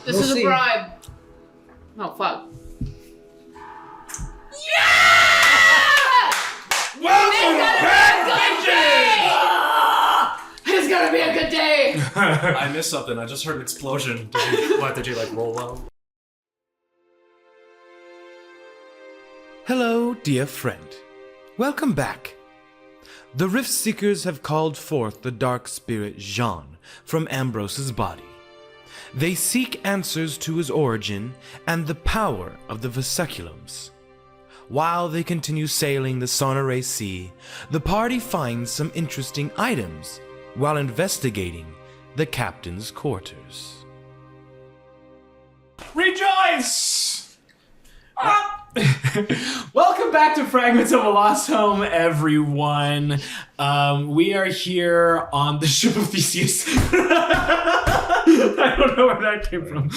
This is a bribe. Oh, fuck. Yeah! Welcome back, It's gonna be a good day! I missed something. I just heard an explosion. Did you like roll out? Hello, dear friend. Welcome back. The Riftseekers have called forth the dark spirit Zhan from Ambrose's body. They seek answers to his origin and the power of the Vessekulums. While they continue sailing the Sonoray Sea, the party finds some interesting items while investigating the captain's quarters. Rejoice! Welcome back to Fragments of a Lost Home, everyone. We are here on the ship of Theseus. I don't know where that came from.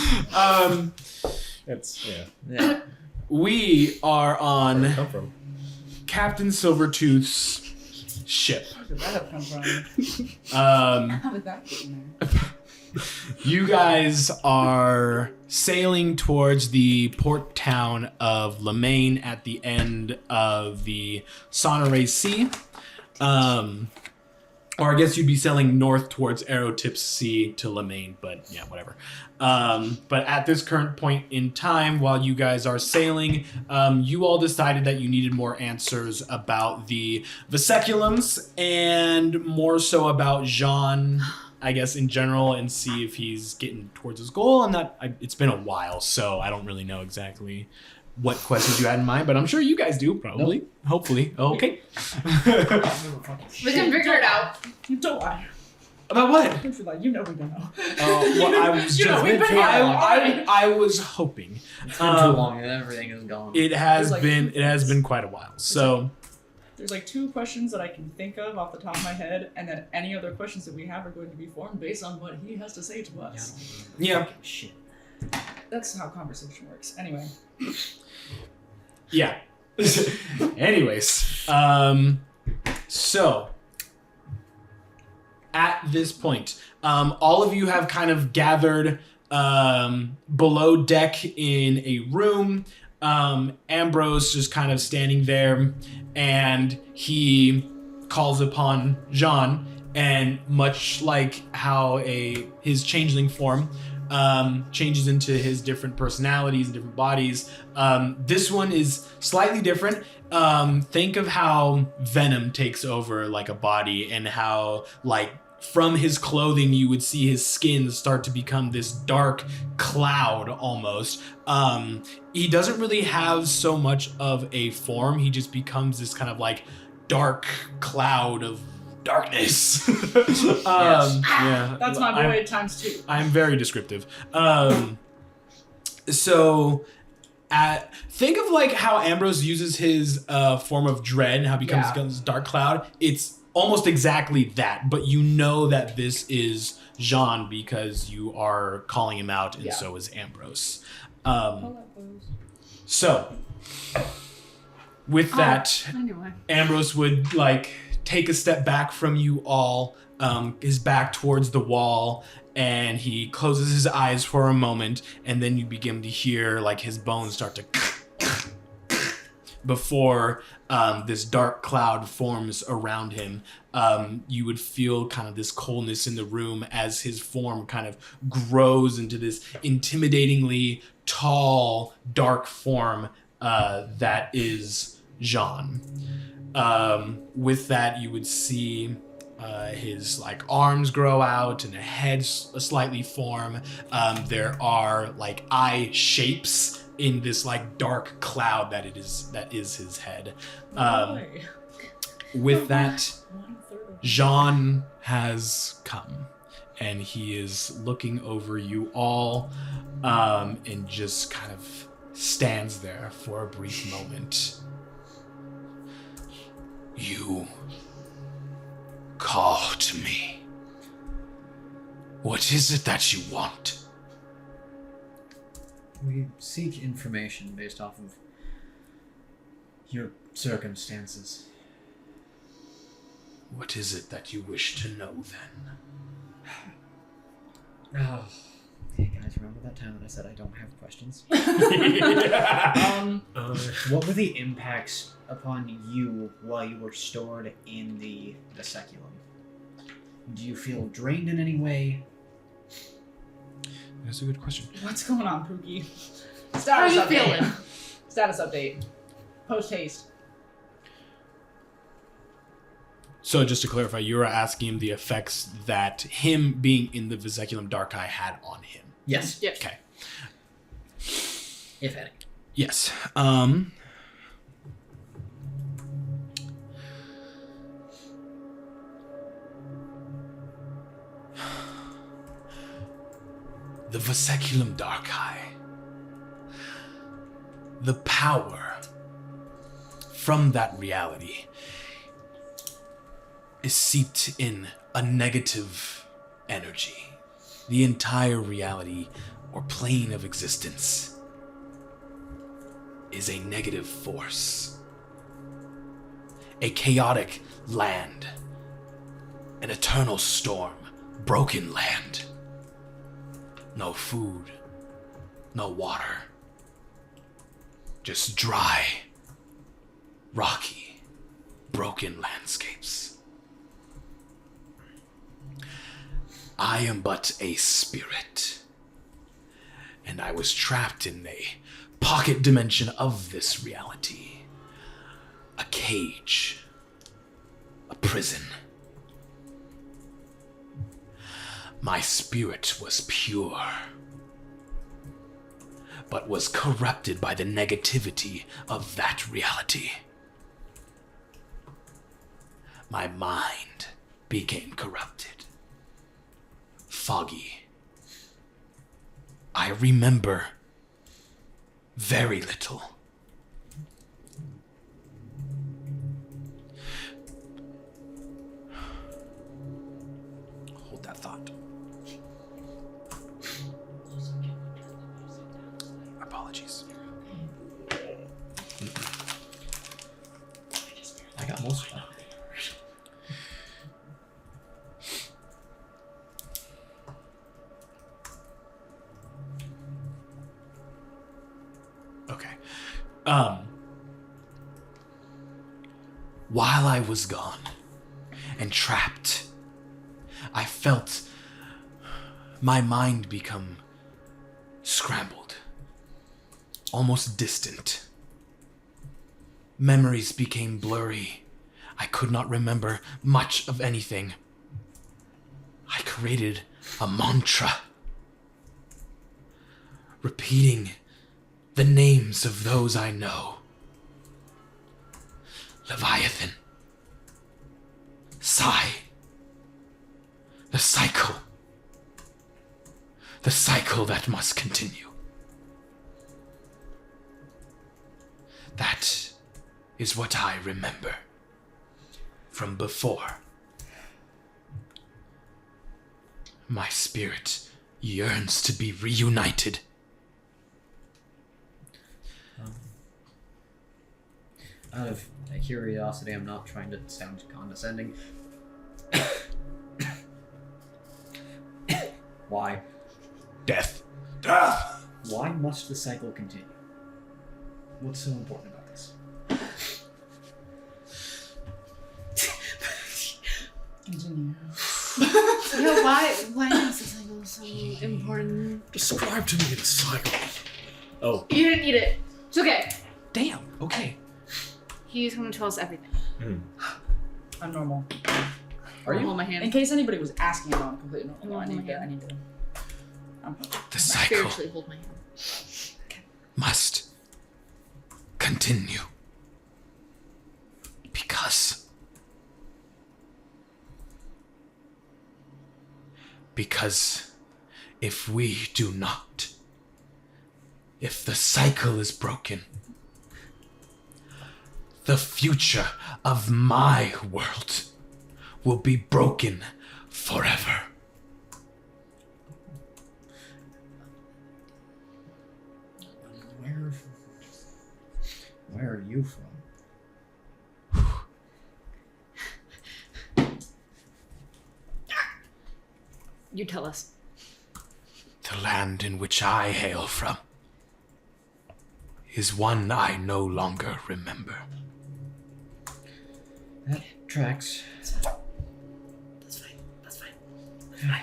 Yeah. We are on Where'd it come from? Captain Silvertooth's ship. Where did that have come from? How did that get in there? You guys are sailing towards the port town of Lemaine at the end of the Sonoray Sea. Or I guess you'd be sailing north towards Arrowtip Sea to Lemaine, but yeah, whatever. But at this current point in time, while you guys are sailing, you all decided that you needed more answers about the Vessekulums and more so about Zhan, I guess, in general, and see if he's getting towards his goal. It's been a while, so I don't really know exactly what questions you had in mind, but I'm sure you guys do, probably. Nope. Hopefully. Okay. We can figure it out. You don't lie. About what? Don't you lie. You know we don't know. Well, I was You know, just... we've been here a while. I was hoping. It's been too long and everything is gone. It has There's like been. two It has been quite a while. So... There's like 2 questions that I can think of off the top of my head, and then any other questions that we have are going to be formed based on what he has to say to us. Yeah. Shit. That's how conversation works. Anyway. Yeah. Anyways, so at this point, all of you have kind of gathered below deck in a room. Ambrose just kind of standing there, and he calls upon Zhan, and much like how his changeling form changes into his different personalities and different bodies. This one is slightly different. Think of how Venom takes over like a body, and how like from his clothing you would see his skin start to become this dark cloud almost. He doesn't really have so much of a form. He just becomes this kind of like dark cloud of darkness. Yeah, That's my boy times 2. I'm very descriptive. So think of like how Ambrose uses his form of dread and how he becomes this dark cloud. It's almost exactly that, but you know that this is Zhan because you are calling him out, and so is Ambrose. So with that, Anyway. Ambrose would like take a step back from you all, his back towards the wall, and he closes his eyes for a moment, and then you begin to hear like his bones start to before this dark cloud forms around him. You would feel kind of this coldness in the room as his form kind of grows into this intimidatingly tall, dark form that is Zhan. With that, you would see his like arms grow out and a head slightly form. There are like eye shapes in this like dark cloud that is his head. With that, Zhan has come, and he is looking over you all, and just kind of stands there for a brief moment. You call to me. What is it that you want? We seek information based off of your circumstances. What is it that you wish to know then? Oh, hey guys. guys remember that time that I said I don't have questions? What were the impacts upon you while you were stored in the Vessekulum? Do you feel drained in any way? That's a good question. What's going on, Pookie? How are Status you update. feeling? Status update. Post haste. So just to clarify, you were asking him the effects that him being in the Vessekulum Dark Eye had on him. Yes. Yep. Okay. If any. Yes. The Vessekulum Dark Eye. The power from that reality is seeped in a negative energy. The entire reality or plane of existence is a negative force. A chaotic land. An eternal storm. Broken land. No food. No water. Just dry, rocky, broken landscapes. I am but a spirit, and I was trapped in a pocket dimension of this reality. A cage. A prison. My spirit was pure, but was corrupted by the negativity of that reality. My mind became corrupted. Foggy. I remember very little. Hold that thought. Apologies. I got most of that. Okay. While I was gone and trapped, I felt my mind become scrambled, almost distant. Memories became blurry. I could not remember much of anything. I created a mantra, repeating the names of those I know. Leviathan. Sigh. The cycle. The cycle that must continue. That is what I remember from before. My spirit yearns to be reunited. Out of curiosity, I'm not trying to sound condescending. Why? Death. Death! Why must the cycle continue? What's so important about this? Continue. Yeah, why is the cycle so important? Describe to me the cycle. Oh. You didn't need it. It's okay. Damn, okay. He's going to tell us everything. I'm normal. Are you? Hold my hand. In case anybody was asking, I'm completely normal. I need to. The cycle Spiritually hold my hand. must continue. Because if we do not, if the cycle is broken, the future of my world will be broken forever. Where are you from? You tell us. The The land in which I hail from is one I no longer remember. That tracks. That's fine. That's fine.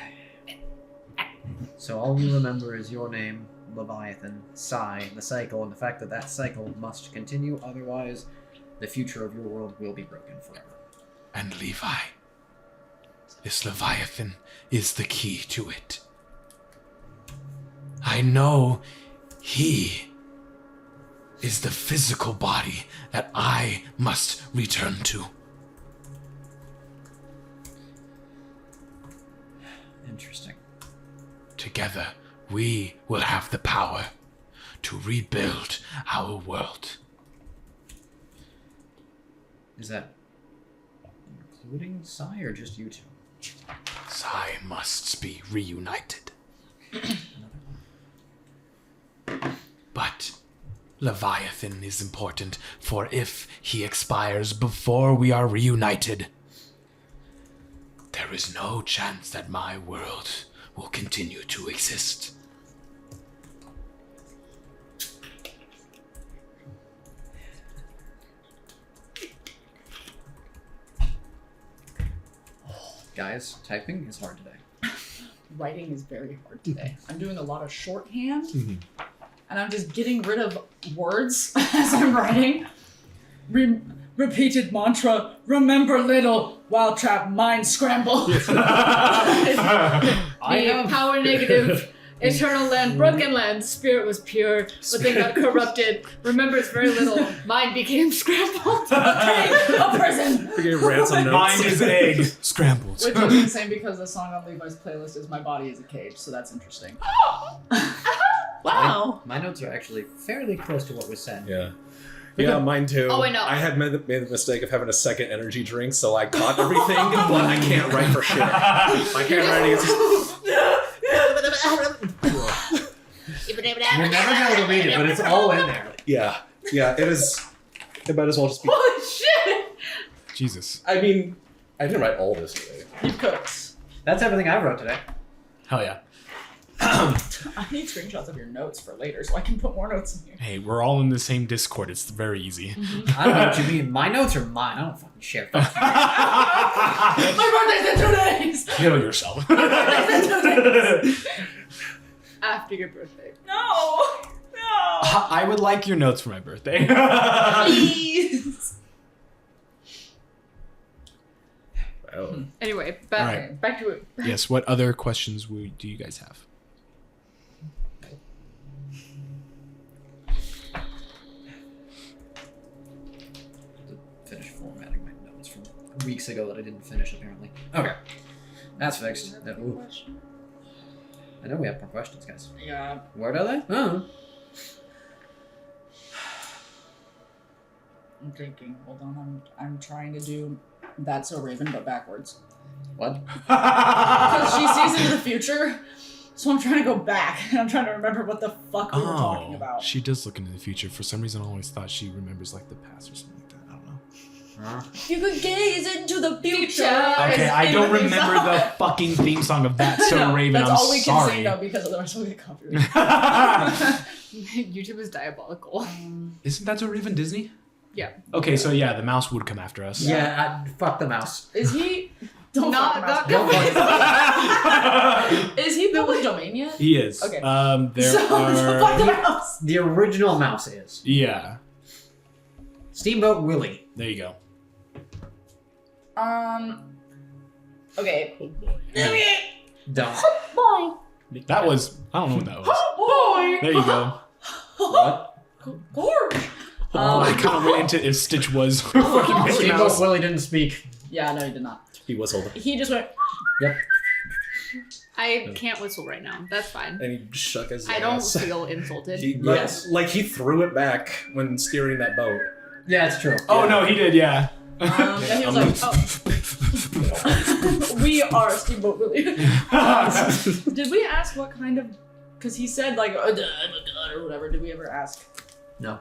So all you remember is your name, Leviathan, Psy, the cycle, and the fact that that cycle must continue, otherwise the future of your world will be broken forever. And Levi, this Leviathan is the key to it. I know he is the physical body that I must return to. Interesting. Together, we will have the power to rebuild our world. Is that including Psy or just you two? Sai must be reunited. But Leviathan is important, for if he expires before we are reunited, there is no chance that my world will continue to exist. Guys, typing is hard today. Writing is very hard today. I'm doing a lot of shorthand, and I'm just getting rid of words as I'm writing. Repeated mantra, remember little, wild trap, mind scramble. Power negative. Eternal land, broken land, spirit was pure, but they got corrupted. Remembers very little, mind became scrambled. Okay, a prison. We gave ransom notes. Mind is egg. Scrambled. Which is insane because the song on Levi's playlist is My Body is a Cage, so that's interesting. Wow. My notes are actually fairly close to what was said. Yeah. Yeah, mine too. Oh, I know. I had made the mistake of having a second energy drink, so I caught everything, but I can't write for shit. My handwriting is just... You're never going to read it, but it's all in there. Yeah, it is... It might as well just be... Holy shit! Jesus. I mean, I didn't write all this today. You cooks. That's everything I wrote today. Hell yeah. I need screenshots of your notes for later so I can put more notes in here. Hey, we're all in the same Discord. It's very easy. I don't know what you mean. My notes are mine. I don't fucking share. My birthday's in 2 days! Kill yourself. After your birthday. No! I would like your notes for my birthday. Please! Oh. Anyway, All right. Back to it. Yes, what other questions do you guys have? Finish formatting my notes from weeks ago that I didn't finish, apparently. Okay. That's fixed. Ooh. I know we have more questions, guys. Yeah. Where are they? Oh. I'm thinking. Hold on. I'm trying to do That's So Raven, but backwards. What? Because she sees into the future, so I'm trying to go back, and I'm trying to remember what the fuck we were talking about. She does look into the future. For some reason, I always thought she remembers like the past or something like that. I don't know. You could gaze into the future. Okay, I don't remember the fucking theme song of That So No, Raven. that's I'm all we sorry. can sing though, because otherwise we'll get copyrighted. YouTube is diabolical. Isn't That So Raven Disney? Yeah. Okay, so yeah, the mouse would come after us. Yeah, fuck the mouse. Is he? Don't Not- fuck not the mouse. Don't fuck Is he public domain yet? He is. Okay. There so fuck the are. mouse. The original mouse is. Yeah. Steamboat Willie. There you go. Okay. Dumb. Boy. That was. I don't know what that was. Boy. There you go. What? Gorge. I kind of went into if Stitch was fucking Mickey Steamboat Mouse. Willie didn't speak. Yeah, no, he did not. He whistled. He just went. Yep. I can't whistle right now. That's fine. And he shook his I don't ass. feel insulted. He, Yes. Like he threw it back when steering that boat. Yeah, it's true. Oh no, he did. Yeah. Yeah, he was like, oh. We are Steamboat Willie. Did we ask what kind of? Because he said like, I'm a god or whatever. Did we ever ask? No.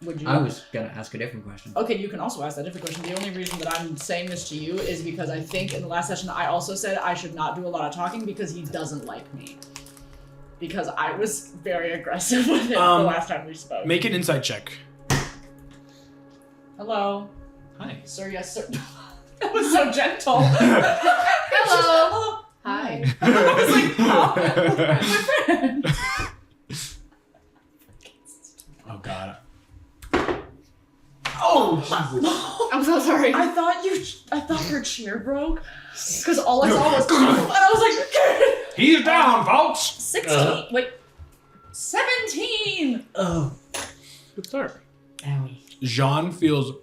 Would you? I was gonna ask a different question. Okay, you can also ask that different question. The only reason that I'm saying this to you is because I think in the last session I also said I should not do a lot of talking because he doesn't like me. Because I was very aggressive with him the last time we spoke. Make an insight check. Hello. Hi. Sir, yes, sir. That was so gentle. Hello. Hi. I was like, oh, my friend. Oh God. Oh Jesus. I'm so sorry. I thought your chair broke. Because all I saw was, and I was like, He's down, folks. 16. Wait. 17. Oh. Good start. Owie. Zhan feels,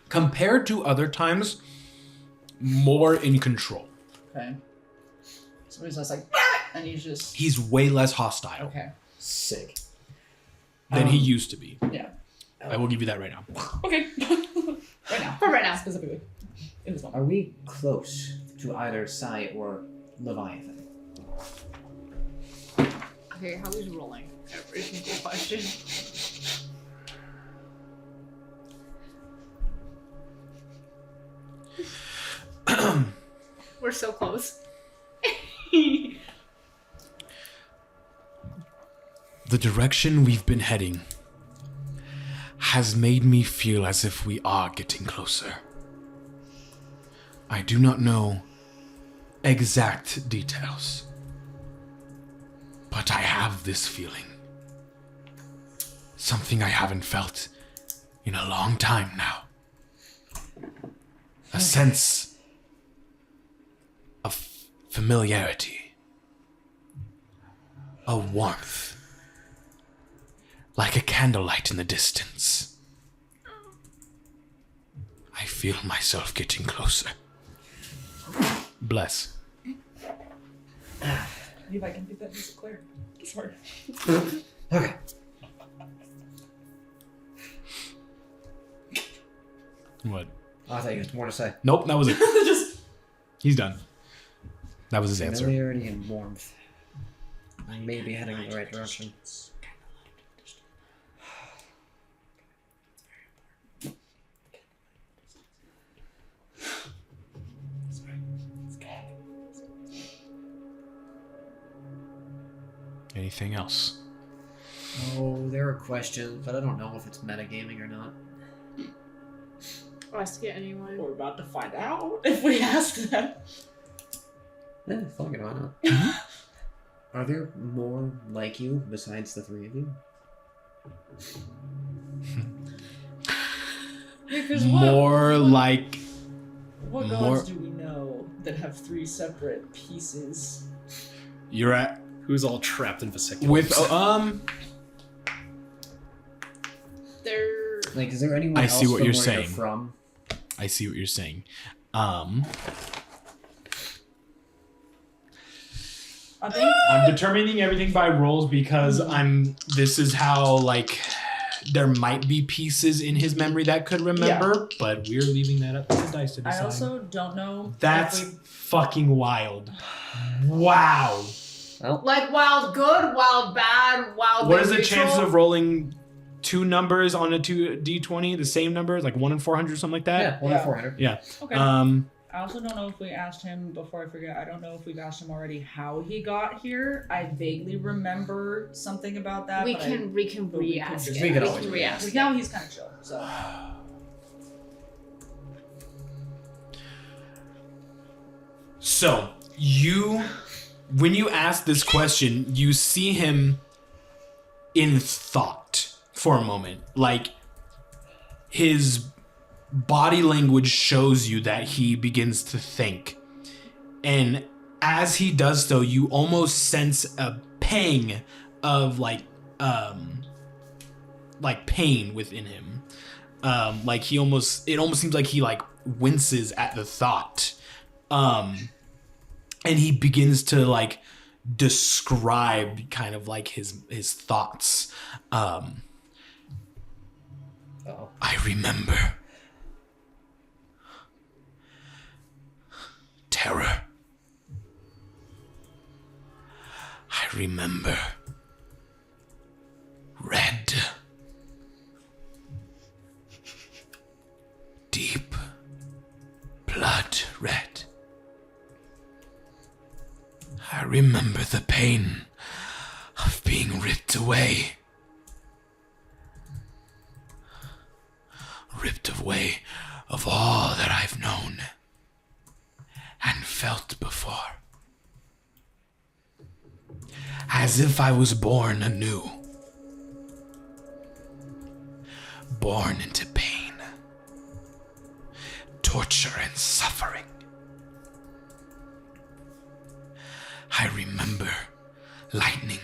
compared to other times, more in control. Okay. So he's just like, and he's just. He's way less hostile Okay. Sick. than he used to be. Yeah. I will give you that right now. Okay. Right now. For right now. Specifically. In this moment. Are we close to either Sai or Leviathan? Okay, how he's rolling? Every single question. We're so close. The direction we've been heading has made me feel as if we are getting closer. I do not know exact details, but I have this feeling. Something I haven't felt in a long time now. A sense of familiarity. A warmth. Like a candlelight in the distance. I feel myself getting closer. Bless. Maybe I can get that music clear. Sorry. Okay. What? Oh, I thought you had more to say. Nope, that was it. Just. He's done. That was his answer. Familiarity and warmth. I may be heading in the right direction. Anything else? Oh, there are questions, but I don't know if it's metagaming or not. Ask it anyway. We're about to find out if we ask them. Eh, fuck it, why not? Are there more like you besides the three of you? Because More like what more- gods do we know that have three separate pieces? you're at Who's all trapped in Vessekulums? with They're Like, is there anyone I else see what from you're where saying. from? I see what you're saying. I think I'm determining everything by rolls because this is how, like, there might be pieces in his memory that could remember, but we're leaving that up to the dice to decide. I also don't know. That's if we- fucking wild. Wow. Well, like wild good, wild bad, wild. What is the neutral. chances of rolling two numbers on a 2d20, the same numbers, like 1 in 400, something like yeah, that? 1 in 400. Yeah. Okay. I also don't know if we asked him, before I forget, I don't know if we've asked him already how he got here. I vaguely remember something about that. We but can but we re-ask can it. We could We always can re-ask re-ask Because it. now he's kind of chill, so. So, when you ask this question, you see him in thought for a moment. Like, his body language shows you that he begins to think. And as he does so, you almost sense a pang of like pain within him. Like it almost seems like he like winces at the thought. And he begins to like describe kind of like his thoughts. Oh. I remember terror. I remember red. ripped away. Ripped away of all that I've known and felt before. As if I was born anew. Born into pain, torture, and suffering. I remember lightning,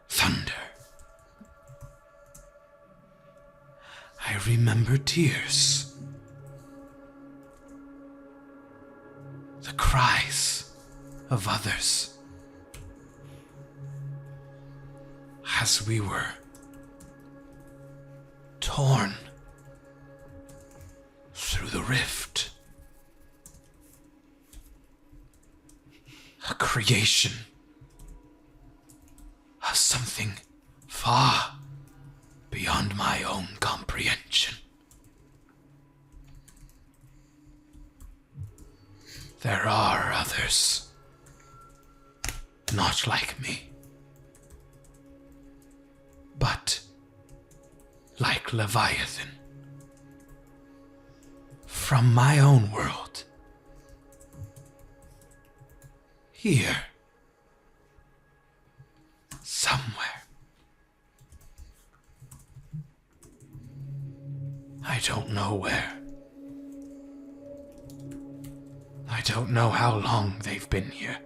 thunder. I remember tears, the cries of others as we were torn through the rift. A creation of something far beyond my own comprehension. There are others, not like me, but like Leviathan, from my own world. Here, somewhere. I don't know where. I don't know how long they've been here.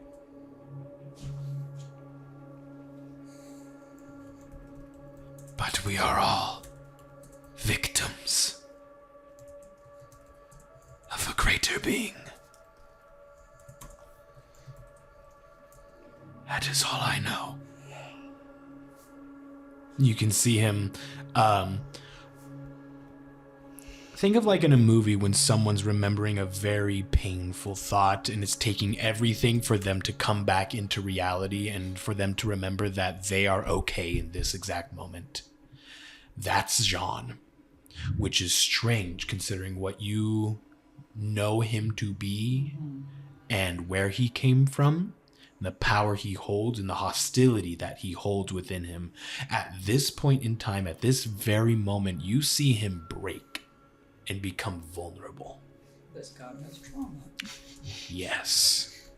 But we are all victims of a greater being. That is all I know. You can see him, think of like in a movie when someone's remembering a very painful thought and it's taking everything for them to come back into reality and for them to remember that they are okay in this exact moment. That's Zhan, which is strange considering what you know him to be and where he came from. The power he holds and the hostility that he holds within him. At this point in time, at this very moment, you see him break and become vulnerable. This god has trauma. Yes.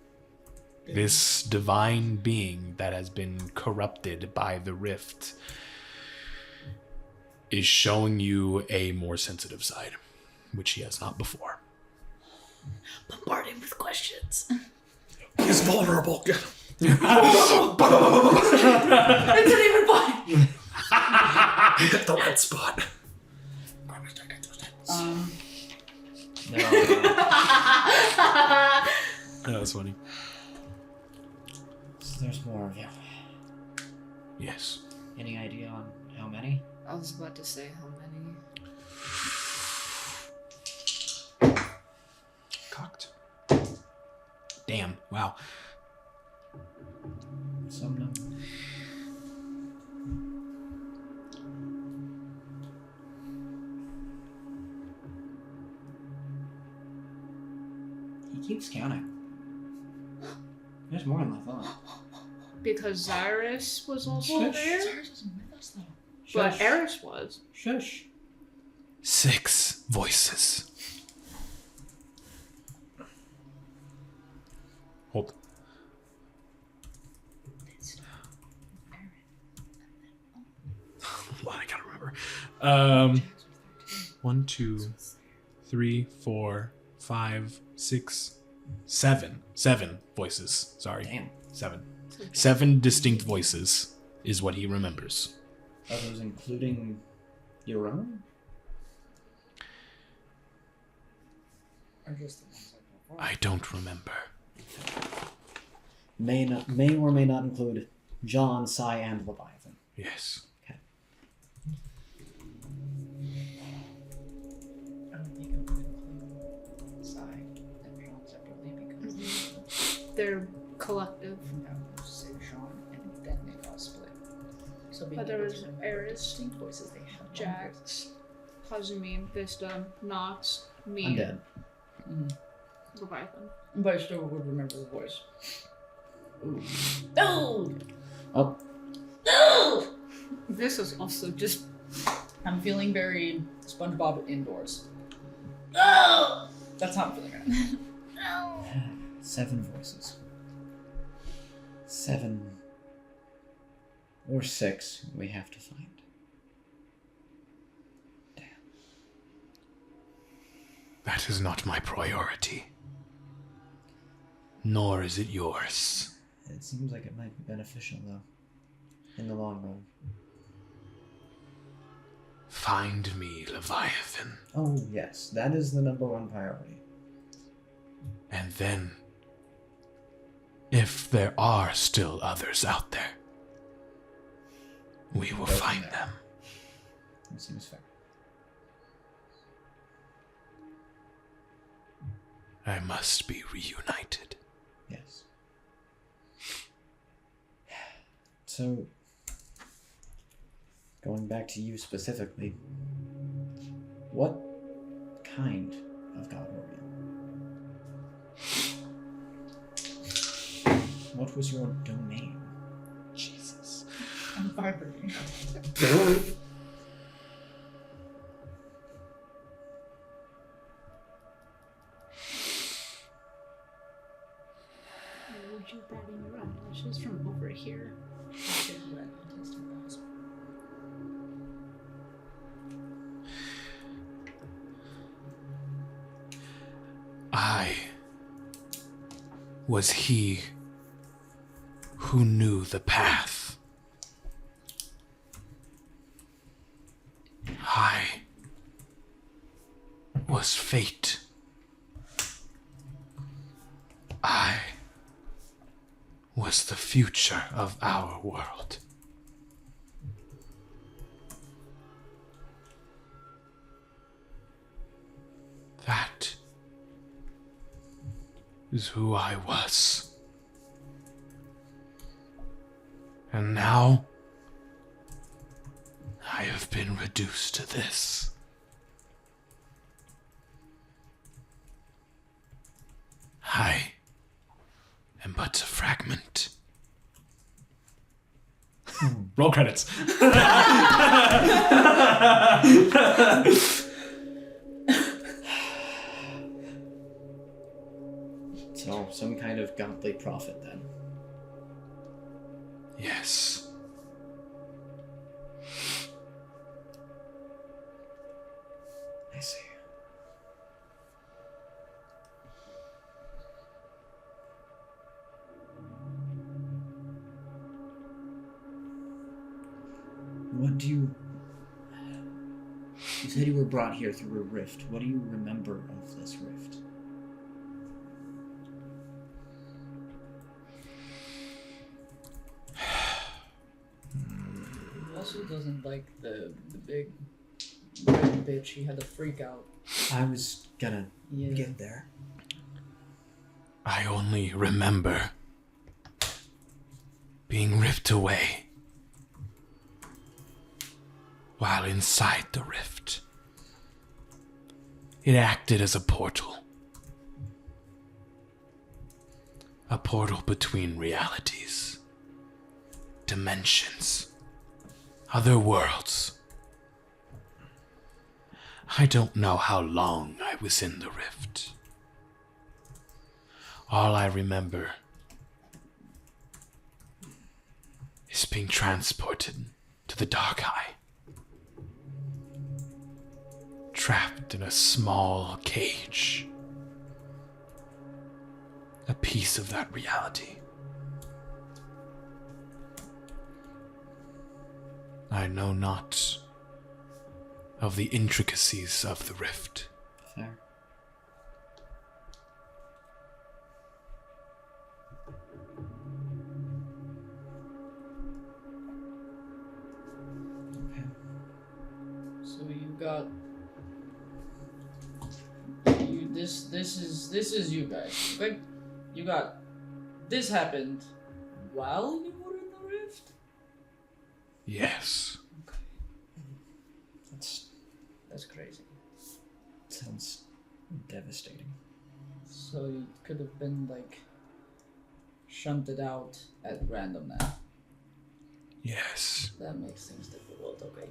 This divine being that has been corrupted by the rift is showing you a more sensitive side, which he has not before. Bombard him with questions. He's vulnerable. Get him. It didn't even bite. You hit the red spot. No. That was funny. So there's more of you. Yes. Any idea on how many? I was about to say how many. Cocked. Damn. Wow. Some number. He keeps counting. There's more than I thought. Because Zyrus was also there? Zyrus isn't with us though. But Eris was. Shush. 6 voices. Hold. I gotta remember. 1, 2, 3, 4, 5, 6, 7. 7 voices. Sorry. Damn. 7. 7 distinct voices is what he remembers. Are those including your own? Or just the ones I before? I don't remember. May or may not include Zhan, Sai, and Leviathan. Yes. I don't think it would include Sai and Sean separately because They're collective. that was say Sean and then they got split. So being But there able was to remember Eris, distinct voices they have. Jax, Hazumi, Vista, Nox, me, I'm dead. Leviathan. But I still would remember the voice. Ooh. No! Oh, No! This is also just. I'm feeling very SpongeBob indoors. No! That's how I'm feeling right now. 7 voices. 7 or 6 we have to find. Damn. That is not my priority. Nor is it yours. It seems like it might be beneficial, though, in the long run. Find me, Leviathan. Oh, yes, that is the #1 priority. And then, if there are still others out there, we will Go from find there. them. That seems fair. I must be reunited. Yes. So, going back to you specifically, what kind of god were you? What was your domain? Jesus. I'm vibrating. Would you batting around? She's from over here. I was he who knew the path. I was fate. I was the future of our world. That is who I was. And now, I have been reduced to this. I am but a fragment. Roll credits. So, some kind of godly prophet, then. Yes. I see. What do you... You said you were brought here through a rift. What do you remember of this rift? He also doesn't like the big red bitch. He had to freak out. I was gonna Yeah. get there. I only remember being ripped away while inside the rift. It acted as a portal. A portal between realities, dimensions, other worlds. I don't know how long I was in the rift. All I remember is being transported to the Dark Eye. Trapped in a small cage. A piece of that reality. I know not of the intricacies of the rift. Fair. Okay. So you got you this is you guys. Okay? You got this happened while you were in the rift? Yes. That's crazy. Sounds devastating. So it could have been like shunted out at random now. Yes. That makes things difficult, okay.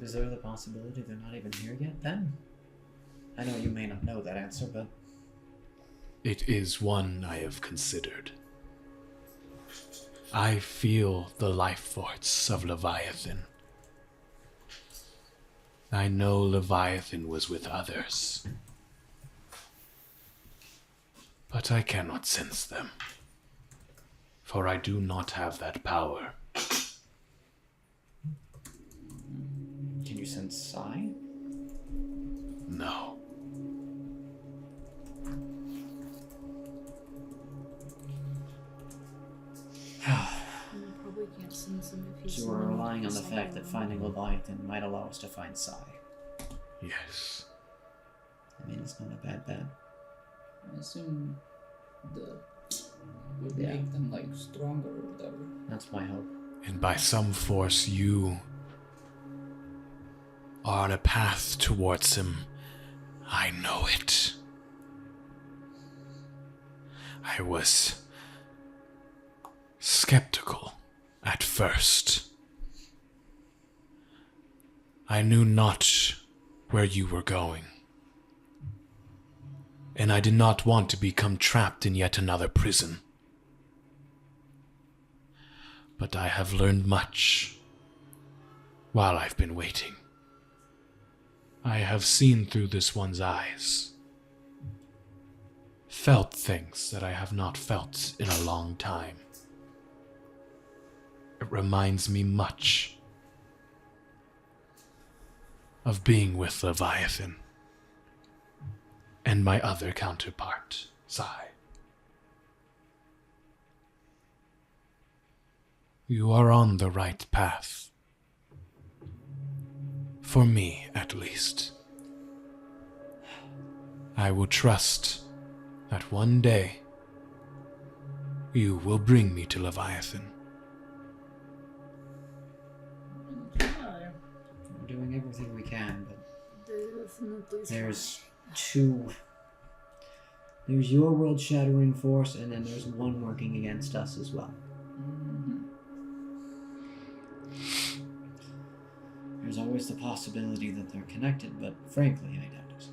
Is there the possibility they're not even here yet then? I know you may not know that answer, but... It is one I have considered. I feel the life force of Leviathan. I know Leviathan was with others. But I cannot sense them. For I do not have that power. Can you sense Psy? No. You probably can't sense him if he's. So we're relying on the fact that finding Leviathan might allow us to find Psy. Yes. I mean, it's not a bad bet. I assume would make them like stronger or whatever. That's my hope. And by some force you are on a path towards him. I know it. I was skeptical at first. I knew not where you were going. And I did not want to become trapped in yet another prison. But I have learned much while I've been waiting. I have seen through this one's eyes, felt things that I have not felt in a long time. It reminds me much of being with Leviathan and my other counterpart, Psy. You are on the right path. For me, at least. I will trust that one day you will bring me to Leviathan. We're doing everything we can, but Definitely. there's your world-shattering force, and then there's one working against us as well. There's always the possibility that they're connected, but frankly, I doubt it.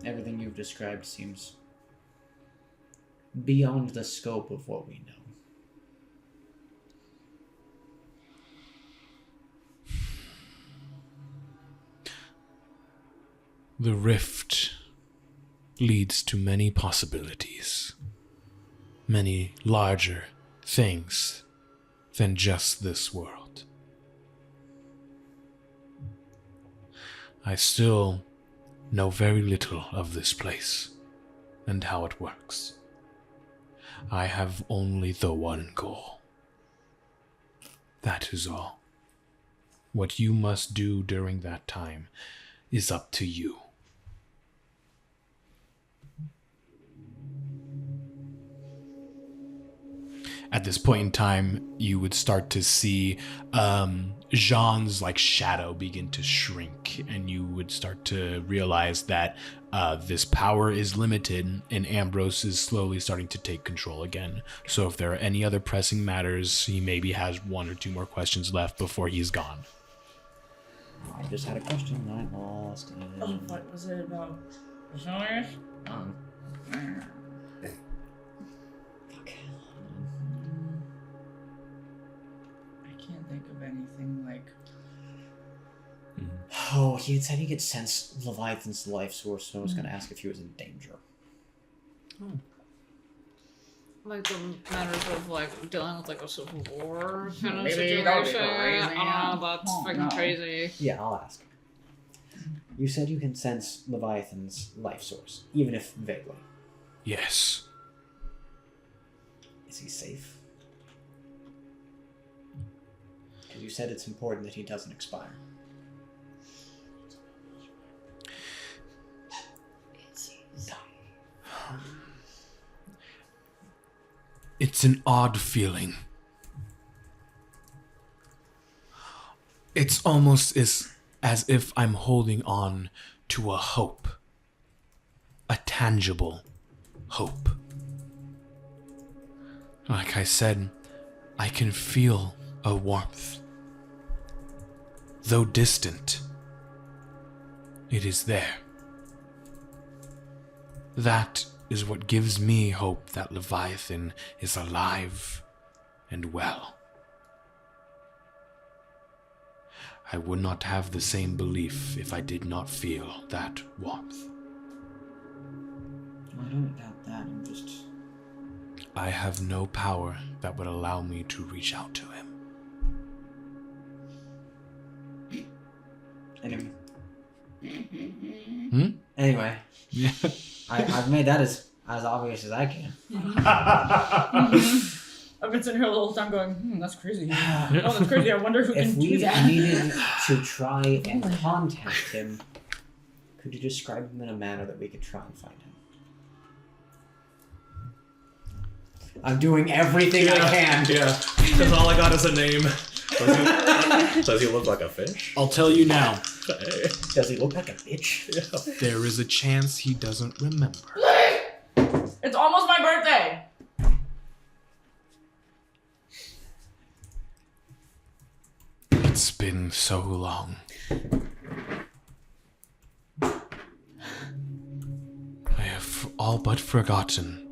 Everything you've described seems beyond the scope of what we know. The rift leads to many possibilities, many larger things than just this world. I still know very little of this place and how it works. I have only the one goal. That is all. What you must do during that time is up to you. At this point in time, you would start to see Zhan's shadow begin to shrink, and you would start to realize that this power is limited, and Ambrose is slowly starting to take control again. So if there are any other pressing matters, he maybe has one or two more questions left before he's gone. I just had a question and I lost it. Oh, what was it about? Sorry? Fuck. I can't think of anything like. Oh, he had said he could sense Leviathan's life source, so I was going to ask if he was in danger. Like the matters of dealing with a civil war kind of Maybe that would be situation. crazy. I don't know, that's Oh, fucking no. crazy. Yeah, I'll ask. You said you can sense Leviathan's life source, even if vaguely. Yes. Is he safe? Because you said it's important that he doesn't expire. It's an odd feeling. It's almost as if I'm holding on to a hope. A tangible hope. Like I said, I can feel a warmth. Though distant, it is there. That is what gives me hope that Leviathan is alive and well. I would not have the same belief if I did not feel that warmth. I don't doubt that. I'm just... I have no power that would allow me to reach out to him. Anyway. Anyway. Yeah. I've made that as obvious as I can. I've been sitting here the whole time going, that's crazy. Oh, that's crazy. I wonder who can do that. If we needed to try and contact him, could you describe him in a manner that we could try and find him? I'm doing everything I can. Yeah, because all I got is a name. Does he look like a fish? I'll tell you now. Hey. Does he look like a bitch? Yeah. There is a chance he doesn't remember. It's almost my birthday. It's been so long. I have all but forgotten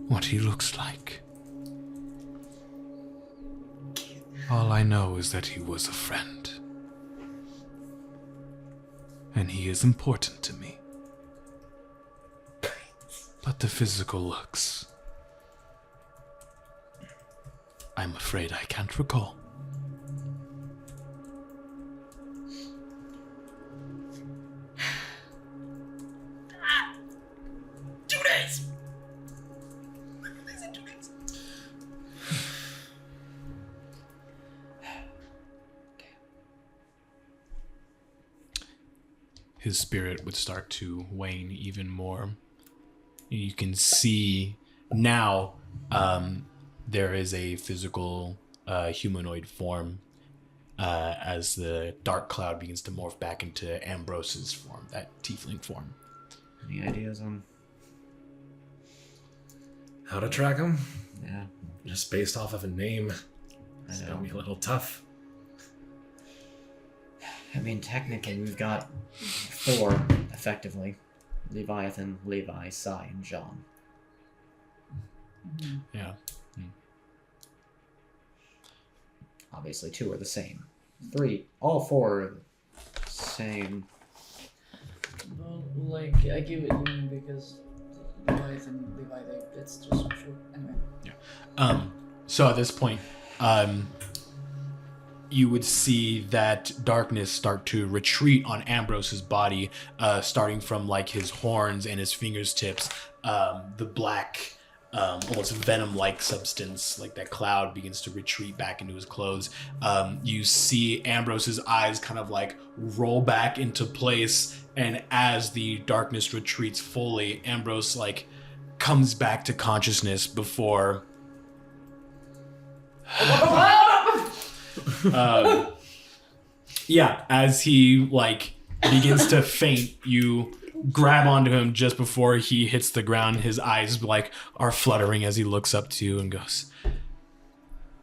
what he looks like. All I know is that he was a friend. And he is important to me. But the physical looks, I'm afraid I can't recall. His spirit would start to wane even more. You can see now there is a physical humanoid form as the dark cloud begins to morph back into Ambrose's form, that tiefling form. Any ideas on How to track him? Yeah. Just based off of a name. It's I gonna know. be a little tough. I mean, technically, we've got 4, effectively. Leviathan, Levi, Sai, and Zhan. Yeah. Obviously, 2 are the same. 3, all 4 are the same. Well, like, I give it you because Levi and Levi, it's just short. Anyway. So at this point, you would see that darkness start to retreat on Ambrose's body, starting from like his horns and his fingertips. The black, almost venom-like substance, like that cloud, begins to retreat back into his clothes. You see Ambrose's eyes kind of like roll back into place, and as the darkness retreats fully, Ambrose like comes back to consciousness before. Yeah, as he like begins to faint, you grab onto him just before he hits the ground. His eyes like are fluttering as he looks up to you and goes,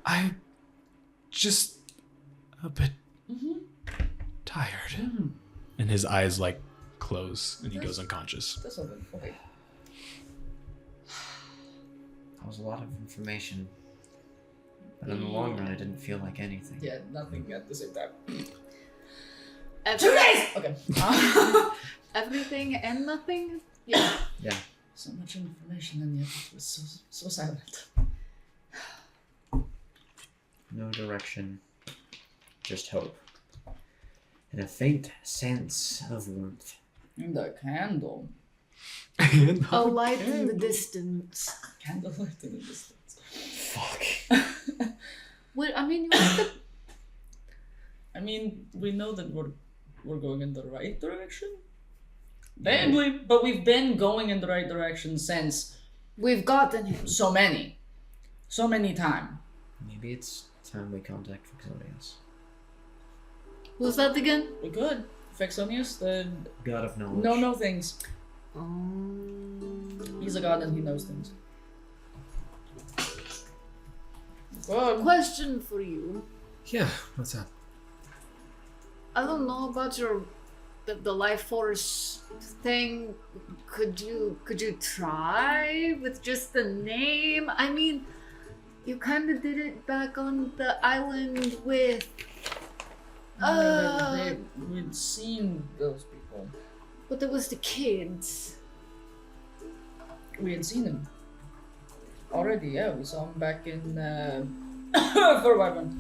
"I'm just a bit tired." And his eyes like close and he goes unconscious. That's not good. Okay. That was a lot of information. But in the long run, it didn't feel like anything. Yeah, nothing at the same time. 2 days! Okay. Everything and nothing? Yeah. Yeah. So much information and yet it was so silent. No direction. Just hope. And a faint sense of warmth. And the candle. A light in the distance. Candlelight in the distance. Fuck. What, I mean, you have to... I mean, we know that we're going in the right direction. Vaguely, but we've been going in the right direction since We've gotten him. so many times. Maybe it's time we contact Fragments. Who's that again? We could. Vexonius, the God of knowledge. no things. He's a god and he knows things. Good. Question for you. Yeah, what's that? I don't know about the life force thing. Could you try with just the name? I mean, you kind of did it back on the island with. We'd seen those people. But it was the kids. We had seen them already. Yeah, we saw them back in Fragments.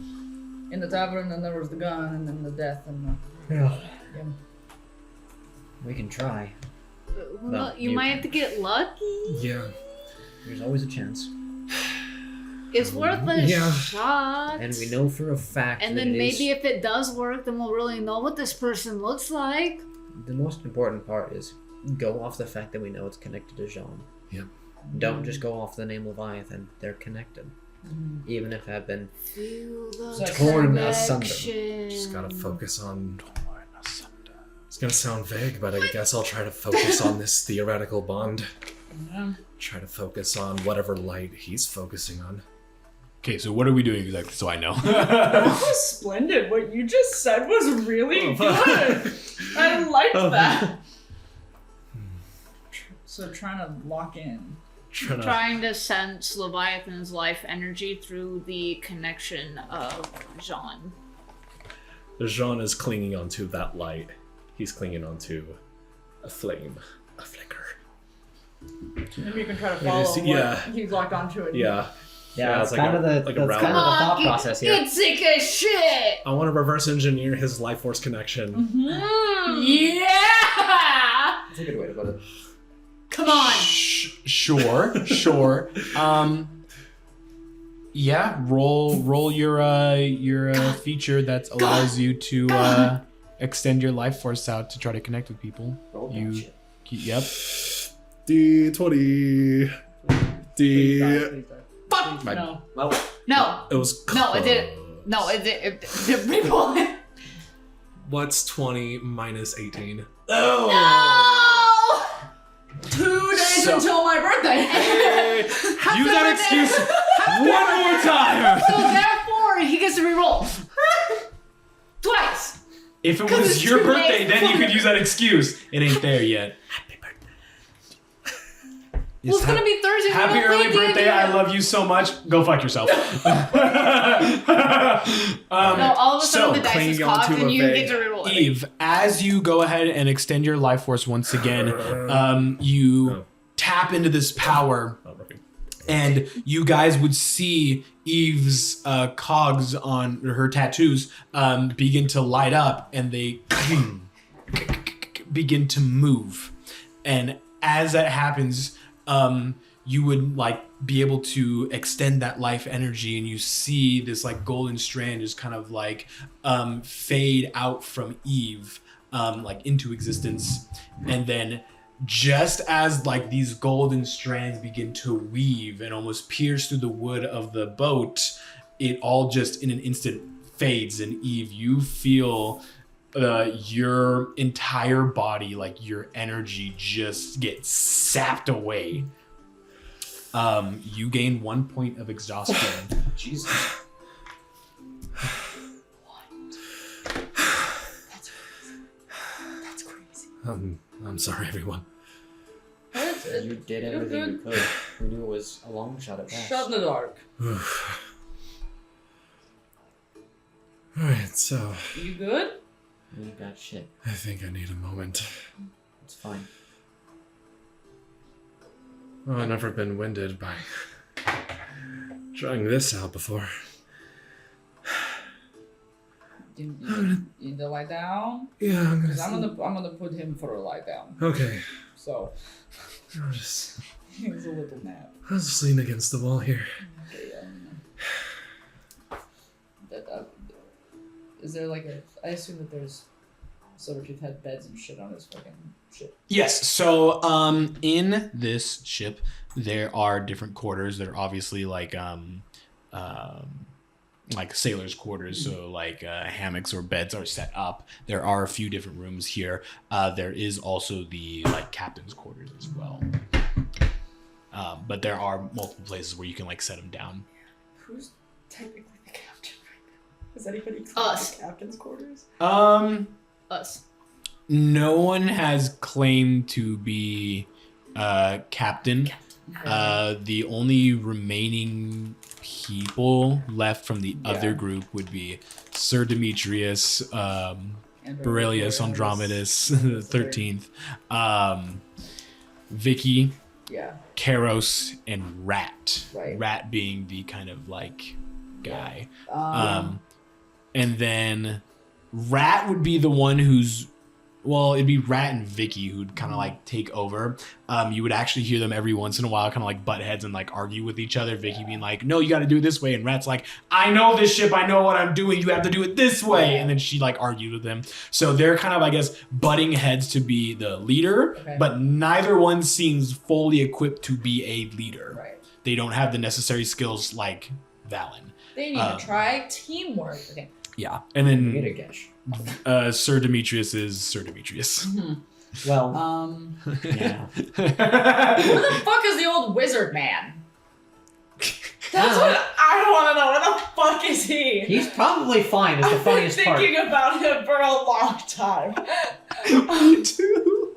In the tavern, and there was the gun, and then the death, and Yeah. yeah. We can try. Well, you you might can. have to get lucky. Yeah. There's always a chance. It's worth a Yeah. shot. And we know for a fact And that then it maybe is- if it does work, then we'll really know what this person looks like. the most important part is go off the fact that we know it's connected to Zhan. Yep. Don't just go off the name Leviathan. They're connected. Even if have been Feel the So torn asunder. connection. Just gotta focus on. It's gonna sound vague, but I guess I'll try to focus on this theoretical bond. Yeah. Try to focus on whatever light he's focusing on. Okay, so what are we doing exactly so I know? That was splendid. What you just said was really good. I liked that. So trying to lock in. Trying to sense Leviathan's life energy through the connection of Zhan. Zhan is clinging onto that light. He's clinging onto a flame, a flicker. Maybe you can try to follow what yeah. he's locked onto it. Yeah. Yeah, it's that's kind of the like a that's round. kind of the thought process here. Get sick as shit! I want to reverse engineer his life force connection. Yeah! That's a good way to put it. Come on! Sure. Yeah, roll your feature that allows you to extend your life force out to try to connect with people. Roll that You, shit. yep. D20. D. Fuck! My- No. Well, No! It was No, it didn't. close. No, it didn't. Reroll it. What's 20 minus 18? Oh. No! 2 days So- until my birthday. Use that excuse one more time. So therefore, he gets to reroll. Twice! If it 'Cause was it's your too birthday, late. then you could use that excuse. It ain't there yet. Well, it's gonna be Thursday. Happy we don't early play birthday! D&D. I love you so much. Go fuck yourself. No, all of a sudden the dice is clinging cocked onto and a you vague- get to reroll it. Eve, as you go ahead and extend your life force once again, you tap into this power, Not working. and you guys would see Eve's cogs on her tattoos begin to light up, and they begin to move. And as that happens, you would like be able to extend that life energy, and you see this like golden strand just kind of like fade out from Eve like into existence. And then just as like these golden strands begin to weave and almost pierce through the wood of the boat, it all just in an instant fades. And Eve, you feel your entire body, like your energy just gets sapped away. You gain 1 point of exhaustion. Jesus. That's crazy. I'm sorry, everyone. You did everything you could. We knew it was a long shot at best. Shot in the dark. Alright, so You good? You got shit. I think I need a moment. It's fine. Oh, I've never been winded by trying this out before. You need to lie down? Yeah, I'm Because gonna. I'm gonna put him for a lie down. Okay. So I'll just he's a little nap. lean against the wall here. Okay, is there like a? I assume that there's Silvertooth had beds and shit on his fucking ship. Yes, so in this ship there are different quarters that are obviously like like sailors' quarters, so like hammocks or beds are set up. There are a few different rooms here. There is also the like captain's quarters as well. But there are multiple places where you can like set them down. Who's technically the captain right now? Is anybody claiming Us. the captain's quarters? Us. No one has claimed to be captain. The only remaining people left from the other group would be Sir Demetrius, Borelius Andromedus, the 13th, Vicky, Karos, and Rat. Right. Rat being the kind of like guy. And then Rat would be the one who's, well, it'd be Rat and Vicky who'd kind of like take over. You would actually hear them every once in a while kind of like butt heads and like argue with each other. Vicky being like, no, you got to do it this way. And Rat's like, I know this ship. I know what I'm doing. You have to do it this way. And then she like argued with them. So they're kind of, I guess, butting heads to be the leader, but neither one seems fully equipped to be a leader. Right. They don't have the necessary skills like Valen. They need to try teamwork. Okay. Yeah. And then Mitigash. Sir Demetrius is Sir Demetrius. Well, Yeah. yeah. Who the fuck is the old wizard man? That's what I want to know. Where the fuck is he? He's probably fine. Is the funniest I've part. been thinking about him for a long time. Me too.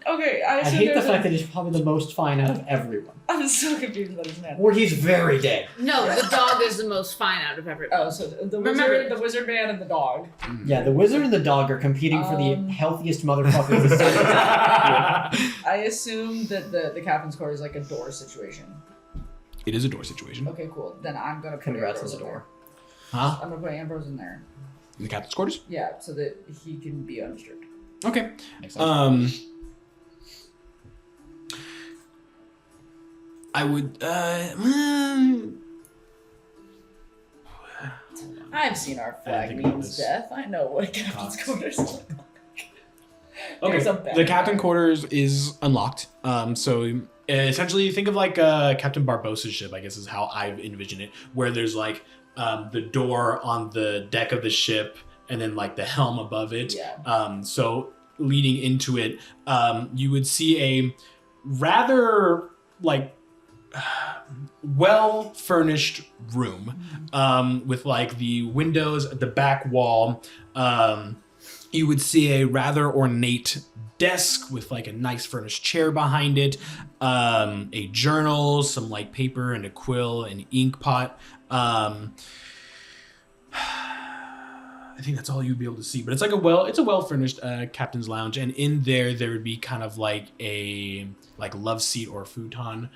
Okay, I hate the fact that he's probably the most fine out of everyone. I'm so confused about his name. Or he's very dead. No, the dog is the most fine out of everyone. Oh, so the Remember- wizard, the wizard man, and the dog. Yeah, the wizard and the dog are competing for the healthiest motherfuckers. in I assume that the captain's court is like a door situation. It is a door situation. Okay, cool. Then I'm gonna put Congrats Ambrose on the in door. Huh? there. I'm gonna put Ambrose in there. In the captain's quarters? Yeah, so that he can be undisturbed. Okay. Makes sense. I would. I've seen our I didn't think flag about means this. death. I know what captain's quarters look like. Okay. There's a bed. The captain quarters is unlocked. So essentially, think of like Captain Barbossa's ship. I guess is how I've envisioned it, where there's like the door on the deck of the ship, and then like the helm above it. Yeah. So leading into it, you would see a rather like well furnished room with like the windows at the back wall. You would see a rather ornate desk with like a nice furnished chair behind it, a journal, some like paper and a quill and ink pot. I think that's all you'd be able to see, but it's like a well furnished captain's lounge, and in there would be kind of like a love seat or futon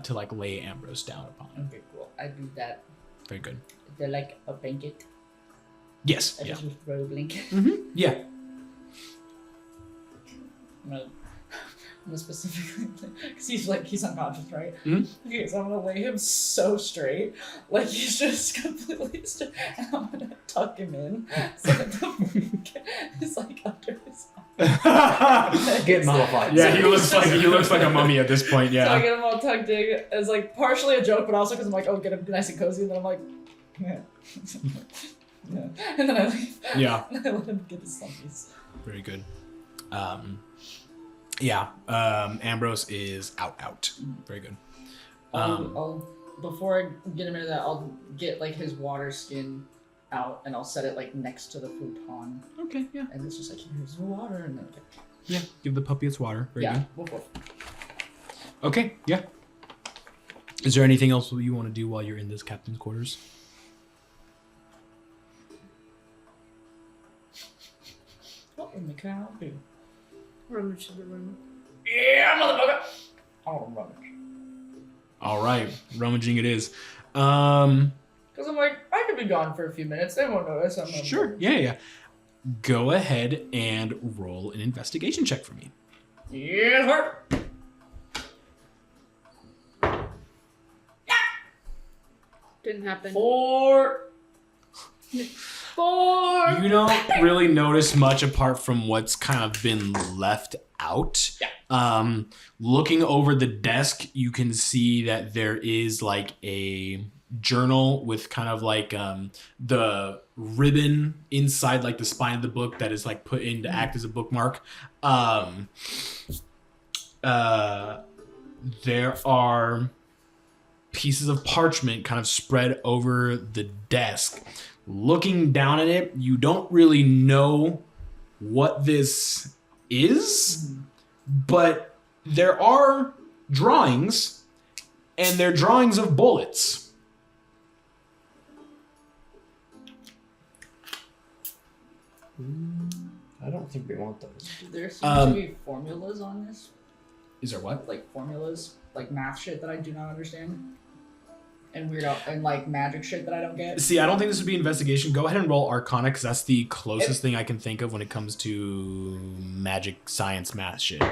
to like lay Ambrose down upon. Okay, cool. I do that. Very good. They're like a blanket. Yes. I Yeah. just throw a blanket. Yeah. I'm gonna specifically, because he's unconscious, right? Mhm. Okay, so I'm gonna lay him so straight, like he's just completely straight, and I'm gonna tuck him in so that the blanket is like under his arm. Get mummified. Yeah. He looks like a mummy at this point. So I Yeah. get him all tucked in as like partially a joke, but also because I'm like, oh, get him nice and cozy, and then I'm like, yeah. Yeah. And then I leave. Yeah. And I let him get his slumpies. Very good. Ambrose is out. Very good. I'll before I get him into that, I'll get like his water skin out and I'll set it like next to the futon, Okay. Yeah. and it's just like here's the water, and then Yeah. Give the puppy its water. Very yeah, good. woof, woof. Okay. Yeah. Is there anything else you want to do while you're in this captain's quarters? What in the cow do? Rummage in the room. Yeah, motherfucker! Oh, rubbish. All right. Rummaging it is. Because I'm like, I could be gone for a few minutes. They won't notice. I'm not Sure. Yeah. Go ahead and roll an investigation check for me. Yeah, her. Didn't happen. 4. You don't really notice much apart from what's kind of been left out. Yeah. Looking over the desk, you can see that there is like a journal with kind of like the ribbon inside like the spine of the book that is like put in to act as a bookmark. There are pieces of parchment kind of spread over the desk. Looking down at it, you don't really know what this is, but there are drawings, and they're drawings of bullets. I don't think we want those. There seems to be formulas on this. Is there what? Like formulas, like math shit that I do not understand. And weird and like magic shit that I don't get. See, I don't think this would be investigation. Go ahead and roll Arcana, because that's the closest thing I can think of when it comes to magic, science, math shit.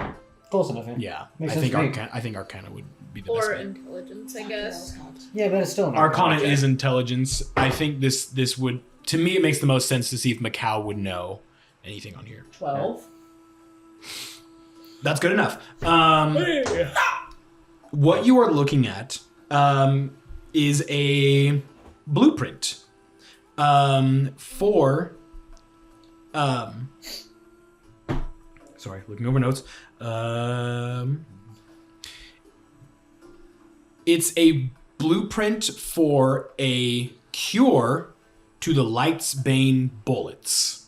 Close enough, yeah. Yeah, Makes I sense think to me. I think Arcana would be the best. Or bet. intelligence, I guess. Yeah, but it's still an Arcana check. is intelligence. I think this would, to me, it makes the most sense to see if Macau would know anything on here. 12. That's good enough. What you are looking at is a blueprint for. Sorry, looking over notes. It's a blueprint for a cure to the Lightsbane bullets.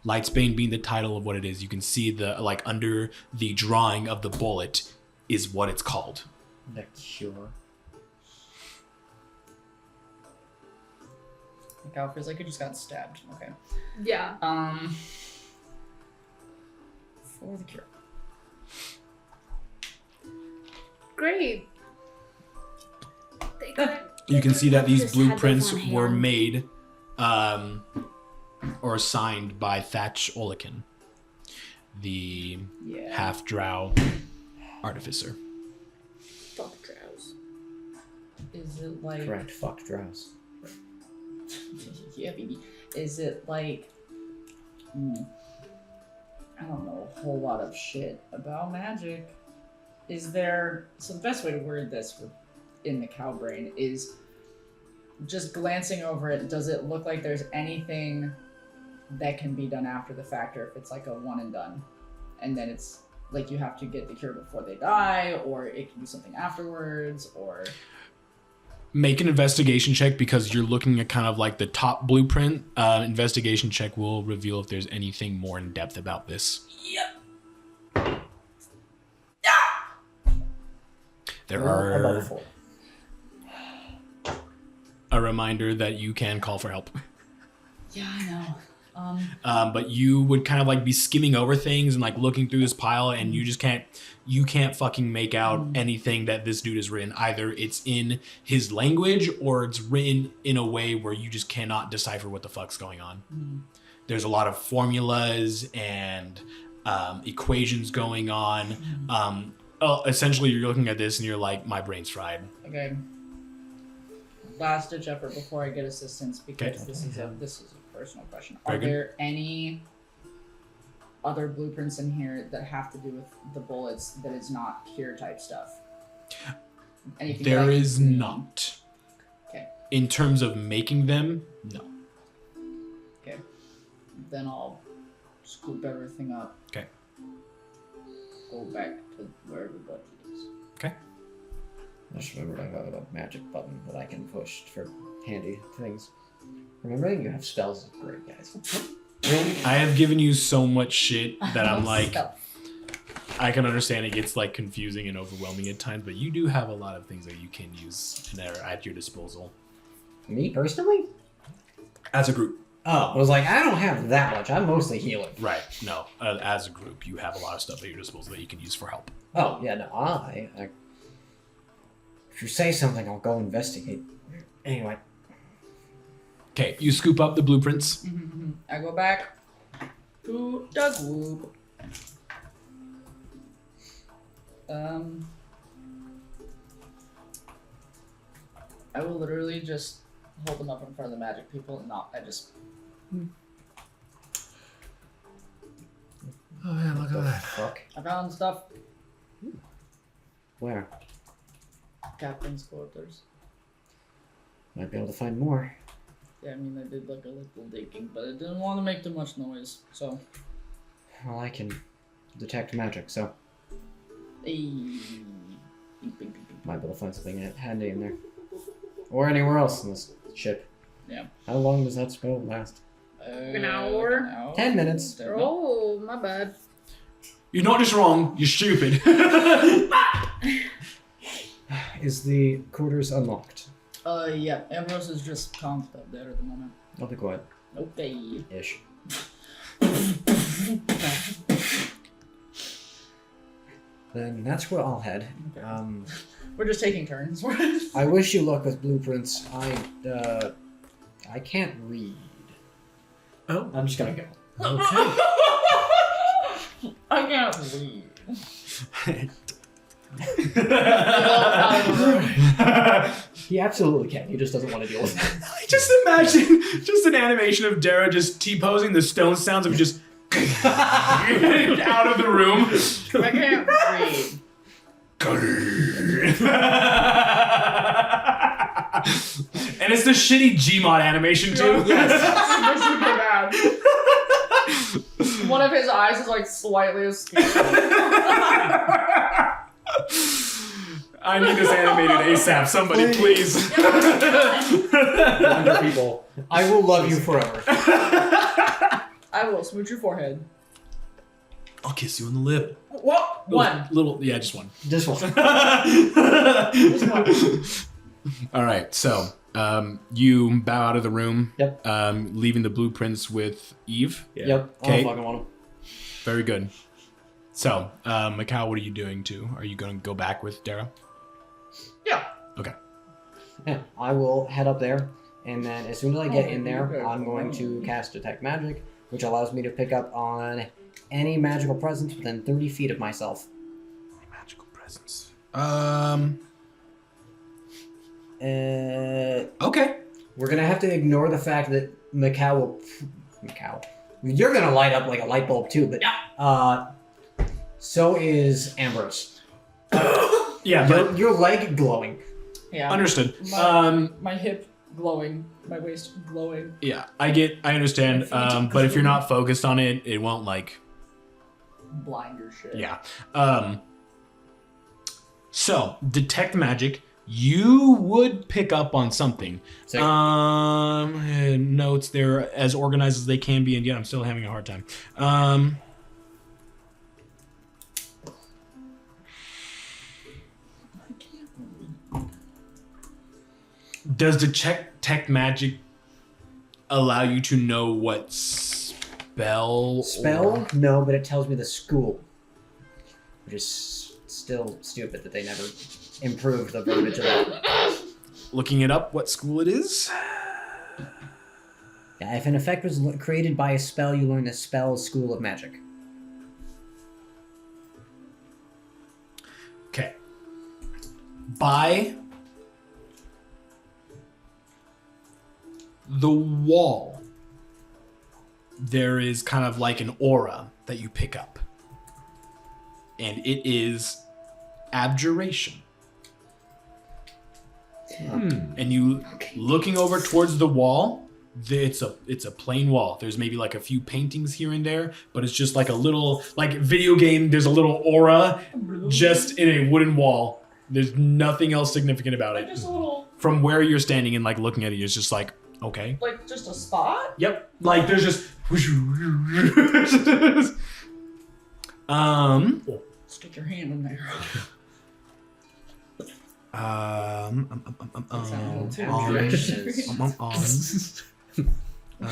Lightsbane being the title of what it is. You can see the like under the drawing of the bullet is what it's called. The cure. Like how it feels like it just got stabbed. Okay. Yeah. For the cure. Great. You can see that these Just had those blueprints on were hand. made or signed by Thatch Olican, the Yeah. half-drow artificer. Fuck drows. Is it like Correct. Fuck drows. yeah, baby. Is it like I don't know a whole lot of shit about magic. Is there so the best way to word this in the cow brain is just glancing over it, does it look like there's anything that can be done after the fact, or if it's like a one and done and then it's like you have to get the cure before they die, or it can do something afterwards, or Make an investigation check because you're looking at kind of like the top blueprint. Investigation check will reveal if there's anything more in depth about this. yep. There Above are a 4. a reminder that you can call for help. Yeah, I know. But you would kind of like be skimming over things and like looking through this pile, and you just can't fucking make out anything that this dude has written. Either it's in his language or it's written in a way where you just cannot decipher what the fuck's going on. There's a lot of formulas and equations going on. Essentially, you're looking at this and you're like, my brain's fried. Okay. Last ditch effort before I get assistance, because Okay. this is a personal question. Very Are good. there any other blueprints in here that have to do with the bullets that is not cure type stuff? Anything that I There can is glean? not. Okay. In terms of making them, no. Okay. Then I'll scoop everything up. Okay. Go back to where everybody is. Okay. I just remembered I have a magic button that I can push for handy things. Remembering you have spells is great, guys. I have given you so much shit that I'm like, So, I can understand it gets like confusing and overwhelming at times, but you do have a lot of things that you can use and that are at your disposal. Me personally? As a group. Oh, I was like, I don't have that much. I'm mostly healing. Right. No. As a group, you have a lot of stuff at your disposal that you can use for help. Oh, yeah, no, I if you say something, I'll go investigate. Anyway. Okay, you scoop up the blueprints. I go back to the group. I will literally just hold them up in front of the magic people and not. I just. Oh yeah, look at that. Fuck. I found stuff. Where? Captain's quarters. Might be able to find more. Yeah, I mean, I did like a little digging, but I didn't want to make too much noise, so. Well, I can detect magic, so might be able to find something handy in there. Or anywhere else in this ship. Yeah. How long does that spell last? An hour? 10 minutes. Oh, my bad. You're not just wrong, you're stupid. Is the quarters unlocked? Yeah, Ambrose is just conked up there at the moment. I'll be quiet. Okay. Ish. Then that's where I'll head. Okay. We're just taking turns. I wish you luck with blueprints. I can't read. Oh. I'm just gonna go. Okay. I can't read. He absolutely can. He just doesn't want to deal with it. I just imagine just an animation of Dara just T-posing the stone sounds of just out of the room. I can't read. And it's the shitty Gmod animation too. Yes. This is bad. One of his eyes is like slightly askew. I need this animated ASAP. Somebody, please. Wonder people. I will love you forever. I will smooch your forehead. I'll kiss you on the lip. What? One. Little, yeah, just one. Just one. Just one. All right, so you bow out of the room. Yep. Leaving the blueprints with Eve. Yeah. Yep. I Okay. don't fucking want him. Very good. So, Mikal, what are you doing too? Are you going to go back with Dara? Yeah. Okay. Yeah, I will head up there, and then as soon as I get in there, I'm going to cast Detect Magic, which allows me to pick up on any magical presence within 30 feet of myself. Magical presence. Okay. We're gonna have to ignore the fact that Mikal. You're gonna light up like a light bulb too, but so is Ambrose. Yeah, but Your leg glowing. Yeah. understood. My hip glowing, my waist glowing. Yeah, I understand. But if you're not focused on it, it won't like. Blind your shit. Yeah. So detect magic. You would pick up on something. Sick. Notes, they're as organized as they can be, and yet I'm still having a hard time. Does detect magic allow you to know what spell? Spell? No, but it tells me the school. Which is still stupid that they never improved the verbiage of that. Looking it up, what school it is? Yeah, if an effect was created by a spell, you learn the spell's school of magic. Okay. By the wall, there is kind of like an aura that you pick up. And it is abjuration. And you looking over towards the wall, it's a plain wall. There's maybe like a few paintings here and there, but it's just like a little like video game. There's a little aura just in a wooden wall. There's nothing else significant about Like it. just a little, From where you're standing and like looking at it, it's just like, okay. like just a spot? Yep. Like there's just Stick your hand in there. I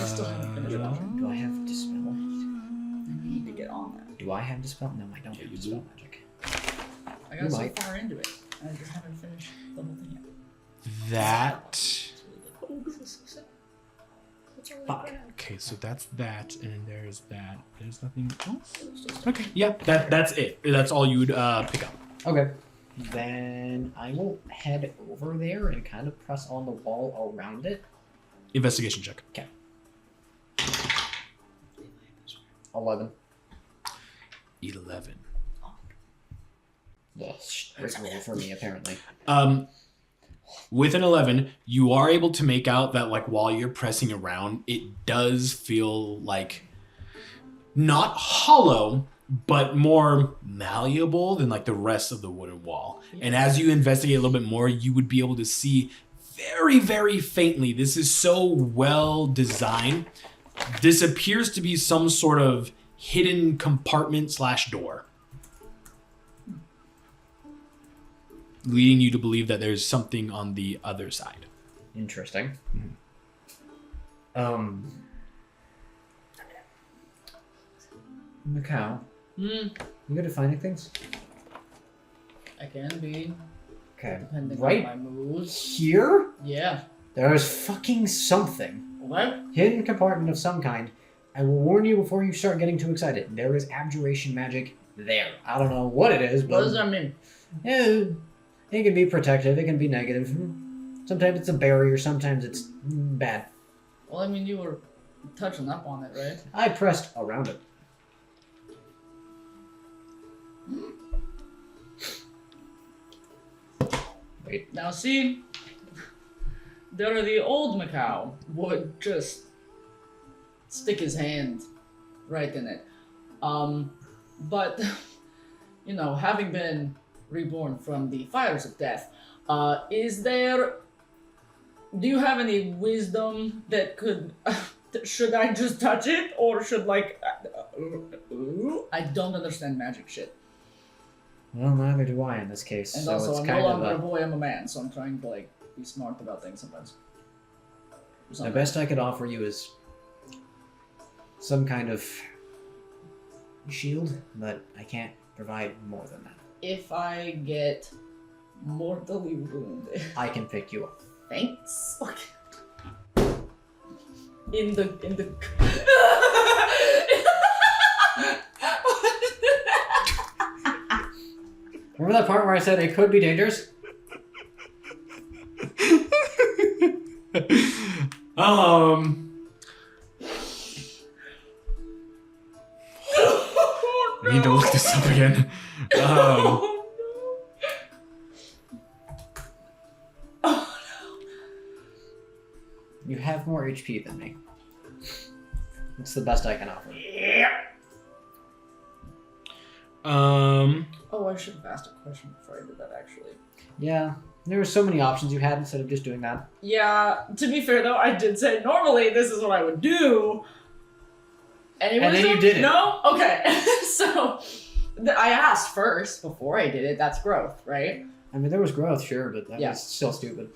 still haven't finished that. Do I have Dispel? I need to get on that. Do I have Dispel? No, I don't have Dispel Magic. I got You so might. far into it. I just haven't finished the whole thing yet. that. It's really good. Oh, this is so sad. What's all Fuck. that? Okay, so that's that, and then there's that. There's nothing else. It's just- Okay, yeah, that's it. That's all you would pick up. Okay. Then I will head over there and kind of press on the wall around it. Investigation check. 11. 11. Well, straight roll for me, apparently. With an 11, you are able to make out that like while you're pressing around, it does feel like not hollow, but more malleable than like the rest of the wooden wall. And as you investigate a little bit more, you would be able to see very, very faintly. This is so well designed. This appears to be some sort of hidden compartment / door, leading you to believe that there's something on the other side. Interesting. Macau. You good at finding things? I can be, Okay. depending Right on my moves. here, Yeah. there is fucking something. What? Hidden compartment of some kind. I will warn you before you start getting too excited. There is abjuration magic there. I don't know what it is, What but does that mean? it can be protective, it can be negative. Sometimes it's a barrier, sometimes it's bad. Well, I mean, you were touching up on it, right? I pressed around it. Wait. Now, see, there the old Macau would just stick his hand right in it. But, you know, having been reborn from the fires of death, do you have any wisdom that could, should I just touch it, or should, like, I don't understand magic shit. Well, neither do I in this case. And so also, it's I'm kind no of longer a boy, I'm a man, so I'm trying to, like, be smart about things sometimes. the best I could offer you is some kind of shield, but I can't provide more than that. If I get mortally wounded. I can pick you up. Thanks. In the Remember that part where I said it could be dangerous? I need to look this up again. You have more HP than me. It's the best I can offer. Oh, I should have asked a question before I did that, actually. Yeah, there were so many options you had instead of just doing that. Yeah, to be fair though, I did say normally this is what I would do. Any And then wisdom? you did it. No? Okay. So, I asked first before I did it. That's growth, right? I mean, there was growth, sure, but that Yeah. was still stupid.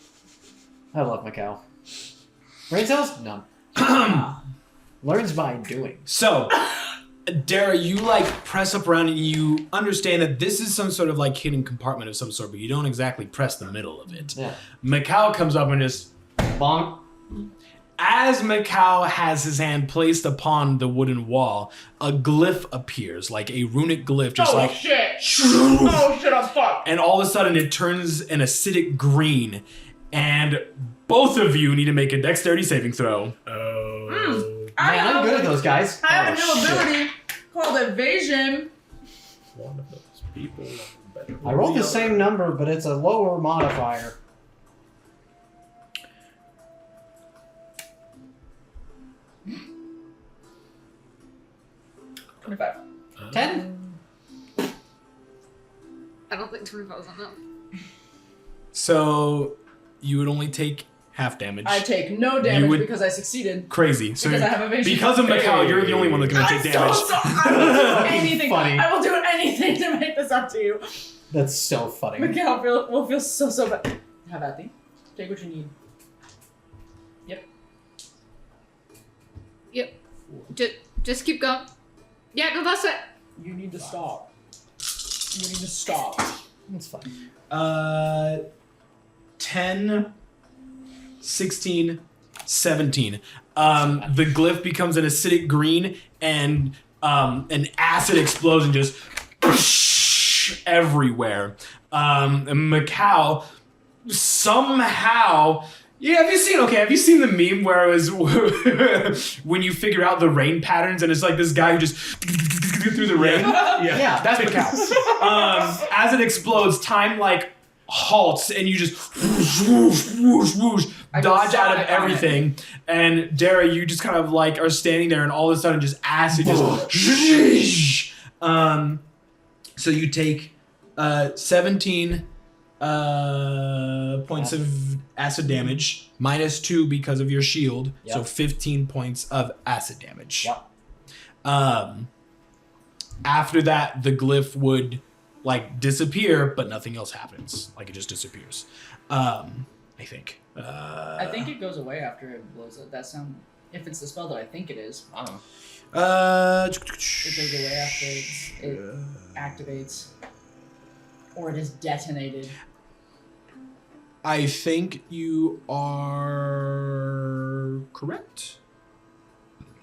I love Macau. Brain cells? None. Learns by doing. So, Dara, you like press up around and you understand that this is some sort of like hidden compartment of some sort, but you don't exactly press the middle of it. Yeah. Macau comes up and just Bonk. as Macau has his hand placed upon the wooden wall, a glyph appears, like a runic glyph, just like shit! Oh shit, I'm fucked! and all of a sudden it turns an acidic green, and both of you need to make a dexterity saving throw. Man, I'm good at those guys. I have a Oh, new shit. ability called evasion. One of those people better. I rolled the same number, but it's a lower modifier. $25. 10? I don't think 25 is enough. So you would only take half damage. I take no damage would- because I succeeded. Crazy. So Because I have evasion. because of Macau, you're the only one that's going to take damage. I will do anything. funny. I will do anything to make this up to you. That's so funny. Miguel will feel so bad. Have at thee. Take what you need. Yep. Just keep going. Yeah, no, that's it. You need to stop. You need to stop. That's fine. 10, 16, 17. The glyph becomes an acidic green, and an acid explosion just everywhere. Macau somehow. Yeah, have you seen the meme where it was when you figure out the rain patterns and it's like this guy who just through the rain? Yeah. That's Macau. As it explodes, time like halts and you just whoosh, whoosh, whoosh, whoosh, dodge out of everything. And Dara, you just kind of like are standing there and all of a sudden just acid just so you take 17 points of acid damage, -2 because of your shield, so 15 points of acid damage. After that, the glyph would like disappear, but nothing else happens. Like it just disappears. I think. I think it goes away after it blows up. That sound. If it's the spell that I think it is. I don't know. It goes away after it activates. Or it is detonated. I think you are correct.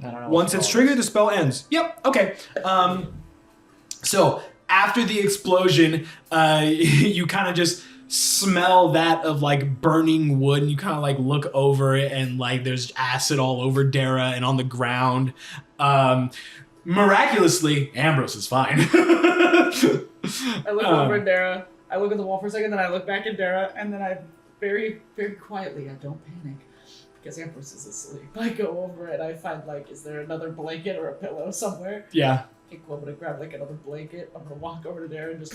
I don't know. Once it's triggered, the spell ends. Yep. Okay. So after the explosion, you kind of just smell that of like burning wood, and you kind of like look over it, and like there's acid all over Dara and on the ground. Miraculously, Ambrose is fine. I look over at Dara. I look at the wall for a second, then I look back at Dara, and then I very, very quietly, I don't panic. Because Ambrose is asleep. I go over and I find like, is there another blanket or a pillow somewhere? Yeah. I'm gonna grab like another blanket. I'm gonna walk over to there and just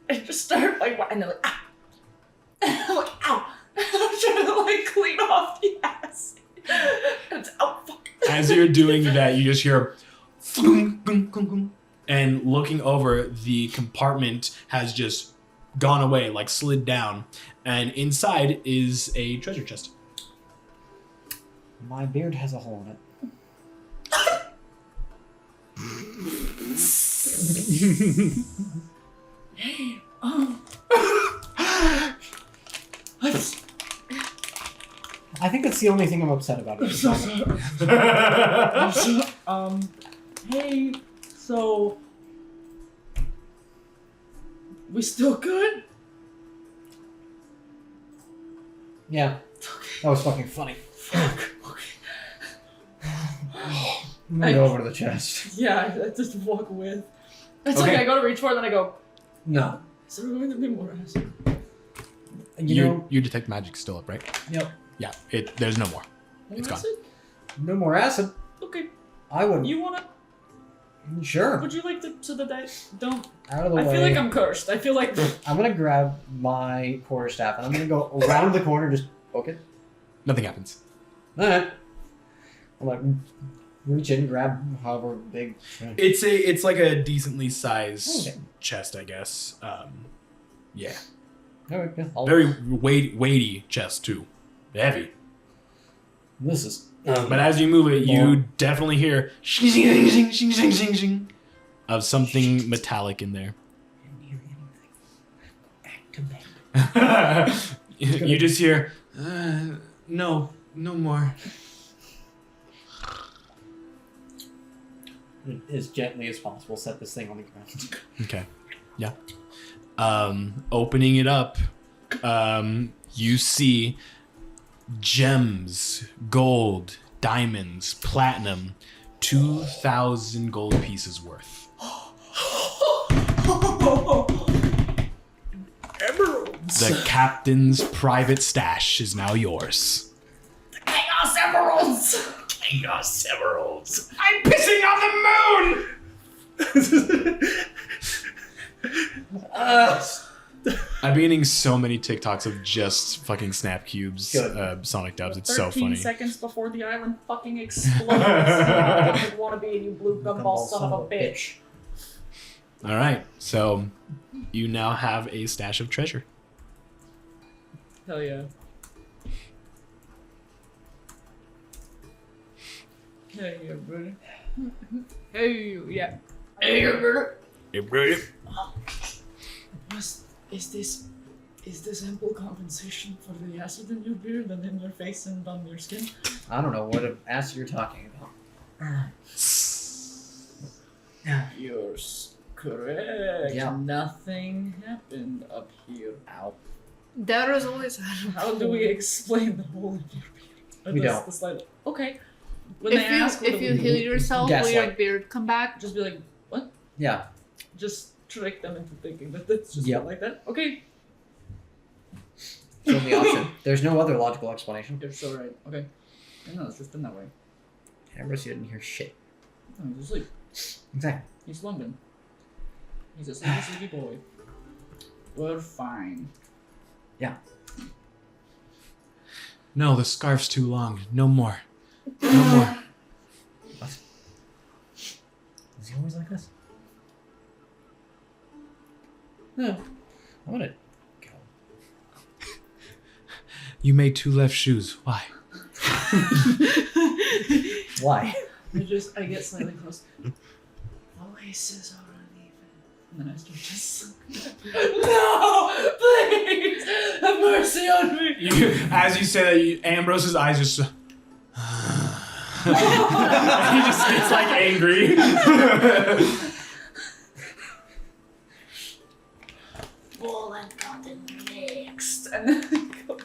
and just start like, and then like, ah! I'm like, ow! I'm trying to like clean off the acid. It's, oh fuck! As you're doing that, you just hear, and looking over, the compartment has just gone away, like slid down, and inside is a treasure chest. My beard has a hole in it. I think that's the only thing I'm upset about. Hey, so we still good? Yeah, that was fucking funny. I'm gonna go over to the chest. Yeah, I just walk with. It's Okay. like I go to reach for it, then I go, No. is there going to be more acid? You know, You detect magic still up, right? yep. Yeah. There's no more. More It's gone. acid? No more acid. Okay. I would. You wanna? Sure. Would you like to the dice? Don't. Out of the I way. feel like I'm cursed. I feel like. I'm gonna grab my quarterstaff and I'm gonna go around the corner, just poke it. Nothing happens. Alright. I'm like, reach in, grab however big. It's like a decently sized Okay. chest, I guess. Yeah. Alright, yeah, Very weighty chest too. Heavy. This is. But as you move it, you definitely hear shing, shing, shing, shing, shing, shing, shing, of something metallic in there. Back to bed. You just hear, no more. As gently as possible, set this thing on the ground. Okay. Yeah. Opening it up, you see gems, gold, diamonds, platinum, 2,000 gold pieces worth. Emeralds. The captain's private stash is now yours. Chaos emeralds. Chaos emeralds. I'm pissing on the moon! I've been getting so many TikToks of just fucking snap cubes, Sonic dubs. It's so 13 funny. seconds before the island fucking explodes. You want to be, you blue gumball son of a bitch. All right, so you now have a stash of treasure. Hell yeah. Hey, yeah, brother. Hey, yeah. Hey, yeah, brother. Hey, bro. Is this ample compensation for the acid in your beard and in your face and on your skin? I don't know what acid you're talking about. You're correct. Yeah. Nothing happened up here. Ow. Dara's always had How do we explain the hole in your beard? We don't. The slide. Okay. When they If you ask, what if do you we heal do? yourself, will your Gaslight. beard come back? Just be like, what? Yeah. Just trick them into thinking that it's just Yep. not like that. Okay. It's the only option. There's no other logical explanation. You're so right. Okay. I know, it's just been that way. Ambrose, you didn't hear shit. No, he's asleep. Exactly. He's slumbering. He's a sleepy boy. We're fine. No, the scarf's too long. No more. No more. What? Is he always like this? No. I want to go. You made 2 left shoes. Why? Why? I get slightly close. Voices are uneven. And then I start just no! Please! Have mercy on me! As you say that, Ambrose's eyes just... he just gets like angry. Ball and cotton next. And then I go.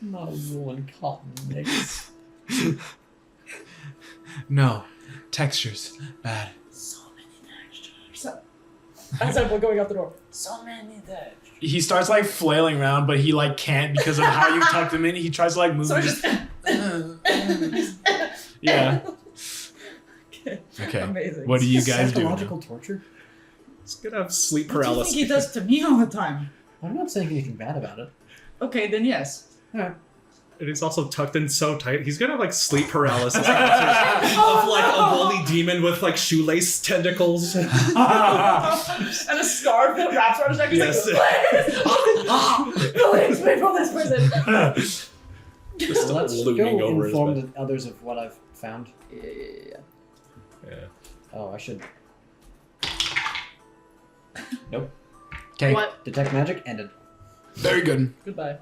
Not a woolen cotton mix. No. Textures. Bad. So many textures. As I'm going out the door. So many textures. He starts like flailing around, but he like can't because of how you tucked him in. He tries to like move. So I his- just. Yeah. Okay. Amazing. What do you guys do? Psychological torture? It's gonna have sleep What do you paralysis. think he does to me all the time? I'm not saying anything bad about it. Okay, then yes. Alright. And he's also tucked in so tight. He's gonna have like sleep paralysis of like a woolly demon with like shoelace tentacles. And a scarf that wraps around his neck. He's Yes. like, please, me from this prison. Just Let's looming go over his inform bed. the others of what I've found. Yeah. Yeah. Oh, I should. Nope. Okay. What? Detect magic ended. Very good. Goodbye.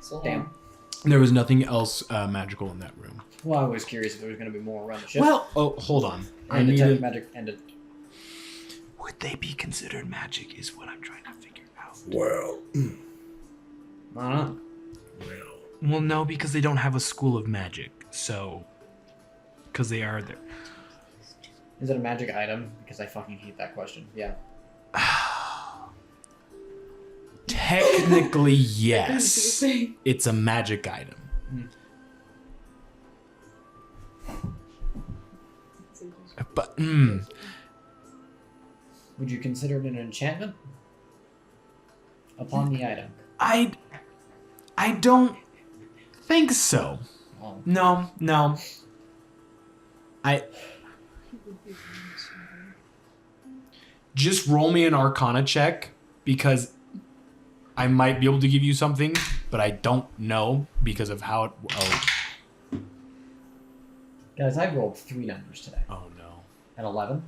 So long. Damn. There was nothing else magical in that room. Well, I was curious if there was going to be more around the ship. Well, oh, hold on. I and need detect to... magic ended. Would they be considered magic is what I'm trying to figure out. Well. I don't know. Well, no, because they don't have a school of magic. So, because they are there. Is it a magic item? Because I fucking hate that question. Yeah. Technically, yes. It's a magic item. But, Would you consider it an enchantment? Upon the item. I don't think so. Oh. No. Just roll me an Arcana check because I might be able to give you something, but I don't know because of how it. Guys, I rolled 3 numbers today. Oh no. An 11,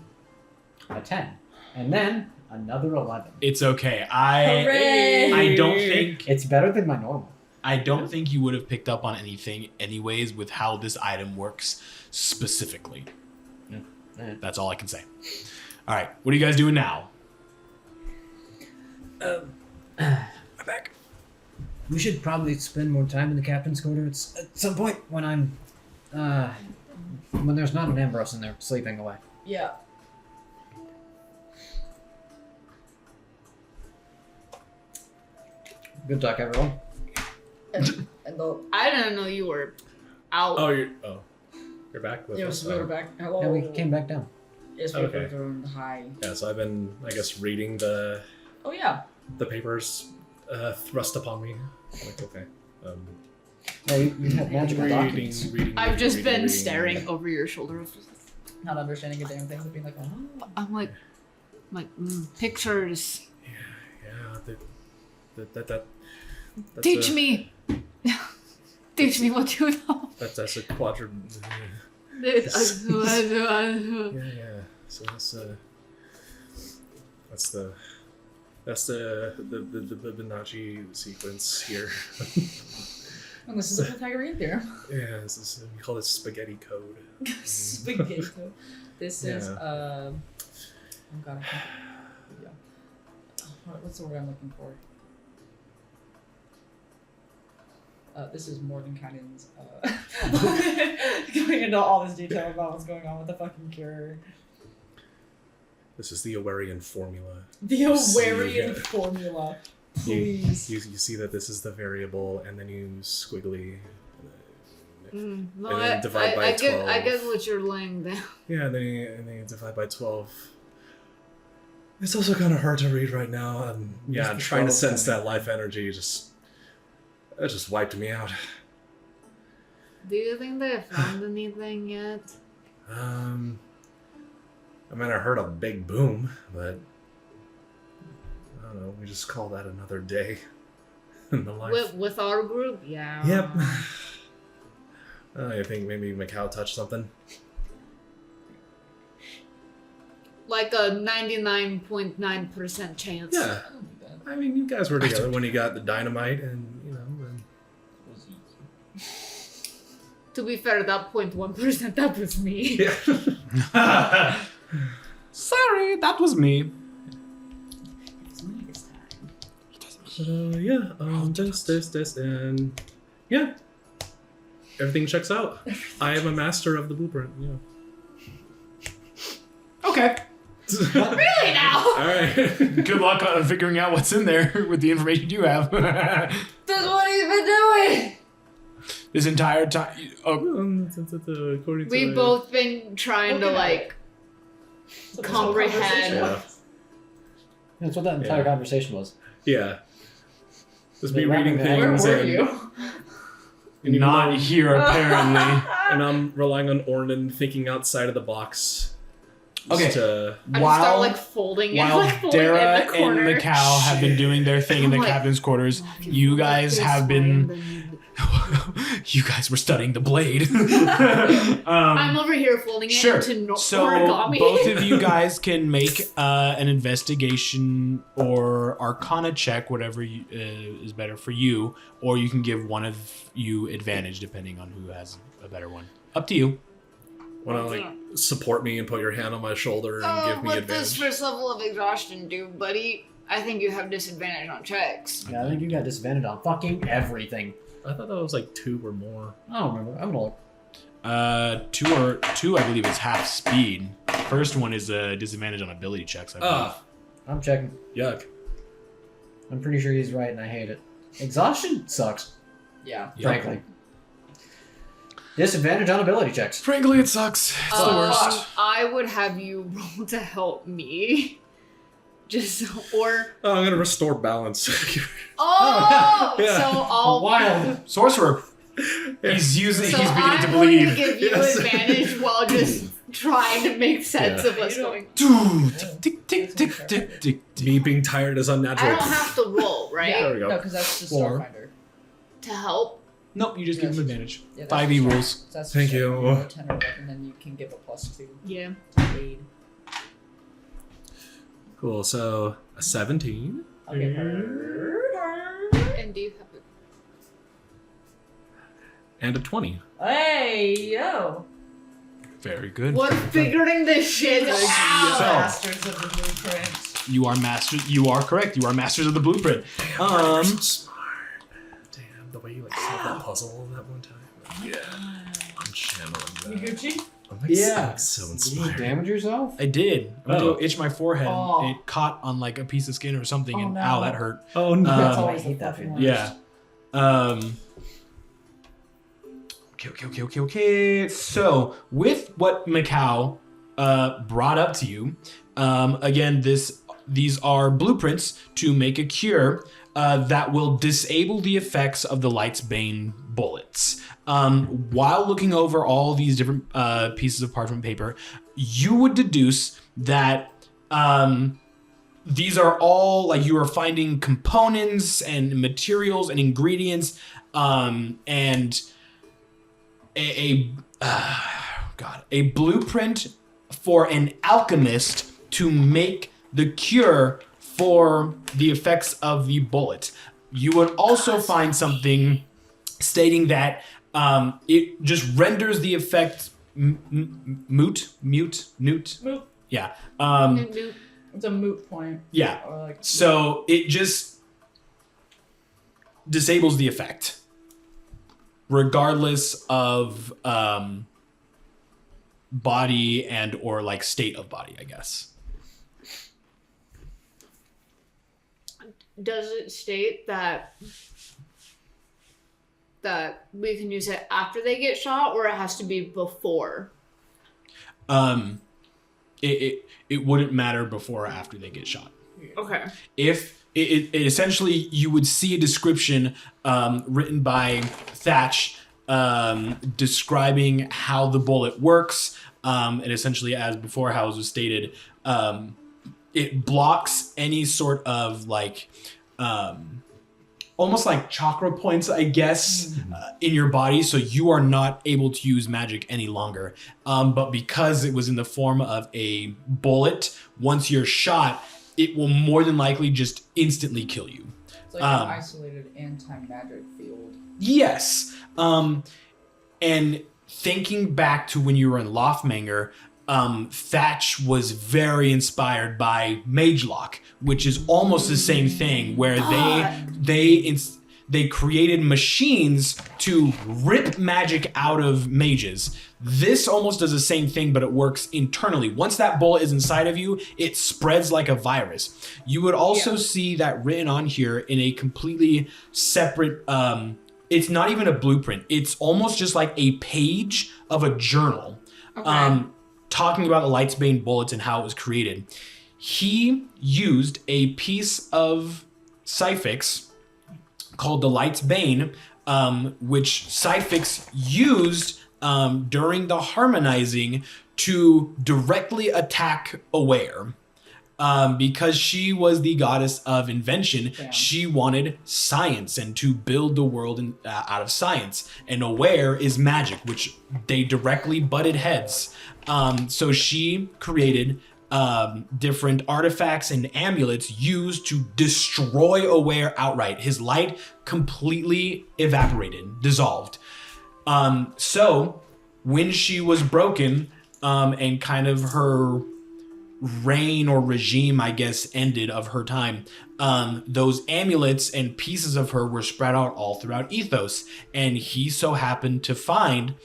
a 10, and then another 11. It's okay. Hooray! I don't think It's better than my normal. you would have picked up on anything anyways with how this item works specifically. Eh. That's all I can say. All right, what are you guys doing now? I'm back. We should probably spend more time in the captain's quarters at some point when I'm, when there's not an Ambrose in there sleeping away. Yeah. Good talk, everyone. And I didn't know you were out. You're back with Yes, us. we were back. Hello. Yeah, we came back down. Yes, we Okay. returned. Hi. Yeah, so I've been, I guess, reading the Oh yeah. papers thrust upon me. I'm like, okay. Oh, you have magical documents. Reading. I've just been reading. staring over your shoulder. Not understanding a damn thing, but being like, oh. I'm like pictures. Yeah, that's Teach me. Teach me what you know. That's a quadrant. Yeah. Yeah. So that's the Fibonacci sequence here. And this is a Pythagorean theorem. Yeah, this is, we call it spaghetti code. Spaghetti. This is Yeah. oh god, I can't. Yeah. What's the word I'm looking for? This is Mordenkainen's going into all this detail about what's going on with the fucking cure. This is the Awarian formula. The Awarian formula. Please. You see that this is the variable, and then you squiggly. No, And then divide by 12. I get what you're laying down. Yeah, and then you divide by 12. It's also kind of hard to read right now. And yeah, I'm trying to sense that life energy just wiped me out. Do you think they found anything yet? I mean, I heard a big boom, but I don't know. We just call that another day in the life. With our group, yeah. Yep. I think maybe Macau touched something. Like a 99.9% chance. Yeah. I mean, you guys were together when you got the dynamite, and To be fair, that 0.1%, that was me. Yeah. Sorry, that was me. Yeah. This, and yeah. Everything checks out. I am a master of the blueprint. Yeah. Okay. Really now? All right. Good luck on figuring out what's in there with the information you have. That's what he's been doing. This entire time. According to We've both been trying to like comprehend. Yeah. That's what that entire conversation was. Yeah. Just be Been reading wrapping things. Where were and, you? and Not here, apparently. And I'm relying on Ornan thinking outside of the box. Okay. To, I just start like folding it, While like folding Dara in the and corner. Macau have been doing their thing in the I'm like, captain's quarters, "Oh, if you fold it guys this have way, been. and then You guys were studying the blade. I'm over here folding it Sure. into So origami. both of you guys can make an investigation or Arcana check, whatever is better for you, or you can give one of you advantage depending on who has a better one. Up to you. want to support me and put your hand on my shoulder and give me what advantage? does first level of exhaustion do, buddy? I think you have disadvantage on checks. Yeah, I think you got disadvantage on fucking everything. I thought that was like 2 or more. I don't remember. I'm gonna look. Two, I believe, is half speed. First one is a disadvantage on ability checks. I believe. I'm checking. Yuck. I'm pretty sure he's right, and I hate it. Exhaustion sucks, Yeah. frankly. Disadvantage on ability checks. Frankly, it sucks. It's the worst. I would have you roll to help me. Oh, I'm gonna restore balance. Yeah. So I'll Wild. Sorcerer. He's So beginning I'm to going to bleed. give you Yes. advantage while just trying to make sense of what's going on. Tick, tick, tick, tick, tick, tick. Me being tired is I unnatural. don't have to roll, right? Yeah. There we go. No, because that's just Four. Starfinder. To help. Nope, you just give Yes. him advantage. Yeah, that's 5e just- rules. That's Thank just you. roll a 10 or 11, and then you can give a +2 Yeah. to aid. Cool. So a 17 I'll give her. And do you have it? and a 20. Hey, yo! Very good. We're figuring this shit out. Masters of the blueprint. You are masters. You are correct. You are masters of the blueprint. Smart. Damn, the way you like solved that puzzle that one time. Yeah. I'm channeling You that. Gucci? I'm like, so Did you inspired. damage yourself? I did. I went to itch my forehead. Oh. And it caught on like a piece of skin or something, Oh, and no. ow, that hurt. Oh no. That's Um, always I hate the that fucking feeling. worst. Yeah. Okay. So, with what Macau brought up to you, again, these are blueprints to make a cure that will disable the effects of the Light's Bane bullets. While looking over all these different pieces of parchment paper, you would deduce that these are all like you are finding components and materials and ingredients and a blueprint for an alchemist to make the cure for the effects of the bullet. You would also find something stating that it just renders the effect moot. Yeah. It's a moot point. Yeah. Or like, So it just disables the effect, regardless of body and or like state of body, I guess. does it state that we can use it after they get shot, or it has to be before? It wouldn't matter before or after they get shot. Okay. If it essentially, you would see a description written by Thatch describing how the bullet works, and essentially, as before, how it was stated, it blocks any sort of like almost like chakra points, I guess, in your body, so you are not able to use magic any longer. But because it was in the form of a bullet, once you're shot, it will more than likely just instantly kill you. It's like an isolated anti-magic field. Yes. And thinking back to when you were in Loftmanger, Thatch was very inspired by Mage Lock, which is almost the same thing, where they created machines to rip magic out of mages. This almost does the same thing, but it works internally. Once that bullet is inside of you, it spreads like a virus. You would also see that written on here in a completely separate, it's not even a blueprint. It's almost just like a page of a journal. Okay. Talking about the Lightsbane bullets and how it was created. He used a piece of Psyfix called the Lightsbane, which Psyfix used during the harmonizing to directly attack Aware. Because she was the goddess of invention, she wanted science and to build the world out of science. And Aware is magic, which they directly butted heads. So she created different artifacts and amulets used to destroy Aware outright. His light completely evaporated, dissolved. So when she was broken, and kind of her reign or regime, I guess, ended of her time, those amulets and pieces of her were spread out all throughout Ethos. And he so happened to find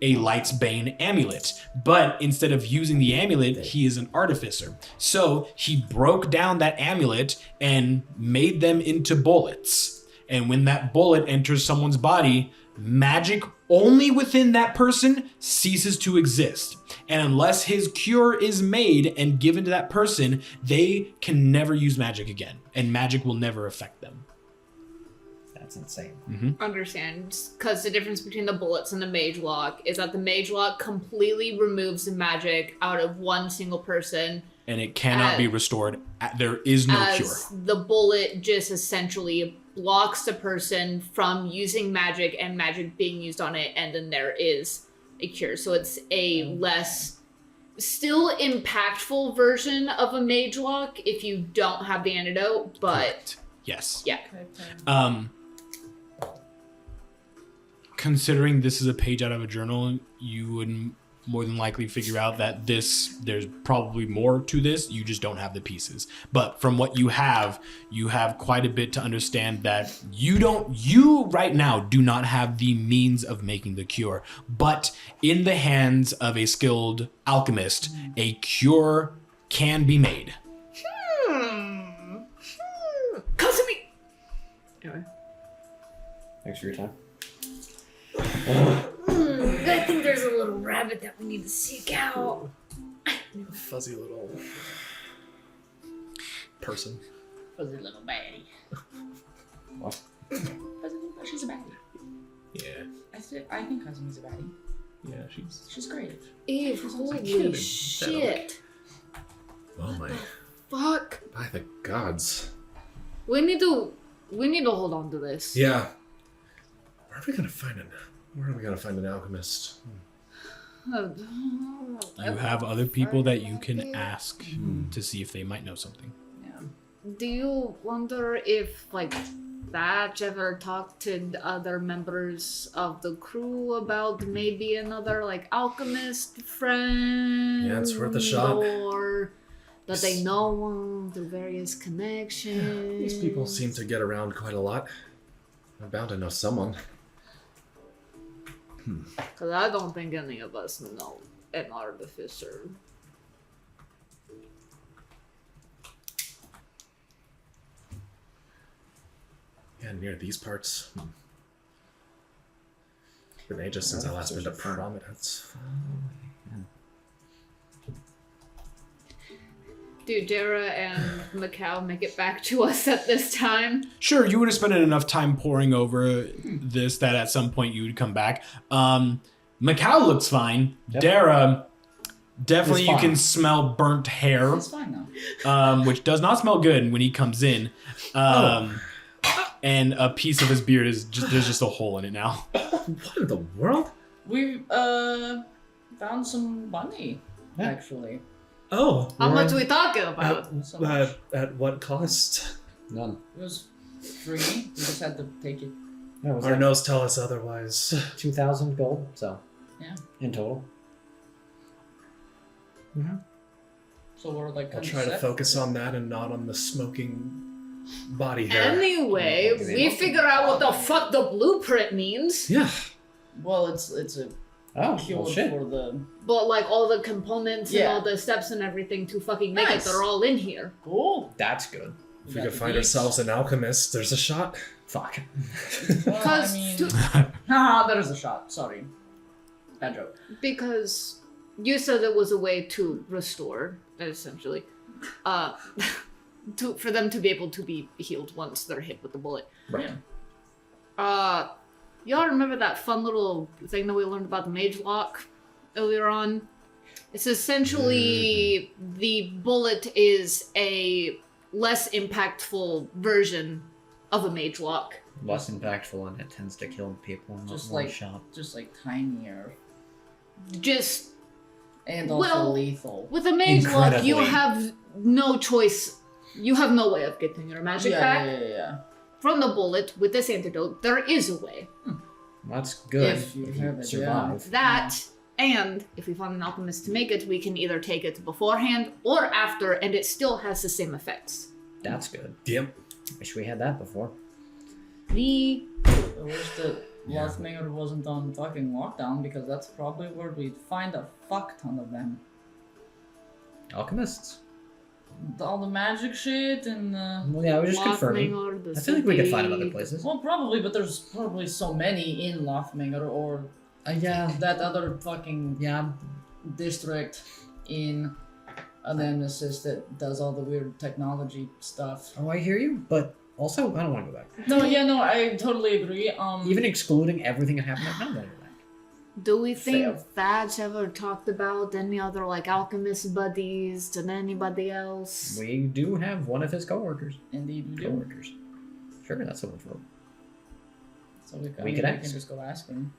a Lightsbane amulet. But instead of using the amulet, he is an artificer. So he broke down that amulet and made them into bullets. And when that bullet enters someone's body, magic only within that person ceases to exist. And unless his cure is made and given to that person, they can never use magic again. And magic will never affect them. That's insane. Mm-hmm. Understand, because the difference between the bullets and the Mage Lock is that the Mage Lock completely removes the magic out of one single person. And it cannot be restored. There is no cure. The bullet just essentially blocks the person from using magic and magic being used on it, and then there is a cure. So it's a less, still impactful version of a Mage Lock if you don't have the antidote, but... Correct. Yes. Yeah. Considering this is a page out of a journal, you would more than likely figure out that there's probably more to this. You just don't have the pieces. But from what you have quite a bit to understand that you right now do not have the means of making the cure. But in the hands of a skilled alchemist, a cure can be made. Kasumi! Anyway. Thanks for your time. I think there's a little rabbit that we need to seek out. Fuzzy little person. Fuzzy little baddie. What? She's a baddie. Yeah. I think Kasumi's a baddie. Yeah, She's great. Eve, holy shit. Oh my. Fuck. By the gods. We need to hold on to this. Yeah. Where are we gonna find an alchemist? You have other people that you can ask to see if they might know something. Yeah. Do you wonder if, like, Thatch ever talked to the other members of the crew about maybe another, like, alchemist friend? Yeah, it's worth a shot. Or that they know through various connections? These people seem to get around quite a lot. I'm bound to know someone. Because I don't think any of us know an artificer. Yeah, near these parts. Been ages since I last been to Prominence. Do Dara and Macau make it back to us at this time? Sure, you would have spent enough time poring over this that at some point you would come back. Macau looks fine. Yep. Dara, definitely He's you fine. can smell burnt hair, It's fine now. which does not smell good when he comes in. And a piece of his beard is just, there's just a hole in it now. What in the world? We found some money, Yeah. actually. Oh. How much are we talking about? So much. At what cost? None. It was free. We just had to take it. No, was Our that nose tell us otherwise. 2,000 gold? So, Yeah. in total. So we're like. I'll kinda try to set. focus on that and not on the smoking body hair. Anyway, we figure out what the fuck the blueprint means. Yeah. Well, it's a Oh, cure well, shit. for the. But like all the components and Yeah. all the steps and everything to fucking make Nice. it, they're all in here. Cool. That's good. If we could find ourselves an alchemist, there's a shot. Fuck. Well, I Because mean, to- there's a shot. Sorry. Bad joke. because you said there was a way to restore, essentially, for them to be able to be healed once they're hit with the bullet. Right. Y'all remember that fun little thing that we learned about the mage lock earlier on? It's essentially the bullet is a less impactful version of a mage lock. Less impactful and it tends to kill people in Just one like shot. just like tinier Just and also Well, lethal. with a mage lock, you Incredibly. have no choice. You have no way of getting your magic back. Yeah. From the bullet with this antidote. There is a way. That's good If you have it, survive. That, and if we find an alchemist to make it, we can either take it beforehand or after, and it still has the same effects. That's good. Yep. Wish we had that before. The I wish that Lothmanger wasn't on fucking lockdown because that's probably where we'd find a fuck ton of them. Alchemists. All the magic shit and Well, yeah, we're just confirming. Lothmanger, the I feel like we could find them city, other places. well, probably, but there's probably so many in Lothmanger or Yeah. that other fucking Yeah. district in Nemesis that does all the weird technology stuff. Oh, I hear you, but also, I don't want to go back. No, I totally agree. Even excluding everything that happened, I don't want to go back. Do we think Fail. Thad's ever talked about any other like alchemist buddies to anybody else? We do have one of his coworkers. Indeed, we do. Coworkers. Sure, that's what we're for. So we We can could ask. just go ask him.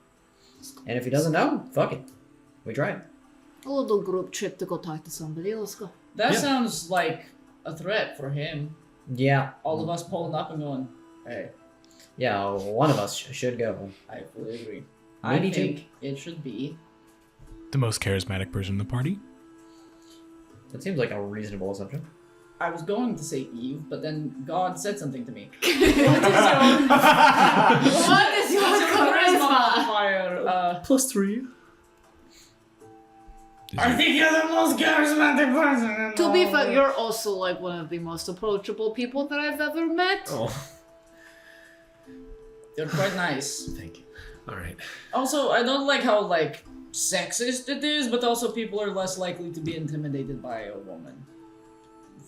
And if he doesn't know, fuck it. We tried. A little group trip to go talk to somebody. Let's go. That Yeah. sounds like a threat for him. Yeah. All of us pulling up and going, hey, Yeah, one of us should go. I fully agree. Me I too. think it should be. The most charismatic person in the party. That seems like a reasonable assumption. I was going to say Eve, but then God said something to me. What is your charisma? modifier? +3. I think you're the most charismatic person in To the be whole fair, world. you're also like one of the most approachable people that I've ever met. Oh, You're quite nice. thank you. All right. Also, I don't like how like sexist it is, but also people are less likely to be intimidated by a woman.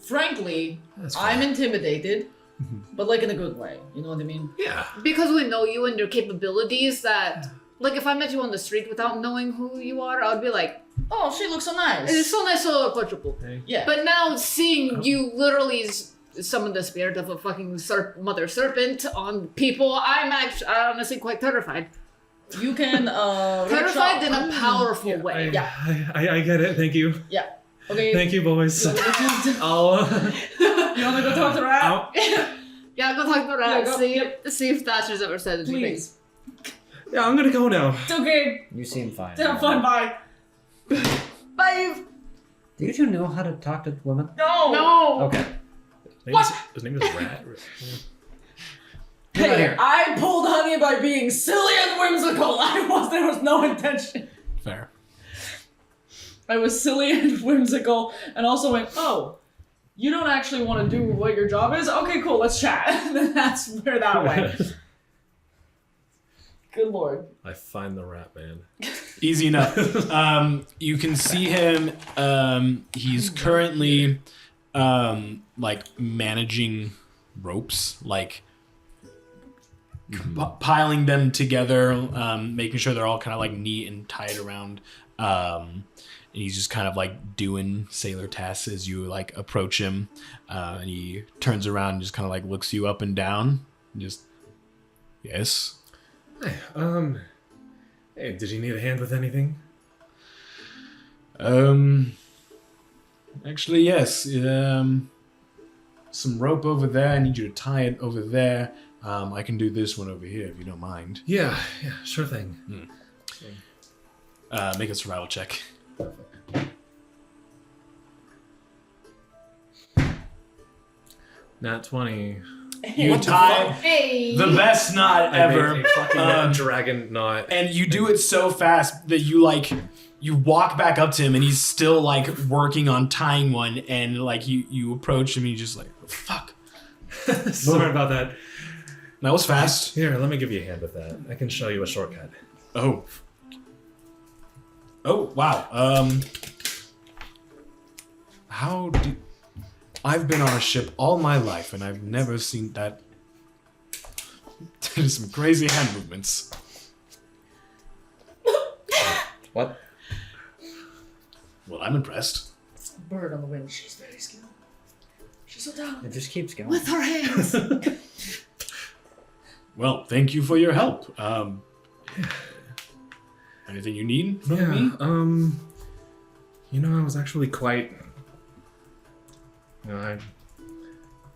Frankly, That's I'm fine. intimidated, but like in a good way. You know what I mean? Yeah. Because we know you and your capabilities that, like if I met you on the street without knowing who you are, I'd be like, Oh, she looks so nice. it's so nice, so approachable. Yeah. But now seeing you literally summon the spirit of a fucking mother serpent on people, I'm honestly quite terrified. You can Terrified in a powerful way. I get it. Thank you. Yeah. Okay. Thank you, boys. You I'll. wanna go talk to Rat? I'll- Yeah, go talk to Rat. Yeah, go. See if Thatcher's ever said anything. Please. yeah, I'm gonna go now. It's okay. You seem fine. Have fun. Bye. Bye. Do you two know how to talk to women? No. No. Okay. His name is Rat. Get out Hey, here. I pulled honey by being silly and whimsical. There was no intention. Fair. I was silly and whimsical, and also went, oh, you don't actually want to do what your job is? Okay, cool, let's chat. Then that's where that went. Good lord. I find the rat man. Easy enough. You can see him. He's currently like managing ropes, like piling them together, making sure they're all kind of like neat and tight around. And he's just kind of like doing sailor tasks as you like approach him. And he turns around and just kind of like looks you up and down. And just, yes. Hey, hey, did you need a hand with anything? Actually, yes. Some rope over there. I need you to tie it over there. I can do this one over here if you don't mind. Yeah, sure thing. Make a survival check. Nat 20. You tie the best knot ever. I made a fucking dragon knot. And you do it so fast that you walk back up to him and he's still like working on tying one, and like you approach him and you just like, fuck. Sorry about that. That was fast. Here, let me give you a hand with that. I can show you a shortcut. Oh wow. I've been on a ship all my life and I've never seen that. There's some crazy hand movements. What? Well, I'm impressed. Bird on the wind. She's very skilled. She's so talented. It just keeps going. With her hands. Well, thank you for your help. Anything you need from me? I was actually quite... I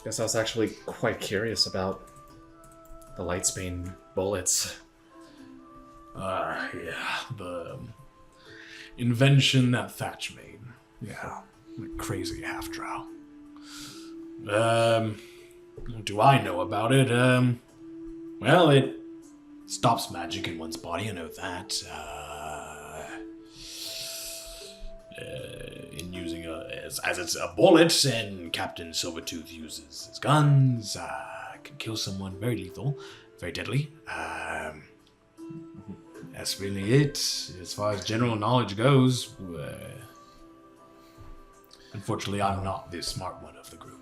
guess I was actually quite curious about the Lightsbane bullets. Yeah, the invention that Thatch made. Yeah, the crazy half-drow. What do I know about it? Well, it stops magic in one's body, I know that. In using as it's a bullet, and Captain Silvertooth uses his guns, can kill someone very lethal, very deadly. That's really it. As far as general knowledge goes, unfortunately, I'm not the smart one of the group.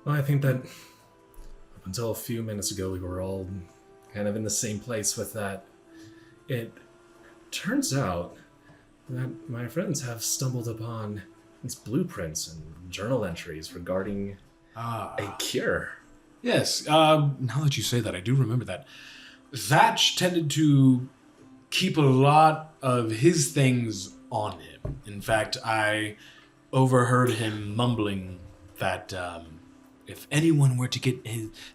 Well, I think that up until a few minutes ago, we were all kind of in the same place with that. It turns out that my friends have stumbled upon these blueprints and journal entries regarding a cure. Yes, now that you say that, I do remember that. Thatch tended to keep a lot of his things on him. In fact, I overheard him mumbling that if anyone were to get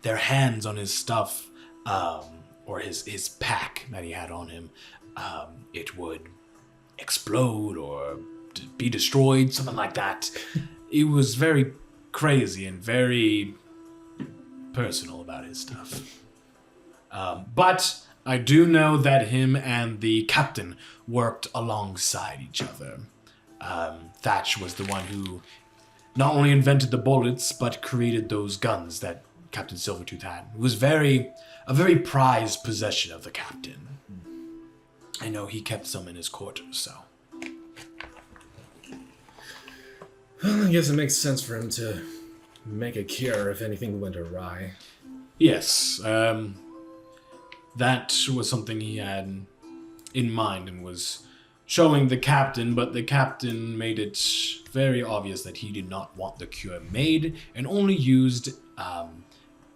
their hands on his stuff, or his pack that he had on him, it would explode or be destroyed, something like that. It was very crazy and very personal about his stuff. But I do know that him and the captain worked alongside each other. Thatch was the one who not only invented the bullets, but created those guns that Captain Silvertooth had. It was a very prized possession of the captain. I know he kept some in his quarters, so. Well, I guess it makes sense for him to make a cure if anything went awry. Yes, that was something he had in mind and was showing the captain, but the captain made it very obvious that he did not want the cure made and only used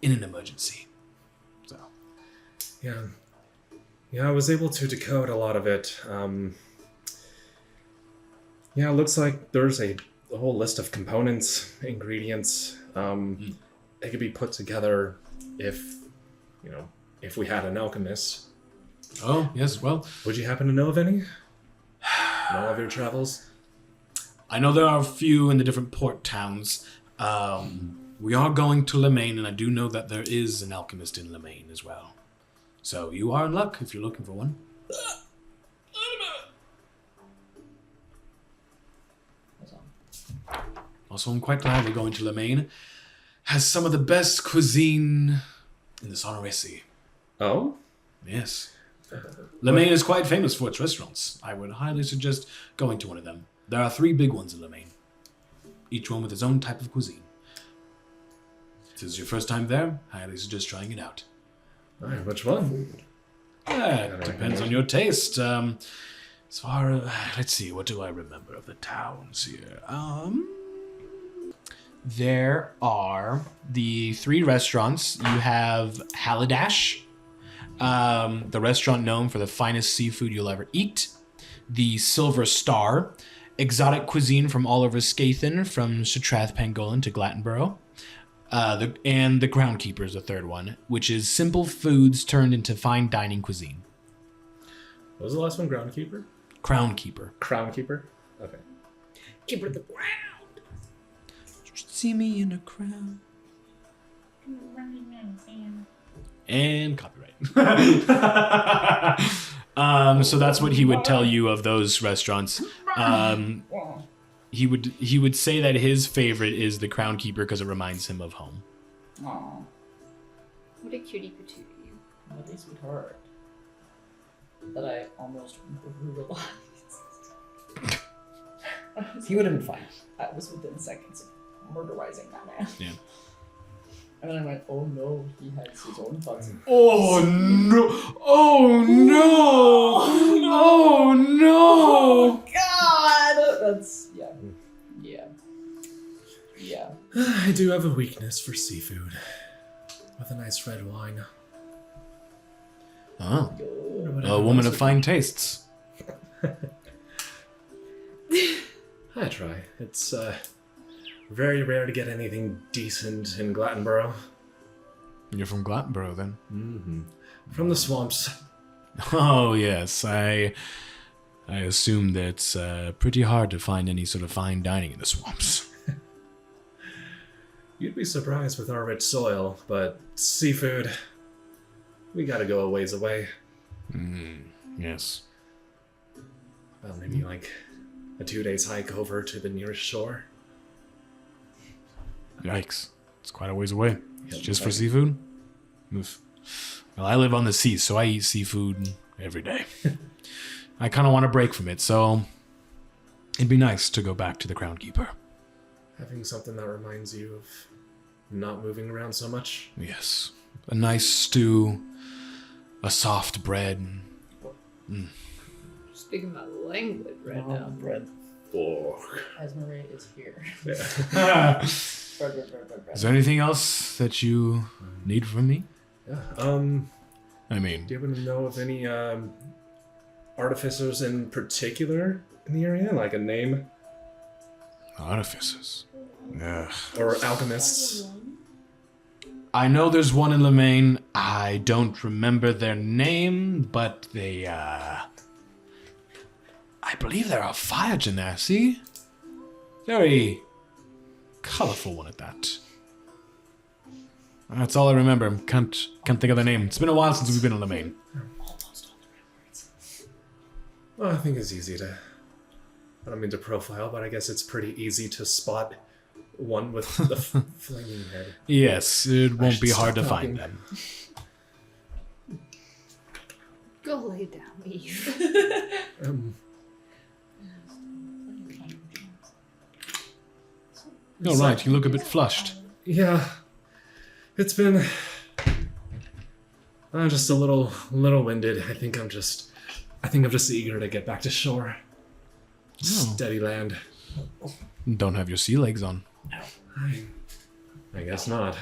in an emergency. So. Yeah, I was able to decode a lot of it. It looks like there's a whole list of components, ingredients. It could be put together if we had an alchemist. Oh, yes, well. Would you happen to know of any? In all of your travels? I know there are a few in the different port towns. We are going to Lemaine, and I do know that there is an alchemist in Lemaine as well. So you are in luck if you're looking for one. Also, I'm quite glad we're going to Lemaine. Has some of the best cuisine in the Sonorissi. Oh? Yes. Lemaine is quite famous for its restaurants. I would highly suggest going to one of them. There are 3 big ones in Lemaine, each one with its own type of cuisine. If this is your first time there, I highly suggest trying it out. Alright, which one? It depends on your taste. As far as, let's see, what do I remember of the towns here? There are the 3 restaurants. You have Hallidash, the restaurant known for the finest seafood you'll ever eat. The Silver Star, exotic cuisine from all over Scathan, from Shatrath Pangolin to Glattenborough. And the Crown Keeper is the 3rd one, which is simple foods turned into fine dining cuisine. What was the last one? Groundkeeper? Crown Keeper. Crown Keeper? Okay. Keeper of the ground. See me in a crown. And copyright. So that's what he would tell you of those restaurants. He would say that his favorite is the Crown Keeper because it reminds him of home. Aww. What a cutie patootie. What a sweetheart. That I almost brutalized. He would have been fine. I was within seconds of murderizing that man. Yeah. And then I went, oh no, he has his own thoughts. Oh no! Oh no! Oh no! God! That's, yeah. I do have a weakness for seafood. With a nice red wine. Oh, Whatever a woman else of fine tastes. I try. It's very rare to get anything decent in Glattenborough. You're from Glattenborough, then? Mm-hmm. From the swamps. Oh yes, I assume that it's pretty hard to find any sort of fine dining in the swamps. You'd be surprised with our rich soil, but seafood, we gotta go a ways away. Yes. Well, maybe like a 2 days hike over to the nearest shore. Yikes. It's quite a ways away. Yep. Just for seafood? Oof. Well, I live on the sea, so I eat seafood every day. I kind of want to break from it, so it'd be nice to go back to the Crown Keeper. Having something that reminds you of not moving around so much. Yes. A nice stew, a soft bread. Speaking my language right now. Bread. Oh. Esmeralda is here. Yeah. Is there anything else that you need from me? Yeah. I mean, Do you happen to know of any artificers in particular in the area? Like a name? artificers. Ugh. Or alchemists? I know there's one in Lemaine. I don't remember their name, but they, I believe there are fires in there, see? Very colorful one at that. That's all I remember. Can't think of their name. It's been a while since we've been in Lemaine. Well, I think it's easy to... I don't mean to profile, but I guess it's pretty easy to spot one with the flaming head. Yes, it won't should be hard to stop find talking. them. Go lay down, Eve. You're right, you look a bit flushed. Yeah. It's been... I'm just a little winded. I think I'm just eager to get back to shore. Steady land. Don't have your sea legs on. I guess not.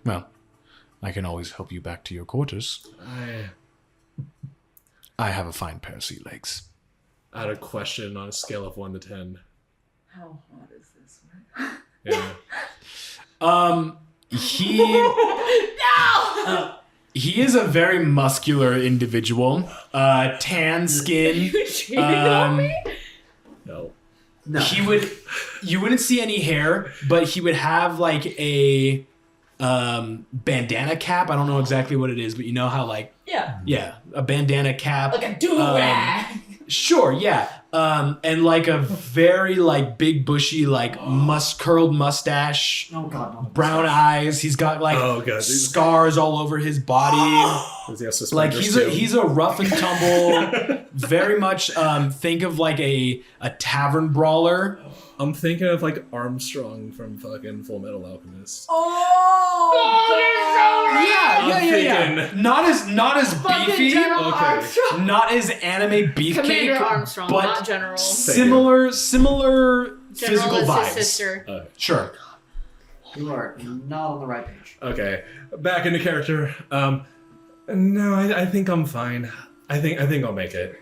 Well, I can always help you back to your quarters. I have a fine pair of sea legs. Out of question on a scale of 1 to 10. How hot is this? Yeah. He is a very muscular individual. Tan skin. No. You wouldn't see any hair, but he would have like a bandana cap. I don't know exactly what it is, but you know how like Yeah. a bandana cap. Like a do-rag. Sure, yeah. and like a very like big bushy like curled mustache, Oh god, not a brown eyes. He's got like scars all over his body. Does he have Like suspenders he's too? a rough and tumble, very much think of like a tavern brawler. I'm thinking of like Armstrong from fucking Full Metal Alchemist. Yeah. Not as beefy, Okay. not as anime beefcake, Commander Armstrong, but not General. similar General physical is vibes. his sister. Sure. You are not on the right page. Okay, back into character. No, I think I'm fine. I think I'll make it.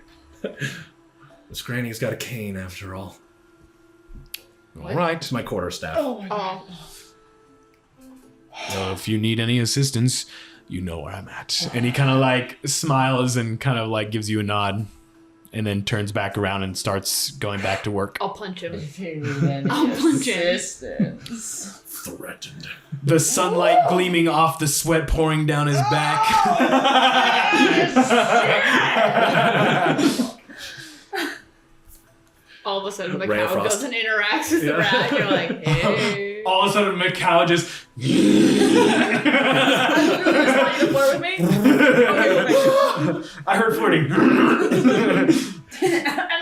This granny's got a cane after all. All right. It's my quarterstaff. Oh. If you need any assistance, you know where I'm at. And he kind of like smiles and kind of like gives you a nod, and then turns back around and starts going back to work. I'll punch him. If you need any I'll punch him. assistance. Threatened. The sunlight gleaming off, the sweat pouring down his back. All of a sudden, the Ray of cow Frost. goes and interacts with the rat. You're like, hey. All of a sudden, Macau just. Flirt with me? Okay. I heard flirting. I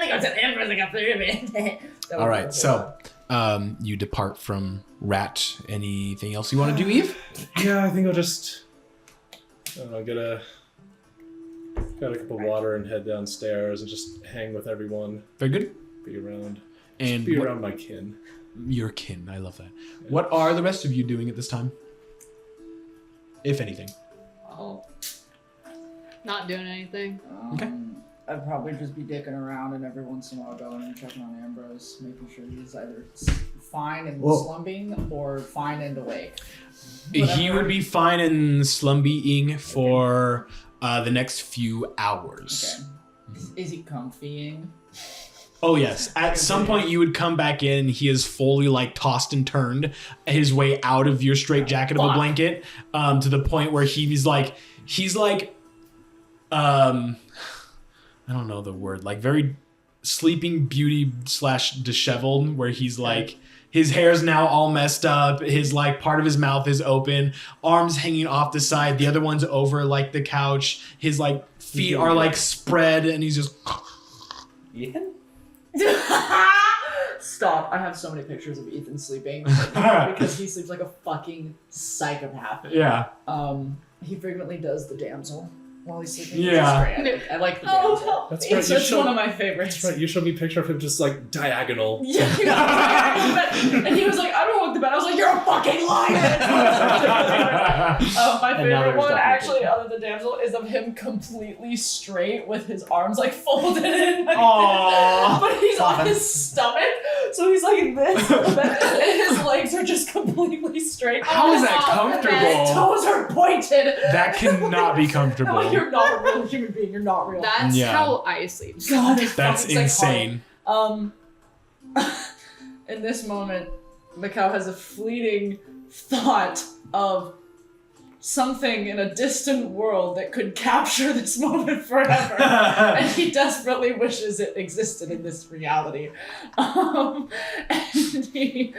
think I said Ambrose. I got flirted with me. All right, so you depart from Rat. Anything else you want to do, Eve? Yeah, I think I'll just get a cup of water and head downstairs and just hang with everyone. Very good. Be around. And Be what- around my kin. your kin. I love that. What are the rest of you doing at this time? If anything. Oh, Not doing anything. Okay. I'd probably just be dicking around and every once in a while going and checking on Ambrose, making sure he's either fine and slumbing or fine and awake. He Whatever. would be fine and slumbeing for the next few hours. Okay. Is he comfying? Oh yes. At some point you would come back in and he is fully like tossed and turned his way out of your straitjacket of a blanket, to the point where he's like I don't know the word, like very Sleeping Beauty / disheveled, where he's like his hair's now all messed up, his like part of his mouth is open, arms hanging off the side, the other one's over like the couch, his like feet are like spread, and he's just Ethan? Stop. I have so many pictures of Ethan sleeping because he sleeps like a fucking psychopath. yeah. He frequently does the damsel while he's sleeping. Yeah. Which is great. I like the damsel. That's It's right. You just showed, one of my favorites. that's right. You showed me a picture of him just like diagonal. Yeah, and he was like, I don't walk the bed. I was like, you're a fucking liar. My And now favorite there's one, documentation. actually, other than damsel, is of him completely straight with his arms like folded in. Like Aww. but he's on Soften. his stomach, so he's like this, and his legs are just completely straight. How is that His comfortable? toes are pointed. That cannot be comfortable. No, you're not a real human being. You're not real. That's Yeah. how I sleep. God, it's That's fucking psychotic. insane. In this moment, Macau has a fleeting thought of something in a distant world that could capture this moment forever, and he desperately wishes it existed in this reality. And he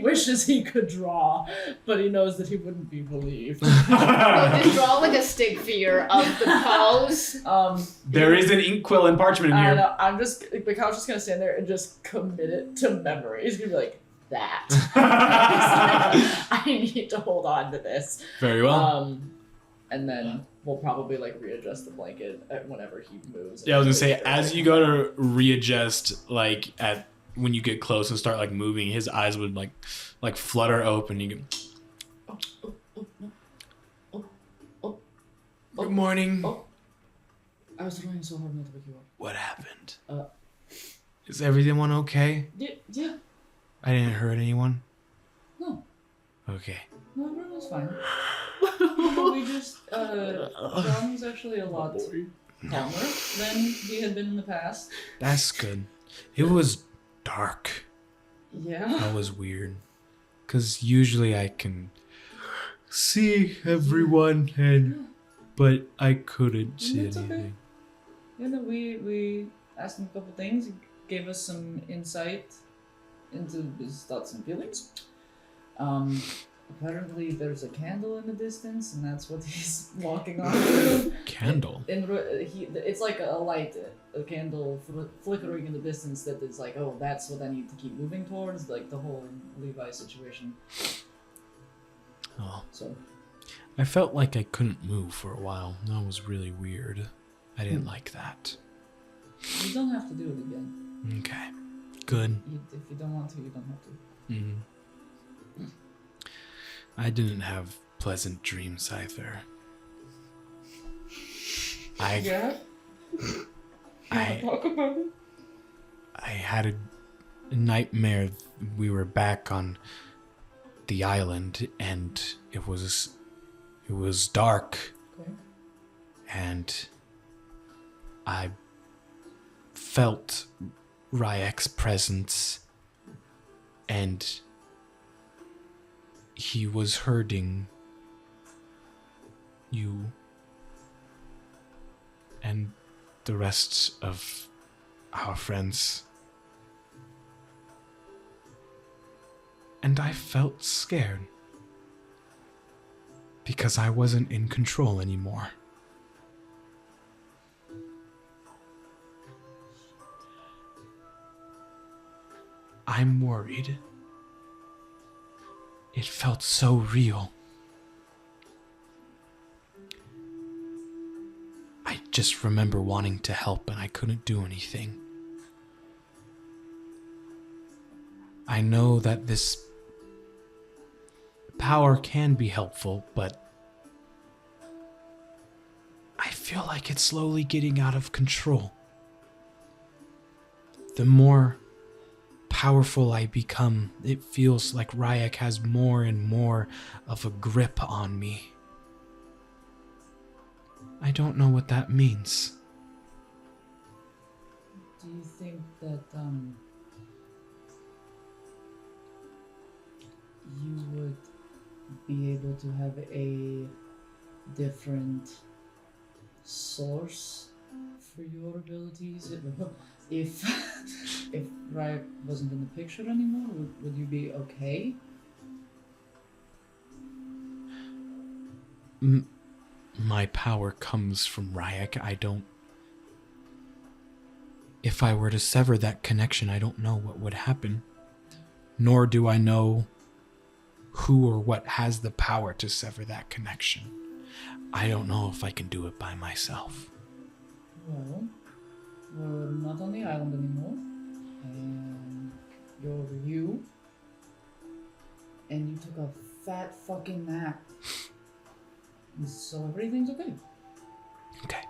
wishes he could draw, but he knows that he wouldn't be believed. No, just draw like a stick figure of the pose. There is an ink quill and parchment in I don't here. know. Macau's just gonna stand there and just commit it to memory. He's gonna be like, that. He's like, I need to hold on to this. Very well. And then we'll probably like readjust the blanket whenever he moves. Yeah, I was gonna say, as you go to readjust, like when you get close and start like moving, his eyes would like flutter open. You go, good morning. I was trying so hard not to wake you up. What happened? Is everyone okay? Yeah. I didn't hurt anyone. No. Okay. No, everyone's fine. We just, John was actually a lot calmer than he had been in the past. That's good. It was dark. Yeah. That was weird. 'Cause usually I can see everyone, but I couldn't see It's okay. anything. Yeah, no, we asked him a couple things. He gave us some insight into his thoughts and feelings. Apparently there's a candle in the distance, and that's what he's walking on. Candle? It's like a light, a candle flickering in the distance that is like, oh, that's what I need to keep moving towards, like the whole Levi situation. Oh. So I felt like I couldn't move for a while. That was really weird. I didn't like that. you don't have to do it again. Okay. Good. If you don't want to, you don't have to. Mm-hmm. I didn't have pleasant dreams either. Yeah? Talk about it? I had a nightmare. We were back on the island, and it was dark, Okay. and I felt Ryek's presence, and he was hurting you and the rest of our friends. And I felt scared because I wasn't in control anymore. I'm worried. It felt so real. I just remember wanting to help and I couldn't do anything. I know that this power can be helpful, but I feel like it's slowly getting out of control. The more powerful I become, it feels like Ryek has more and more of a grip on me. I don't know what that means. Do you think that you would be able to have a different source for your abilities if Ryek wasn't in the picture anymore? Would you be okay? My power comes from Ryek. If I were to sever that connection, I don't know what would happen. Nor do I know who or what has the power to sever that connection. I don't know if I can do it by myself. Well, we're not on the island anymore, and you're you, and you took a fat fucking nap, so everything's okay. Okay.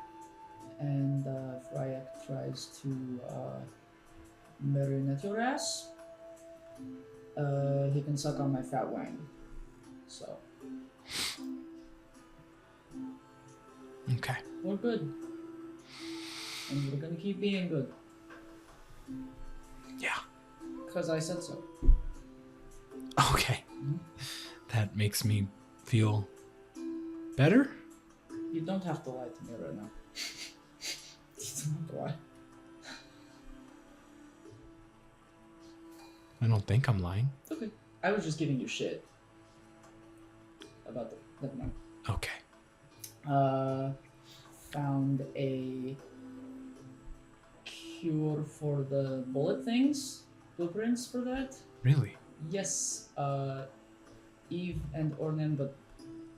And if Ryek tries to marionette your ass, he can suck on my fat wang. So Okay. we're good, and we're gonna keep being good, Yeah. cause I said so. Okay. That makes me feel better? You don't have to lie to me right now. You don't have to lie. I don't think I'm lying. Okay. I was just giving you shit about the. Never mind. Okay. Found a cure for the bullet things. Blueprints for that. Really? Yes. Eve and Ornan, but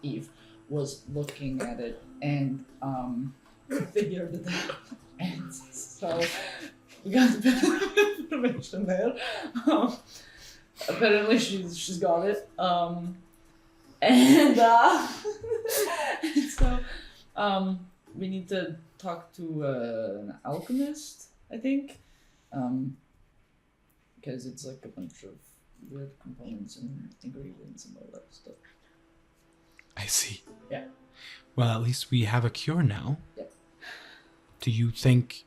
Eve was looking at it and figured it out. And so we got a bit of information there. Apparently she's got it. And so we need to talk to an alchemist, I think. Because it's like a bunch of weird components and ingredients and all that stuff. I see. Yeah. Well, at least we have a cure now. Yep. Do you think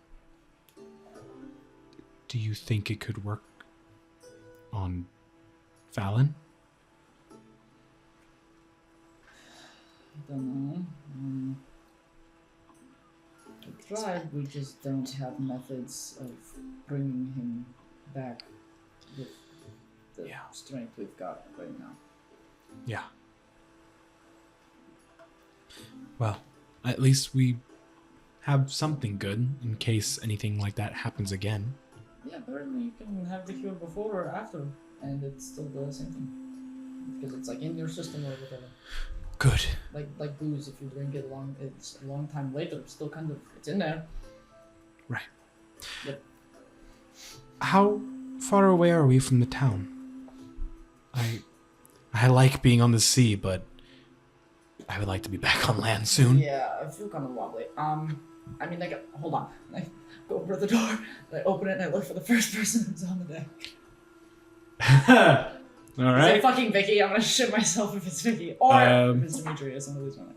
it could work on Valen? I don't know. I tried. We just don't have methods of bringing him back with the strength we've got right now. Yeah. Well, at least we have something good in case anything like that happens again. Yeah, apparently you can have the cure before or after, and it's still the same thing. Because it's like in your system or whatever. Good. Like booze, if you drink it it's a long time later, it's still kind of, it's in there. Right. Yep. How far away are we from the town? I like being on the sea, but I would like to be back on land soon. Yeah, I feel kind of wobbly. I mean, like, hold on. I go over to the door, I open it, and I look for the first person who's on the deck. All Is right. it fucking Vicky? I'm gonna shit myself if it's Vicky. Or if it's Demetrius, I'm gonna lose my mind.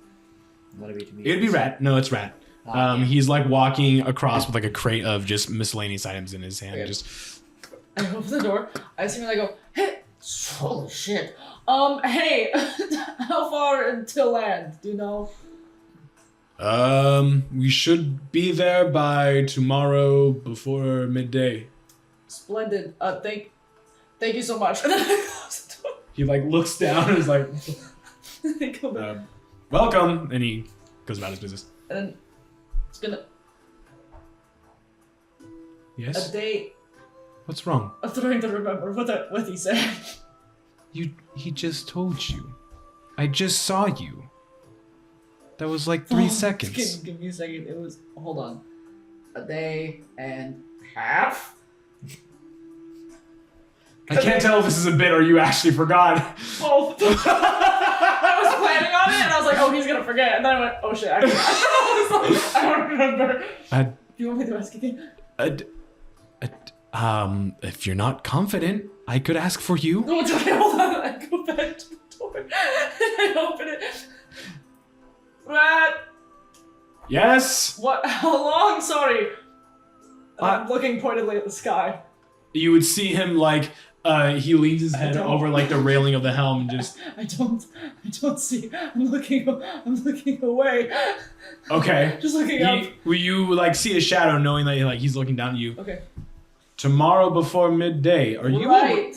Let it be to me. It'd be Rat. No, it's Rat. Yeah. He's like walking across with like a crate of just miscellaneous items in his hand. Okay. Just I open the door, I see him, and I go, hey, holy shit. Hey, how far until land? Do you know? we should be there by tomorrow before midday. Splendid. Thank you so much. And then I close the door. He like looks down and is like, I go back. welcome, and he goes about his business. And then it's gonna Yes. a day. What's wrong? I'm trying to remember what he said. He just told you. I just saw you. That was like 3 seconds. Give me a second. It was, hold on, a day and half. I can't tell if this is a bit or you actually forgot. Both. I was planning on it, and I was like, oh, he's gonna forget. And then I went, oh shit, I forgot. I was like, I don't remember. Do you want me to ask again? If you're not confident, I could ask for you. No, it's okay, hold on. I go back to the door, and I open it. Rat! Yes. What? How long? Sorry. I'm looking pointedly at the sky. You would see him like he leans his head don't. over like the railing of the helm and just I don't see. I'm looking away. okay. Just looking up. Will you like see a shadow, knowing that like he's looking down at you? Okay. Tomorrow before midday. Are you Right.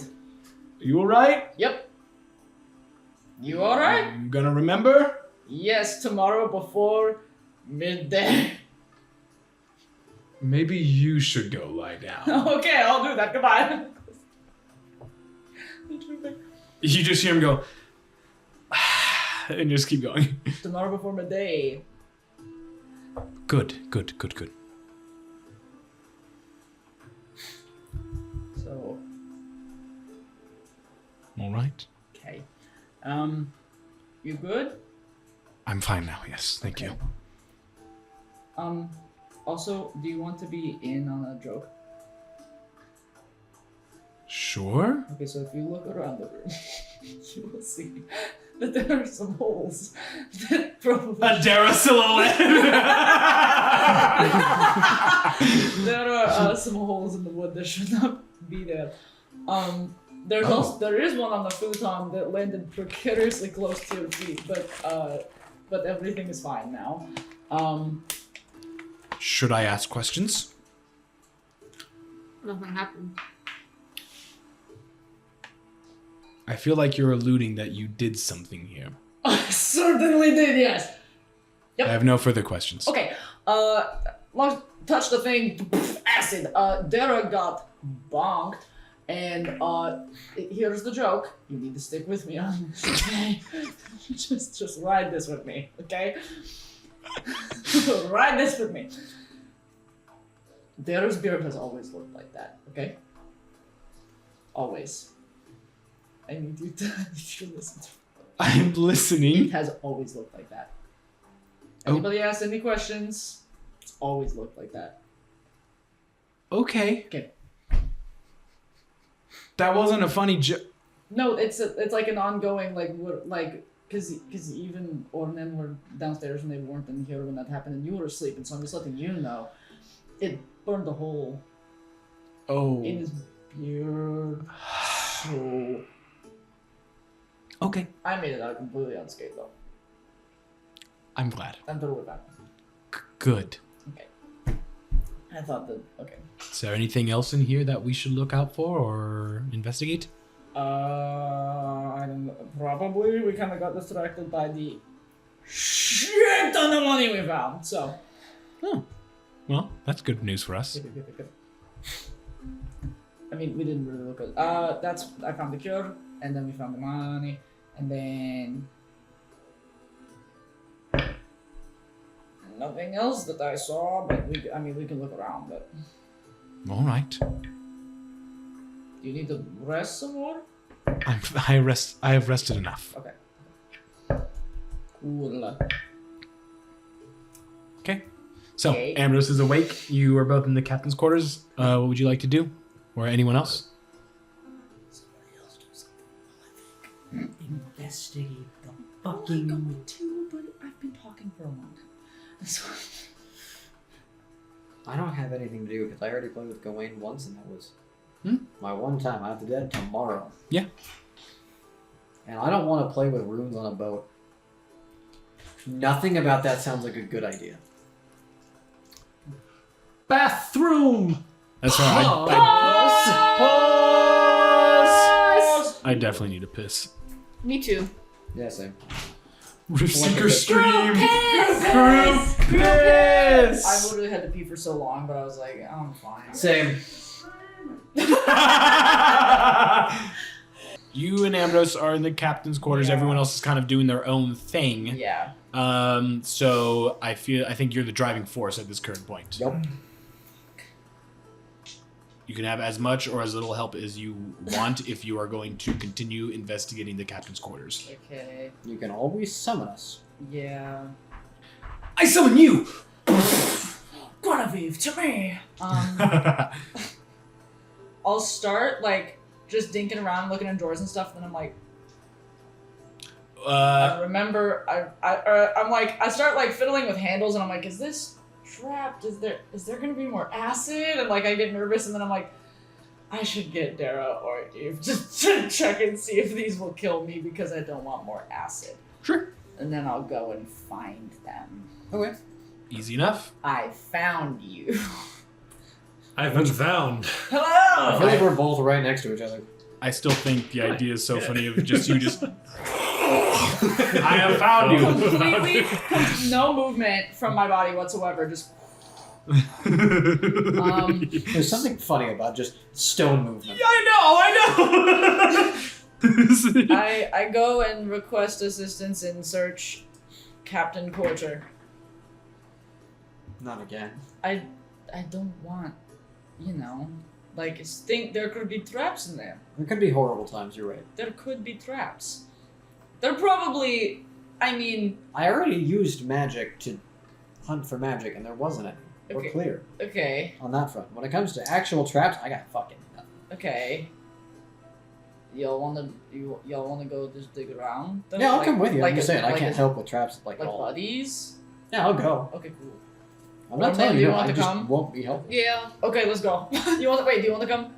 You all right? Yep. You alright? I'm gonna remember. Yes, tomorrow before midday. Maybe you should go lie down. Okay, I'll do that. Goodbye. You just hear him go, and just keep going. Tomorrow before midday. Good. So, All right. okay. You good? I'm fine now, yes. Thank you. Also, do you want to be in on a joke? Sure. Okay, so if you look around the room, you will see that there are some holes that probably... Adara silhouette. There are some holes in the wood that should not be there. There is one on the futon that landed precariously close to your feet, but everything is fine now. Should I ask questions? Nothing happened. I feel like you're alluding that you did something here. I certainly did, yes. Yep. I have no further questions. Okay, long touch the thing, acid. Dara got bonked, and here's the joke. You need to stick with me on this, okay? just ride this with me, okay? Ride this with me. Dara's beard has always looked like that, okay? Always. I need you to listen to me. I'm It listening. has always looked like that. Oh. Anybody ask any questions? It's always looked like that. Okay. Okay. That wasn't a funny joke. No, it's like an ongoing because even Ornan were downstairs and they weren't in here when that happened, and you were asleep, and so I'm just letting you know. It burned a hole Oh. in his beard. So Okay. I made it out completely unscathed though. I'm glad. I'm totally fine. Good. Okay. I thought that. Okay. Is there anything else in here that we should look out for or investigate? I don't know. Probably we kind of got distracted by the shit ton of money we found. So. Oh, well, that's good news for us. I mean, we didn't really look at. I found the cure, and then we found the money, and then nothing else that I saw. But we can look around. But All right. do you need to rest some more? I have rested enough. Okay. Cool. Okay. So, Okay. Ambrose is awake. You are both in the captain's quarters. What would you like to do? Or anyone else? Somebody else do something. Investigate the fucking. going to, but I've been talking for a long time. I don't have anything to do because I already played with Gawain once, and that was my one time. I have to do that tomorrow. Yeah. And I don't want to play with runes on a boat. Nothing about that sounds like a good idea. Bathroom! That's right. I definitely need a piss. Me too. Yeah, same. Riftseeker stream. I literally had to pee for so long, but I was like, I'm fine. Same. You and Ambrose are in the captain's quarters. Yeah. Everyone else is kind of doing their own thing. Yeah. So I think you're the driving force at this current point. Yep. You can have as much or as little help as you want if you are going to continue investigating the captain's quarters. Okay. You can always summon us. Yeah. I summon you! Guinevere, to me! I'll start, like, just dinking around, looking in drawers and stuff, and then I'm like, I remember, I'm like, I start, like, fiddling with handles, and I'm like, is this trapped? Is there gonna be more acid? And, like, I get nervous, and then I'm like, I should get Dara or Eve just to check and see if these will kill me because I don't want more acid. Sure. And then I'll go and find them. Okay. Easy enough. I found you. I've been found. I Hello! feel like we're both right next to each other. I still think the idea is so funny of just you just... I have found you. Completely, no movement from my body whatsoever. Just. There's something funny about just stone movement. I know. I go and request assistance and search Captain Porter. Not again. I don't want, like there could be traps in there. There could be horrible times, you're right. There could be traps. They're probably, I already used magic to hunt for magic, and there wasn't any. We're Okay. clear okay, on that front. When it comes to actual traps, I got fucking nothing. okay. Y'all wanna go just dig around? Then? Yeah, I'll Like- come with you. like I'm just a- saying, I like can't a- help with traps like Like all. buddies? Yeah, I'll go. Okay, cool. I'm not Or telling do you you, want I to just come? won't be helpful. Yeah. Okay, let's go. Do you want to come?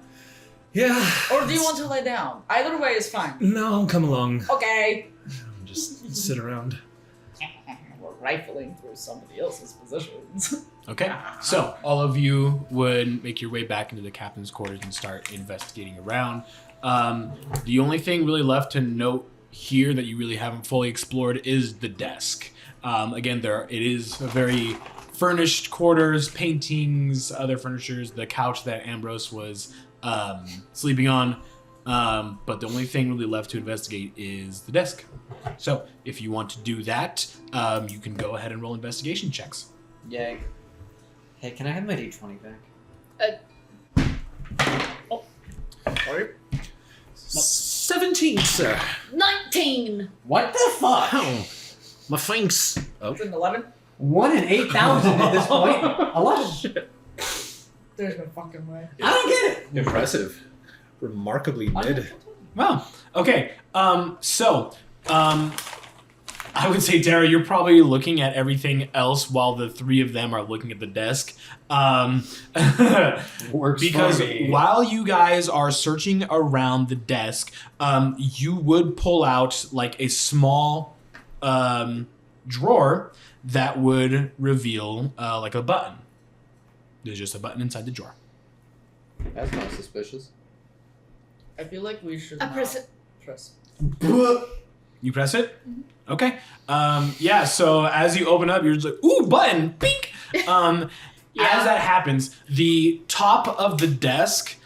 Yeah. Or do you want to lay down? Either way is fine. No, come along. Okay. Just sit around. We're rifling through somebody else's positions. Okay, so all of you would make your way back into the captain's quarters and start investigating around. The only thing really left to note here that you really haven't fully explored is the desk. Again, it is a very furnished quarters, paintings, other furnitures, the couch that Ambrose was sleeping on. But the only thing really left to investigate is the desk. So if you want to do that, you can go ahead and roll investigation checks. Yay. Hey, can I have my D20 back? Sorry. 17, sir. 19! What the fuck? Oh, my thanks. Oh. It's an 11. 1 in 8,000 at this point. 11. There's no fucking way. I don't get it. Impressive. Remarkably mid. Wow. Okay. I would say, Dara, you're probably looking at everything else while the three of them are looking at the desk. Works Because for me. while you guys are searching around the desk, you would pull out like a small drawer that would reveal like a button. There's just a button inside the drawer. That's not suspicious. I feel like we should. I press it. Press. You press it? Okay. Yeah, so as you open up, you're just like, ooh, button, pink. As that happens, the top of the desk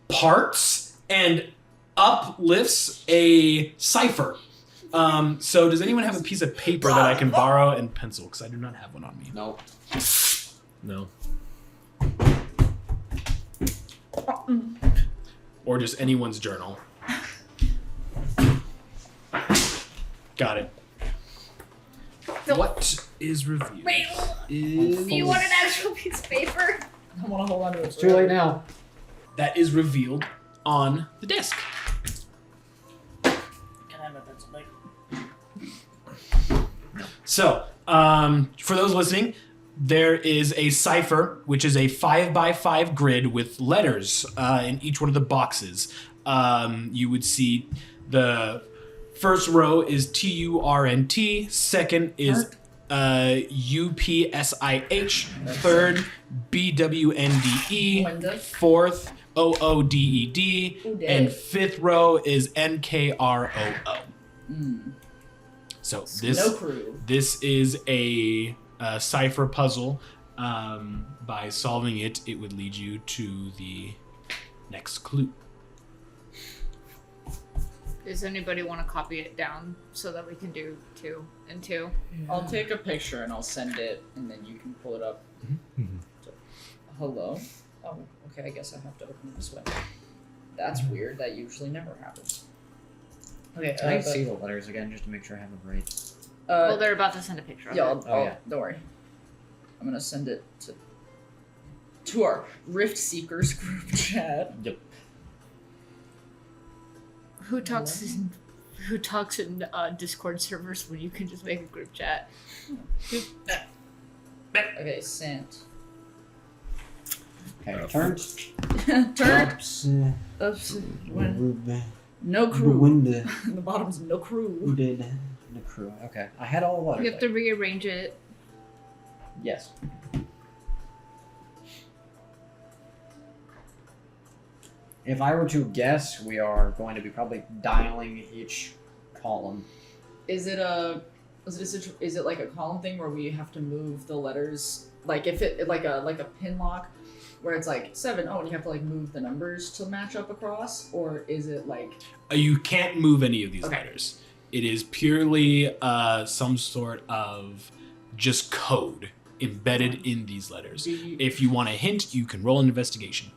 parts and uplifts a cipher. So does anyone have a piece of paper that I can borrow and pencil? Because I do not have one on me. No. No. Or just anyone's journal. Got it. What is revealed? Wait, do you want an actual piece of paper? I want to hold on to it. It's too late now. That is revealed on the desk. Can I have a pencil, like? So, for those listening, there is a cipher, which is a 5x5 grid with letters in each one of the boxes. You would see the first row is TURNT, second is UPSIH, third BWNDE, Wenda. fourth OODED, Ooh, and fifth row is NKROO. So No crew. this is a cipher puzzle. By solving it, it would lead you to the next clue. Does anybody want to copy it down so that we can do 2 and 2? I'll take a picture and I'll send it, and then you can pull it up. So, hello. Oh, okay. I guess I have to open it this way. That's weird. That usually never happens. Okay. Can I see the letters again just to make sure I have them right? Well, they're about to send a picture of Yeah. it. Yeah. Don't worry. I'm gonna send it to our Riftseekers group chat. Yep. Who talks in Discord servers when you can just make a group chat? Okay, sent. Okay, turned. Turn. Oops. No crew. The bottom's no crew. did the crew? Okay, I had all the letters. You have to rearrange it. Yes. If I were to guess, we are going to be probably dialing each column. Is it like a column thing where we have to move the letters? Like if it like a pin lock, where it's like 7, and you have to like move the numbers to match up across, or is it like? You can't move any of these Okay. letters. It is purely some sort of just code embedded in these letters. If you want a hint, you can roll an investigation.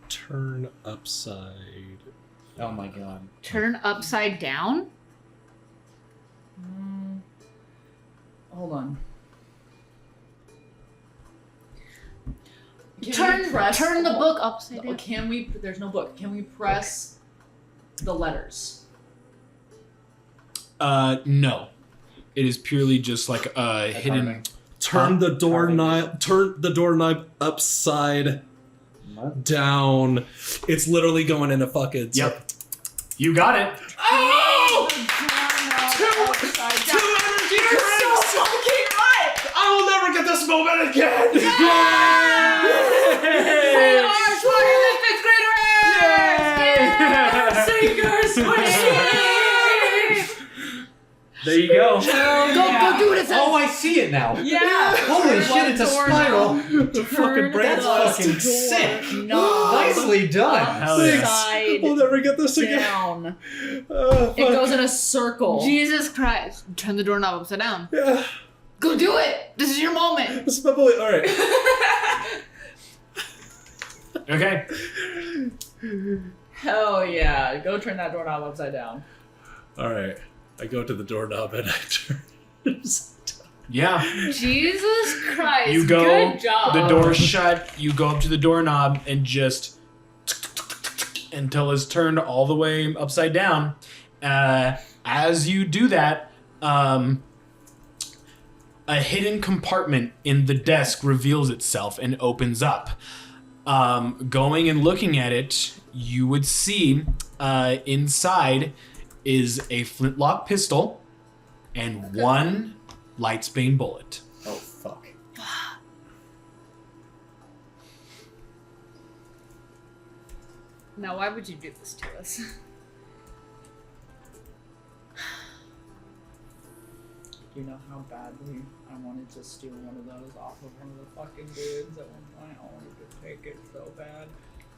Turn upside. Oh my god. Turn upside down? Hold on. Turn the book upside down. Can we? There's no book. Can we press the letters? No. It is purely just like a hidden. Turn the doorknob. Turn the doorknob upside down. It's literally going in a fucking. Yep. You got it. Oh! Two energy drinks! You're so fucking right! I will never get this moment again. We are smarter than 5th graders! There you go. Go do it! Oh, I see it now. Yeah! Holy shit, it's a spiral. The fucking brain That's fucking sick. No. Nicely done. Hell yeah. Upside We'll never get this again. down. Oh, It goes in a circle. Jesus Christ. Turn the doorknob upside down. Yeah. Go do it! This is your moment! This is my boy. All right. Okay. Hell yeah. Go turn that doorknob upside down. All right. I go to the doorknob and I turn. Yeah. Jesus Christ. You go. Good job. The door's shut. You go up to the doorknob and just until it's turned all the way upside down. As you do that, a hidden compartment in the desk reveals itself and opens up. Going and looking at it, you would see inside is a flintlock pistol and one lightsbane bullet. Oh, fuck. Now, why would you do this to us? You know how badly I wanted to steal one of those off of one of the fucking dudes at one point. I wanted to take it so bad.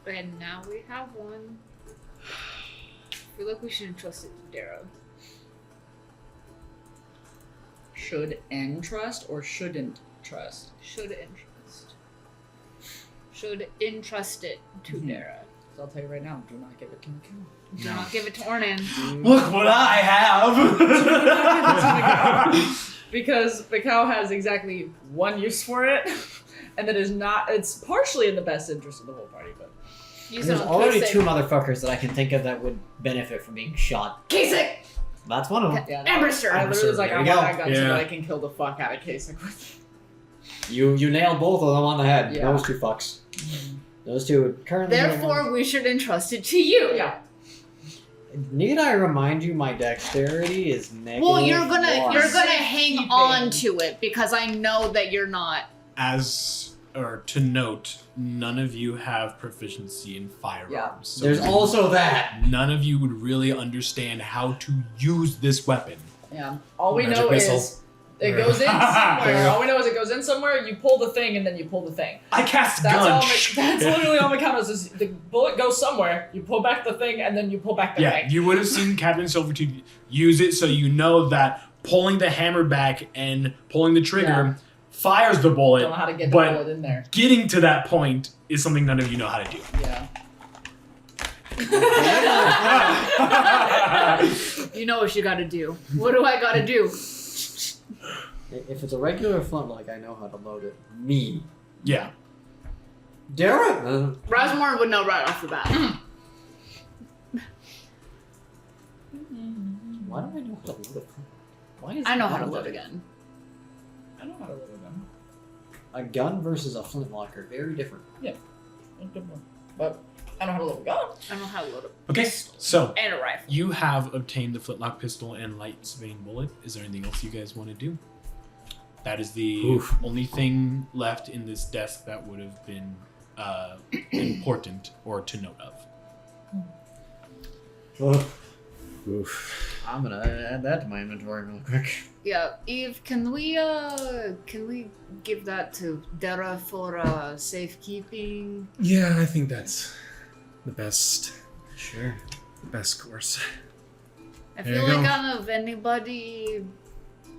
And now we have one. I feel like we should entrust it to Darrow. Should entrust or shouldn't trust? Should entrust. Should entrust it to Darrow. So I'll tell you right now, do not give it to Mikau. Do not give it to Ornan. Look what I have! Because Mikau has exactly one use for it, and that is not. It's partially in the best interest of the whole party, but Use There's it on already Kasich. 2 motherfuckers that I can think of that would benefit from being shot. Kasich! That's one of them. yeah. Ambrose. I literally was like, There I you want go. that gun so Yeah. that I can kill the fuck out of Kasich with. You nailed both of them on the head. Yeah. Those 2 fucks. Those 2 currently. Therefore, we should entrust it to you. Yeah. Need I remind you, my dexterity is negative. Well, you're gonna one. hang on to it because I know that you're not. To note, none of you have proficiency in firearms. Yeah. So There's also that. none of you would really understand how to use this weapon. Yeah. All we Magic know missile. is it goes in somewhere. All we know is it goes in somewhere. You pull the thing, and then you pull the thing. I cast a That's gun. all. That's literally all Mikau knows is the bullet goes somewhere. You pull back the thing, and then you pull back the Yeah, thing. you would have seen Captain Silvertooth use it, so you know that pulling the hammer back and pulling the trigger fires the bullet. Don't know how to get the but bullet in there. getting to that point is something none of you know how to do. Yeah. You know what you gotta do. What do I gotta do? If it's a regular flintlock, I know how to load it. Me. Yeah. Derek. Rasmorn would know right off the bat. Why do I know how to load it? Why is I know how to gun load a gun. I know how to load a gun. A gun versus a flintlock are very different. But I know how to load a gun. I know how to load a Okay, pistol so and a rifle. you have obtained the flintlock pistol and light vein bullet. Is there anything else you guys want to do? That is the Oof. only thing left in this desk that would have been important or to note of. Oof. I'm gonna add that to my inventory real quick. Yeah, Eve, can we give that to Dara for safekeeping? Yeah, I think that's the best course. I There feel you like go. out of anybody,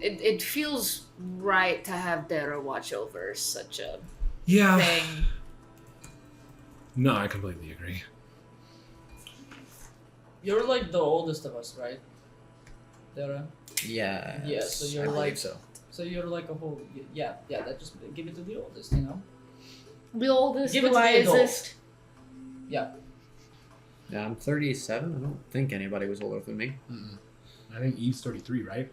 it feels right to have Dara watch over such a Yeah. thing. No, I completely agree. You're like the oldest of us, right? Dara? Yeah. Yeah, so you're I believe like- so. So you're like a whole yeah. That just give it to the oldest, you know. The oldest, Give the it to the adult. wisest. Yeah. Yeah, I'm 37. I don't think anybody was older than me. I think Eve's 33, right?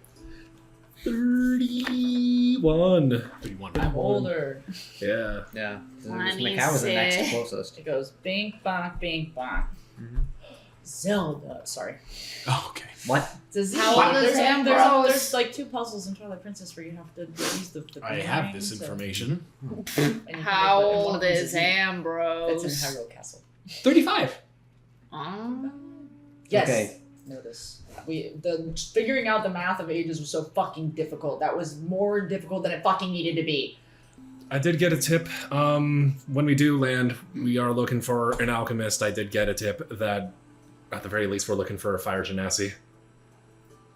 31. 31. I'm older. Yeah. Yeah. Macau was the next 26. closest. It goes bink bonk bink bonk. Mhm. Zelda. Sorry. Oh, okay. What? Does How old is Ambrose? There's like 2 puzzles in Twilight Princess where you have to use the I have this information. How old is It's Ambrose? in Hyrule Castle. 35. Yes. Okay. Notice. Figuring out the math of ages was so fucking difficult. That was more difficult than it fucking needed to be. I did get a tip. When we do land, we are looking for an alchemist. I did get a tip that, at the very least, we're looking for a fire genasi.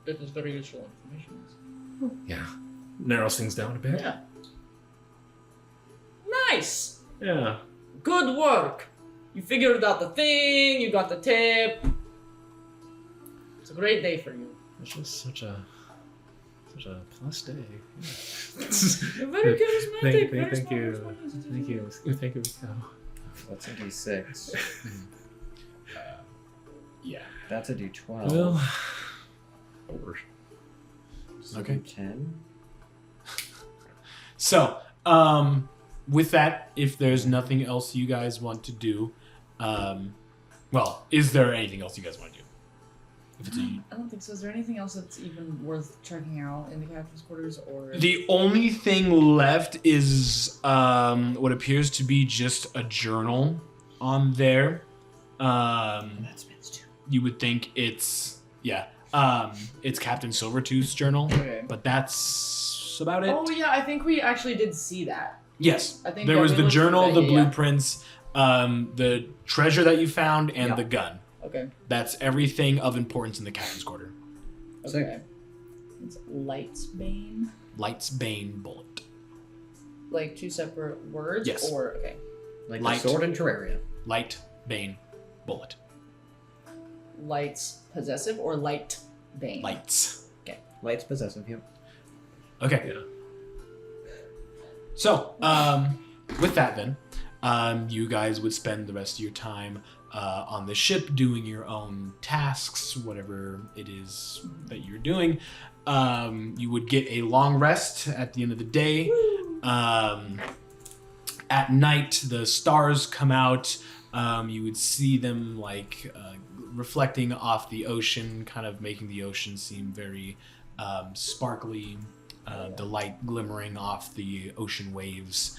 This is very useful information. Yeah. Narrows things down a bit. Yeah. Nice. Yeah. Good work. You figured out the thing. You got the tip. It's a great day for you. It's just such a plus day. You're very charismatic. very Thank smart, you. very smart. Thank you. Thank you, Mikau. That's a D6. Yeah. That's a D12. Well, Okay. 10. So, with that, if there's nothing else you guys want to do, well, is there anything else you guys want to do? If it's I don't think so. Is there anything else that's even worth checking out in the captain's quarters, or the only thing left is what appears to be just a journal on there. That's Vince too. You would think it's Captain Silvertooth's journal, Okay. but that's about it. Oh yeah, I think we actually did see that. Yes, I think there that was we the looked through journal, that, the yeah. blueprints, the treasure that you found, and Yeah. the gun. Okay. That's everything of importance in the captain's quarter. Sick. Okay. It's Light's Bane. Light's Bane bullet. Like 2 separate words? Yes. Or okay. Like Light. the sword in Terraria. Light Bane bullet. Light's possessive or Light Bane? Lights. Light's possessive, yep. Okay. Yeah. So, with that then, you guys would spend the rest of your time on the ship doing your own tasks, whatever it is that you're doing. You would get a long rest at the end of the day. At night, the stars come out. You would see them reflecting off the ocean, kind of making the ocean seem very sparkly. The light glimmering off the ocean waves.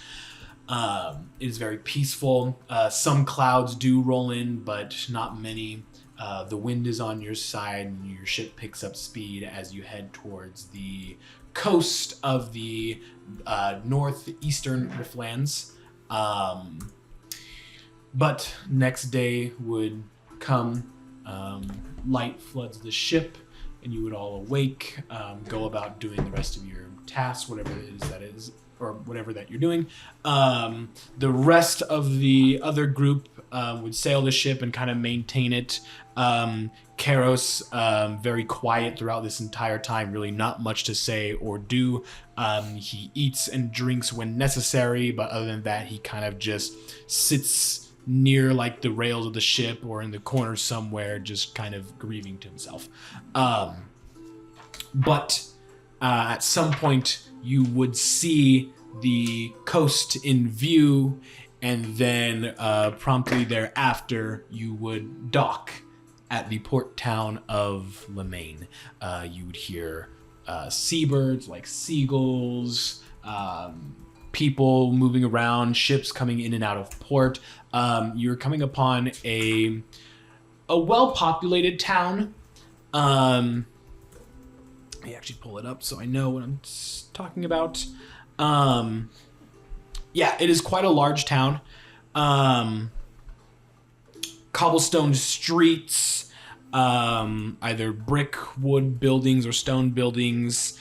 It is very peaceful. Some clouds do roll in, but not many. The wind is on your side, and your ship picks up speed as you head towards the coast of the northeastern Riftlands. But next day would come. Light floods the ship, and you would all awake, go about doing the rest of your tasks, whatever it is, or whatever that you're doing. The rest of the other group would sail the ship and kind of maintain it. Karos, very quiet throughout this entire time, really not much to say or do. He eats and drinks when necessary, but other than that, he kind of just sits near the rails of the ship or in the corner somewhere, just kind of grieving to himself. But at some point you would see the coast in view, and then promptly thereafter you would dock at the port town of Lemaine. You would hear seabirds like seagulls, people moving around, ships coming in and out of port. You're coming upon a well-populated town. Let me actually pull it up so I know what I'm talking about. Yeah, it is quite a large town. Cobblestone streets, either brick, wood buildings or stone buildings.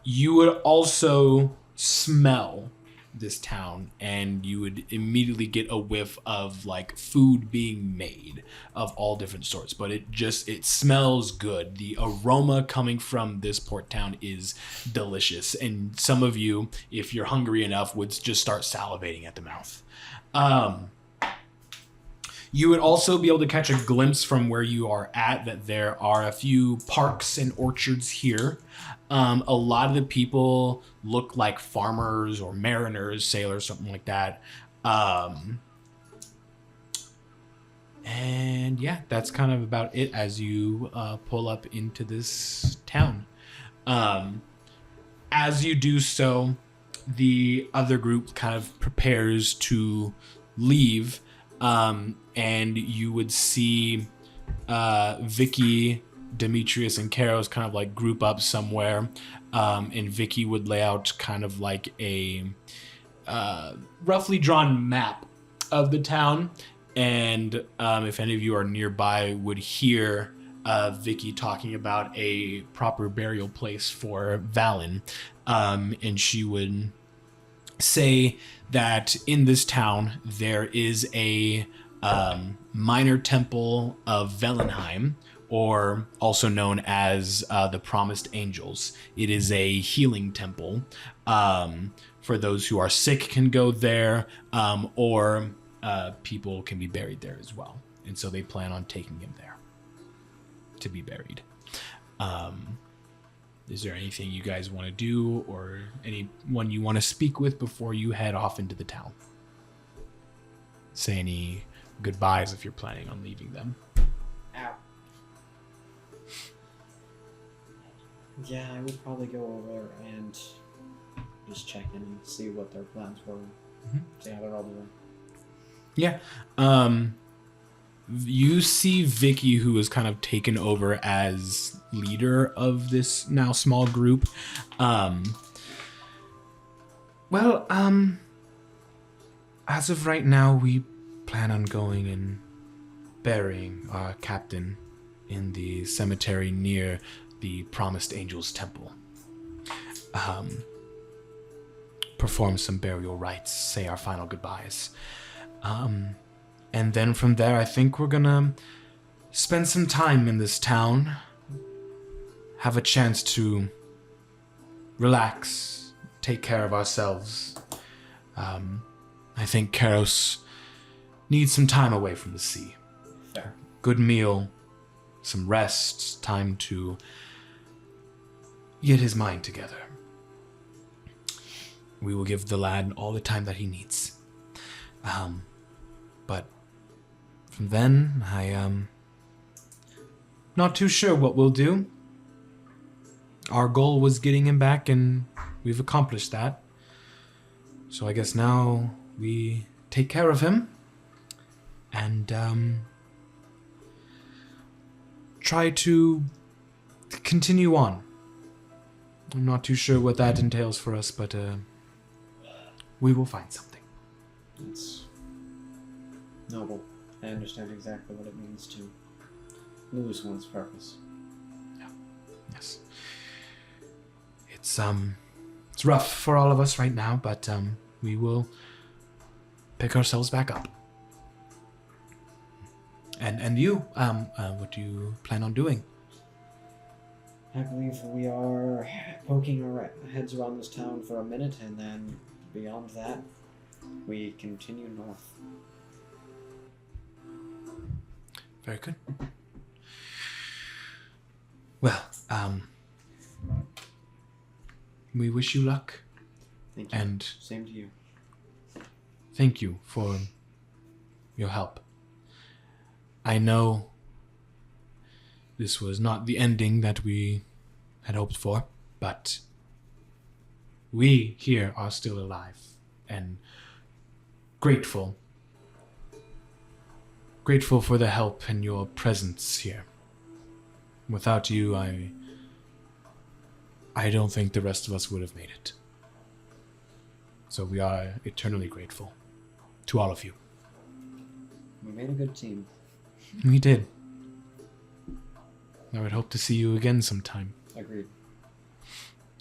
You would also smell this town, and you would immediately get a whiff of food being made of all different sorts, but it smells good. The aroma coming from this port town is delicious, and some of you, if you're hungry enough, would just start salivating at the mouth. You would also be able to catch a glimpse from where you are at that there are a few parks and orchards here. A lot of the people look like farmers or mariners, sailors, something like that. And yeah, that's kind of about it as you pull up into this town. As you do so, the other group kind of prepares to leave, and you would see Vicky, Demetrius, and Karos kind of group up somewhere, and Vicky would lay out kind of a roughly drawn map of the town, and if any of you are nearby would hear Vicky talking about a proper burial place for Valen, and she would say that in this town there is a minor temple of Velenheim, or also known as the Promised Angels. It is a healing temple. For those who are sick can go there, or people can be buried there as well. And so they plan on taking him there to be buried. Is there anything you guys want to do, or anyone you want to speak with before you head off into the town? Say any goodbyes if you're planning on leaving them. Ow. Yeah, I would probably go over and just check in and see what their plans were. See how they're all doing. Yeah. You see Vicky, who is kind of taken over as leader of this now small group. As of right now, we plan on going and burying our captain in the cemetery near the Promised Angels Temple. Perform some burial rites, say our final goodbyes. And then from there, I think we're gonna spend some time in this town, have a chance to relax, take care of ourselves. I think Karos needs some time away from the sea. Fair. Good meal, some rest, time to get his mind together. We will give the lad all the time that he needs. But from then, I am not too sure what we'll do. Our goal was getting him back, and we've accomplished that. So I guess now we take care of him and try to continue on. I'm not too sure what that entails for us, but we will find something. It's noble. I understand exactly what it means to lose one's purpose. Yeah. Yes. It's rough for all of us right now, but we will pick ourselves back up. And you, what do you plan on doing? I believe we are poking our heads around this town for a minute, and then beyond that, we continue north. Very good. Well, we wish you luck. Thank you. And same to you. thank you for your help. I know this was not the ending that we had hoped for, but we here are still alive and grateful. Grateful for the help and your presence here. Without you, I don't think the rest of us would have made it. So we are eternally grateful to all of you. We made a good team. We did. I would hope to see you again sometime. Agreed.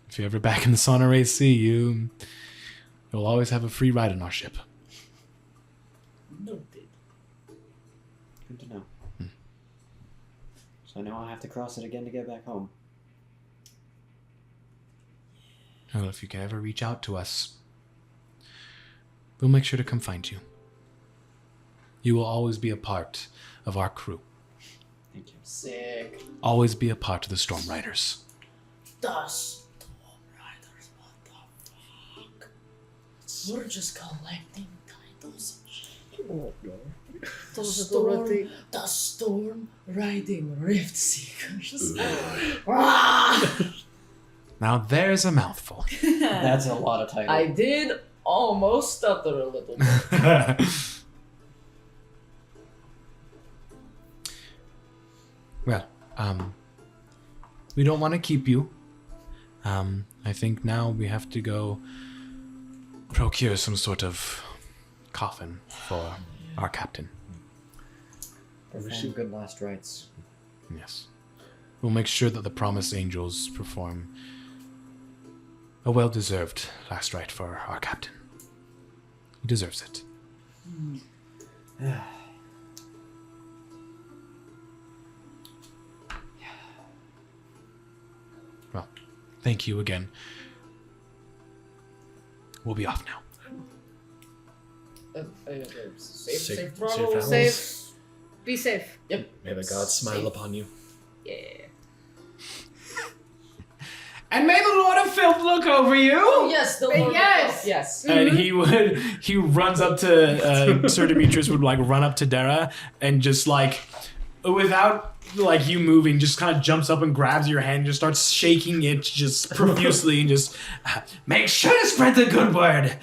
If you're ever back in the Sonoray Sea, you'll always have a free ride on our ship. Noted. Good to know. So now I'll have to cross it again to get back home. Well, if you can ever reach out to us, we'll make sure to come find you. You will always be a part of our crew. Thank you. Sick. Always be a part of the Storm Riders. The Storm Riders, what the fuck? We're just collecting titles. The Storm Riding Riftseekers. Now there's a mouthful. That's a lot of titles. I did almost stutter a little bit. Well, we don't want to keep you. I think now we have to go procure some sort of coffin for our captain. Perform good last rites. Yes. We'll make sure that the Promised Angels perform a well-deserved last rite for our captain. He deserves it. Well, thank you again. We'll be off now. Safe travels. travel. Safe. Be safe. Yep. May the gods smile Safe. upon you. Yeah. And may the Lord of Filth look over you! Oh yes, the Lord. Yes. Yes. And he runs up to Sir Demetrius would like run up to Dara and just like without like you moving, just kind of jumps up and grabs your hand and just starts shaking it just profusely and just make sure to spread the good word.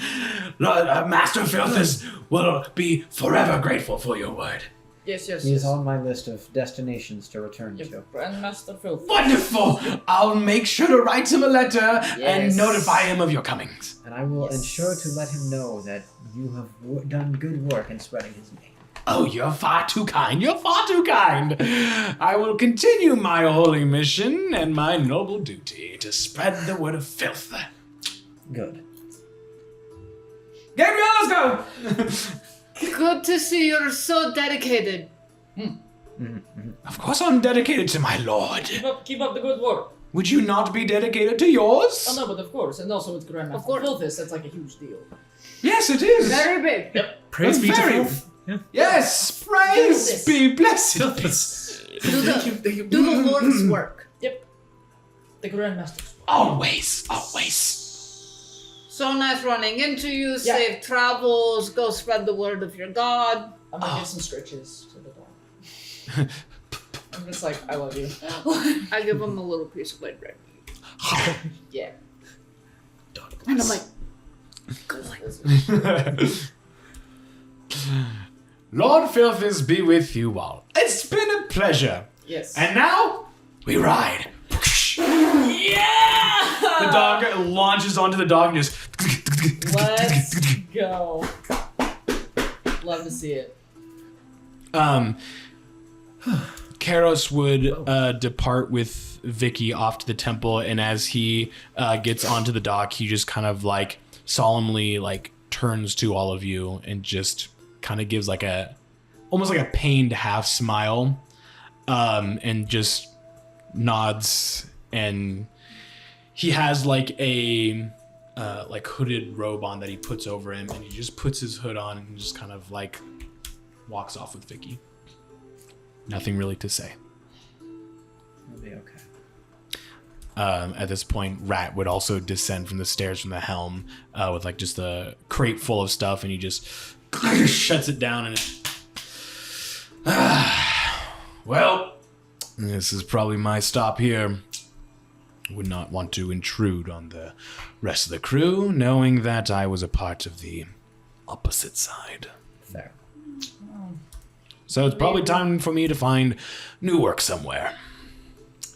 Master Filthus will be forever grateful for your word. Yes. He's on my list of destinations to return to. Grandmaster Filth. Wonderful! I'll make sure to write him a letter and notify him of your comings. And I will ensure to let him know that you have done good work in spreading his name. Oh, you're far too kind. You're far too kind. I will continue my holy mission and my noble duty to spread the word of filth. Good. Gabriel, let's go! Good to see you're so dedicated. Of course I'm dedicated to my lord. Keep up the good work. Would you not be dedicated to yours? Oh no, but of course, and also with Grandmaster Of course. Filthus, that's like a huge deal. Yes, it is. Very big. Praise be to Very- Filth. Yeah. Yes, praise Filthus. be blessed. Do the Lord's work. Yep. The Grandmaster's. Always. So nice running into you. Yeah. Safe travels. Go spread the word of your God. I'm gonna give some stretches to the dog. I'm just like, I love you. I give him a little piece of white bread. Yeah. And I'm like, Lord Filthus be with you all. It's been a pleasure. Yes. And now, we ride. yeah! The dog launches onto the dog and just... Let's go. Love to see it. Karos would depart with Vicky off to the temple, and as he gets onto the dock, he just kind of like solemnly like turns to all of you and just kind of gives like almost like a pained half smile, and just nods, and he has like a like hooded robe on that he puts over him, and he just puts his hood on and just kind of like walks off with Vicky. Nothing really to say. It'll be okay. At this point, Rat would also descend from the stairs from the helm with like just a crate full of stuff, and he just shuts it down and well, this is probably my stop here. Would not want to intrude on the rest of the crew, knowing that I was a part of the opposite side. Fair. So it's probably time for me to find new work somewhere.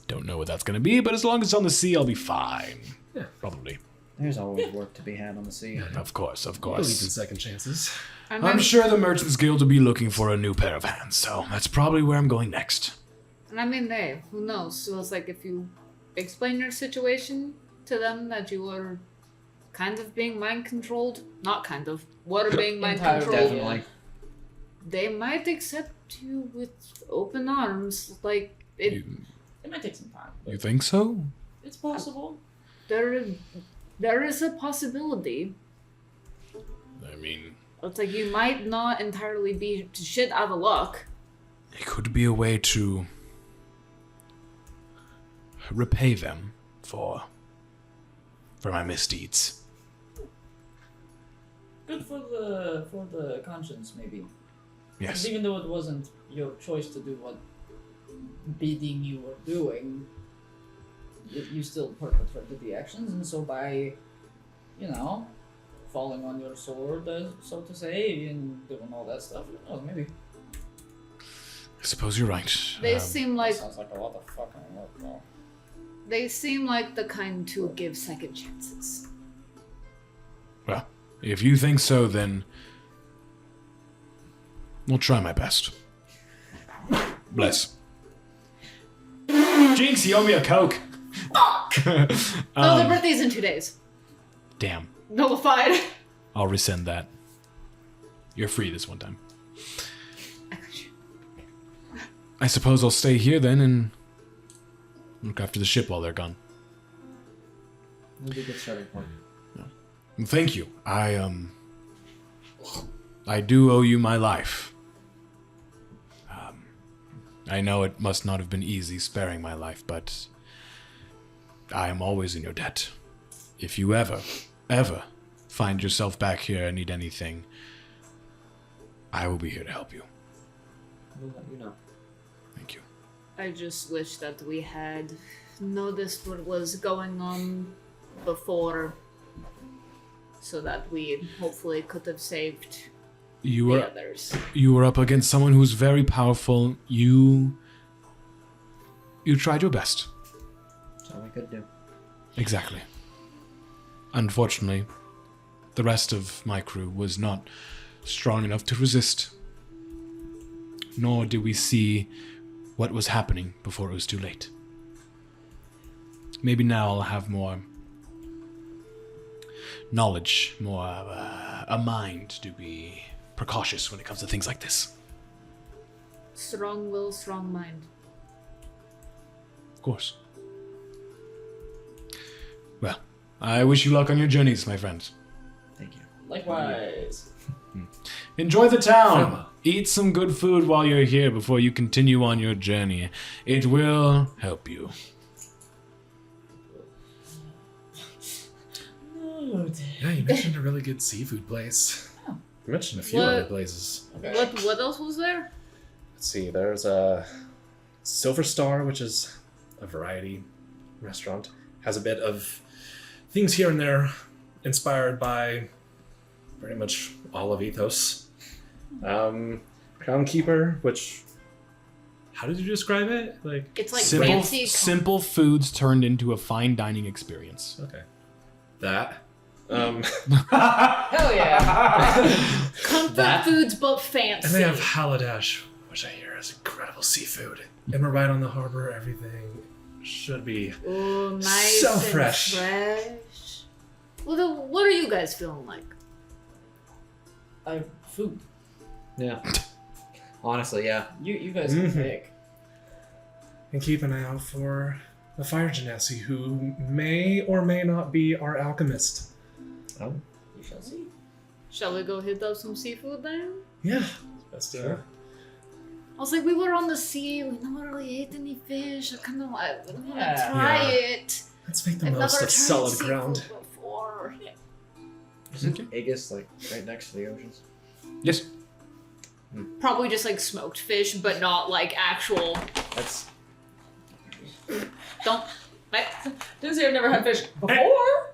Don't know what that's going to be, but as long as it's on the sea, I'll be fine. Yeah. Probably. There's always work to be had on the sea. Of course, of Believe in course. second chances. I'm sure the Merchants Guild will be looking for a new pair of hands, so that's probably where I'm going next. and I mean, hey, who knows? So it's like if you explain your situation to them that you were kind of being mind controlled, not kind of, were being mind Entirely. controlled, Definitely. they might accept you with open arms. Like it, It might take some time, but You think so? it's possible. there is a possibility. I mean, It's like you might not entirely be shit out of luck. it could be a way to repay them for my misdeeds. Good for the conscience, maybe. 'Cause Yes. even though it wasn't your choice to do what bidding you were doing, you still perpetrated the actions, and so by, falling on your sword, so to say, and doing all that stuff, who knows, maybe. I suppose you're right. They seem like Sounds like a lot of fucking work, though. they seem like the kind to give second chances. Well, if you think so, then I'll try my best. Bless. Jinx, you owe me a Coke. Oh, their birthday's in 2 days. Damn. Nullified. I'll resend that. You're free this one time. I suppose I'll stay here then and look after the ship while they're gone. It'll be a good starting point. Thank you. I do owe you my life. I know it must not have been easy sparing my life, but I am always in your debt. If you ever find yourself back here and need anything, I will be here to help you. We'll let you know. Thank you. I just wish that we had noticed what was going on before, so that we hopefully could have saved You the were others. up against someone who's very powerful. You tried your best. That's all we could do. Exactly. Unfortunately, the rest of my crew was not strong enough to resist. Nor did we see what was happening before it was too late. Maybe now I'll have more knowledge, more a mind to be precautious when it comes to things like this. Strong will, strong mind. Of course. Well, I wish you luck on your journeys, my friends. Thank you. Likewise. Enjoy the town. Farewell. Eat some good food while you're here before you continue on your journey. It will help you. Oh, Yeah, you mentioned a really good seafood place. Oh. You mentioned a few What? other places. okay. What else was there? Let's see, there's a Silver Star, which is a variety restaurant. Has a bit of things here and there inspired by pretty much all of Ethos. Crown Keeper, which... How did you describe it? Like, It's like Simple, fancy. simple foods turned into a fine dining experience. okay. That. Hell yeah. Comfort foods, but fancy. And they have Haladash, which I hear is incredible seafood. And we're right on the harbor. Everything should be Ooh, nice so and fresh. Well, what are you guys feeling like? Food. Yeah. Honestly, yeah. You guys can pick. And keep an eye out for the Fire Genasi, who may or may not be our alchemist. Oh. We shall see. Shall we go hit up some seafood then? Yeah. Best Sure. I was like, we were on the sea. We never really ate any fish. I kind of want to Yeah. try Yeah. it. Let's make the I've most never of tried solid seafood ground. before. Isn't Aegis like right next to the oceans? Yes. Probably just like smoked fish, but not like actual. That's Don't. I Didn't say I've never had fish before.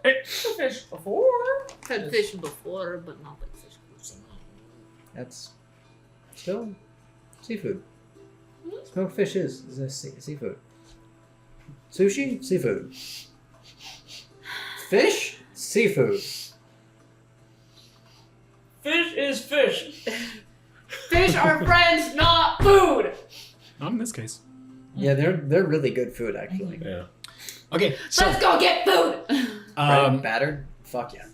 Had fish before. had fish before, but not like fish. that's still seafood. Smoked fish is a seafood. Sushi, seafood. Fish, seafood. Fish is fish. Fish are friends, not food. Not in this case. Yeah, they're really good food actually. Yeah. Okay, so Let's go get food. Right, battered? Fuck yeah.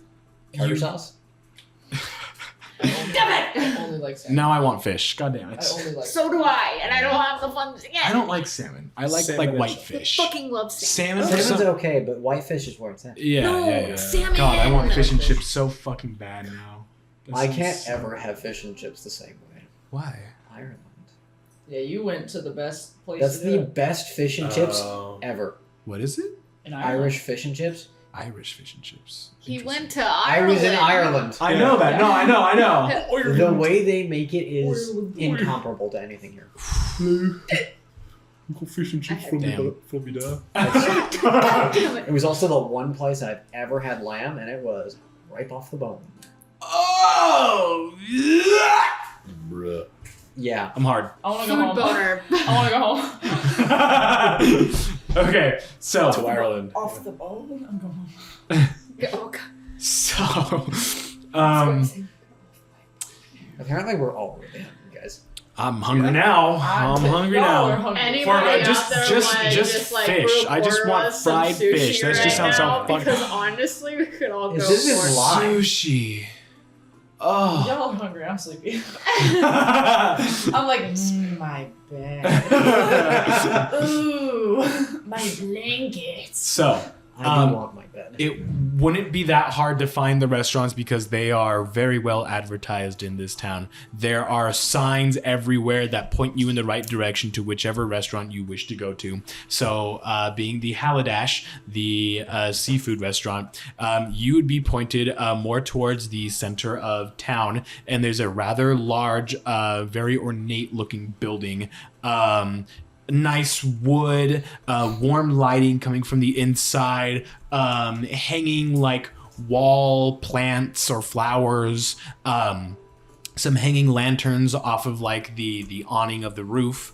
Tartar sauce? Damn it. I only like salmon. now I want fish. God damn it. I only like. So do I, and I don't have the funds again. I don't like salmon. I like Salmon is- whitefish. Fucking love salmon. Salmon for Salmon's some... okay, but whitefish is where it's at. Yeah, No, yeah. salmon. God, I want fish and chips so fucking bad now. That I sounds can't so- ever have fish and chips the same way. Why? Ireland. Yeah, you went to the best place. That's to do the it. best fish and chips Oh. ever. What is it? In Ireland. Irish fish and chips. Irish fish and chips. He Interesting. went to I Ireland. was in Ireland. I know that. No, I know. The way they make it is incomparable to anything here. Fish and chips from Damn. Florida. Damn it. It was also the one place I've ever had lamb, and it was right off the bone. Oh! Bruh. Yeah. I'm hard. I want to go Food home. boner. I want to go home. Okay, so To Ireland. Off the bone. I'm going home. Oh, God. Apparently, we're all really hungry, guys. I'm hungry now. I'm hungry Y'all are now. hungry. Anybody just- out there just- wanna just like fish. report I just want us some fried sushi fish. That just right sounds so now, fucking- Because honestly, we could all Is go this for just it. live? Sushi. Oh. Y'all are hungry. I'm sleepy. I'm like, my bed. Ooh, my blankets. So, I do want my bed. It wouldn't be that hard to find the restaurants because they are very well advertised in this town. There are signs everywhere that point you in the right direction to whichever restaurant you wish to go to. So, being the Haladash, the seafood restaurant, you would be pointed more towards the center of town, and there's a rather large, very ornate-looking building. Nice wood, warm lighting coming from the inside, hanging like wall plants or flowers, some hanging lanterns off of like the awning of the roof.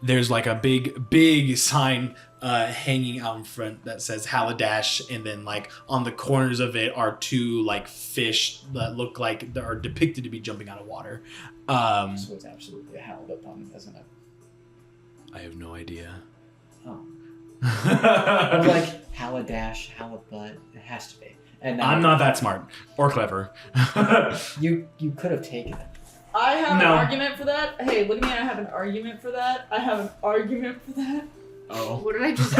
There's like a big sign hanging out in front that says Haladash, and then like on the corners of it are two like fish that look like they are depicted to be jumping out of water. So it's absolutely a halibut pun, isn't it? I have no idea. Oh. Or like haladash, halibut. It has to be. And I'm not that smart or clever. You could have taken it. I have No. an argument for that. Hey, look at me. I have an argument for that. I have an argument for that. Oh. What did I just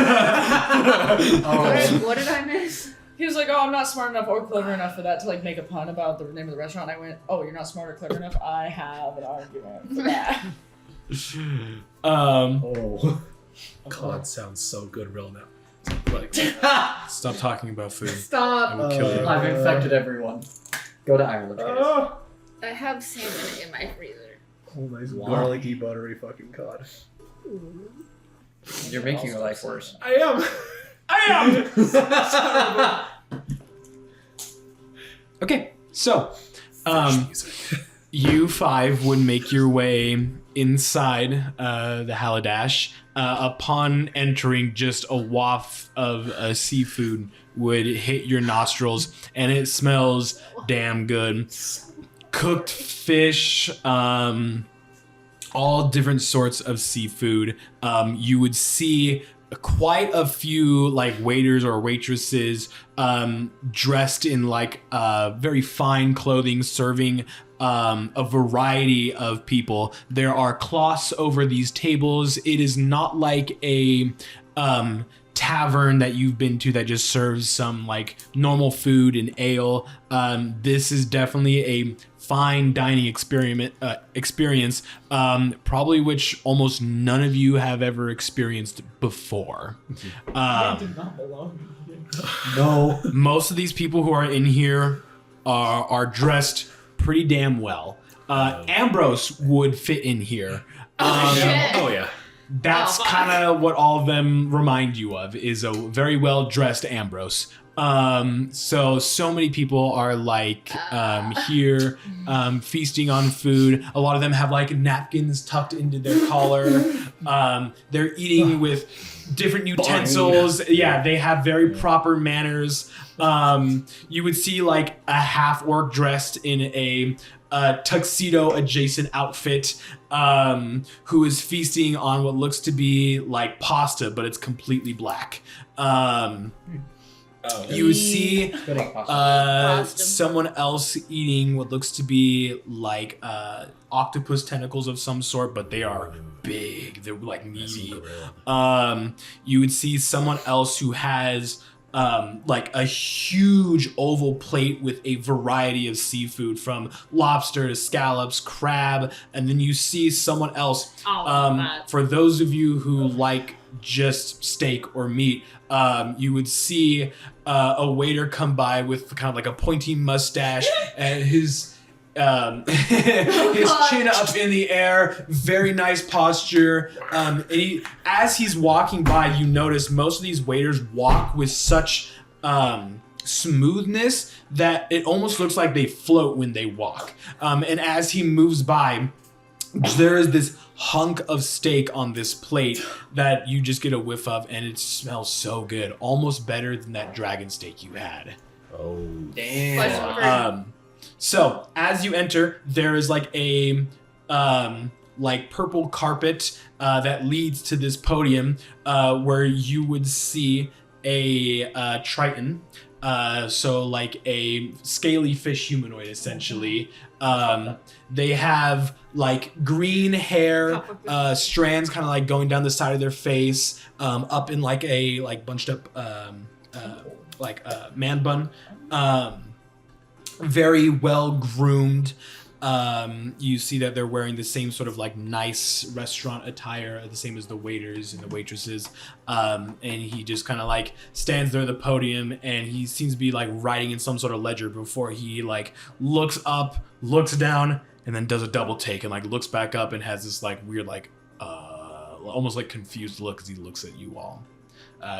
what did I miss? He was like, "Oh, I'm not smart enough or clever enough for that to like make a pun about the name of the restaurant." And I went, "Oh, you're not smart or clever enough. I have an argument for that." Oh. Cod sounds so good real now. Like, Stop talking about food. I Stop. will kill you. I've infected everyone. Go to Ireland, guys. I have salmon in my freezer. Oh, nice Why? garlicky, buttery fucking cod. You're making your life worse. I am. Okay, so you five would make your way inside the Haladash. Upon entering, just a waft of seafood would hit your nostrils, and it smells damn good. Cooked fish, all different sorts of seafood. You would see quite a few like waiters or waitresses dressed in like very fine clothing, serving a variety of people. There are cloths over these tables. It is not like a tavern that you've been to that just serves some like normal food and ale. This is definitely a fine dining experience, probably which almost none of you have ever experienced before. I do not belong here. No. Most of these people who are in here are dressed pretty damn well. Ambrose would fit in here. oh yeah. That's kind of what all of them remind you of, is a very well-dressed Ambrose. So many people are like here feasting on food. A lot of them have like napkins tucked into their collar. They're eating with different utensils. Yeah, they have very proper manners. You would see like a half orc dressed in a tuxedo adjacent outfit, who is feasting on what looks to be like pasta, but it's completely black. You would see someone else eating what looks to be like octopus tentacles of some sort, but they are big. They're like meaty. You would see someone else who has like a huge oval plate with a variety of seafood, from lobster to scallops, crab, and then you see someone else. For those of you who like just steak or meat, you would see a waiter come by with kind of like a pointy mustache and his chin up in the air, very nice posture. And as he's walking by, you notice most of these waiters walk with such smoothness that it almost looks like they float when they walk. And as he moves by, there is this hunk of steak on this plate that you just get a whiff of, and it smells so good, almost better than that dragon steak you had. Oh. Damn. So as you enter, there is like a like purple carpet that leads to this podium where you would see a Triton So like a scaly fish humanoid, essentially. They have like green hair, strands kind of like going down the side of their face, up in like a like bunched up man bun. Very well groomed. You see that they're wearing the same sort of like nice restaurant attire, the same as the waiters and the waitresses. And he just kind of like stands there at the podium, and he seems to be like writing in some sort of ledger before he like looks up, looks down, and then does a double take and like looks back up and has this like weird like almost like confused look as he looks at you all.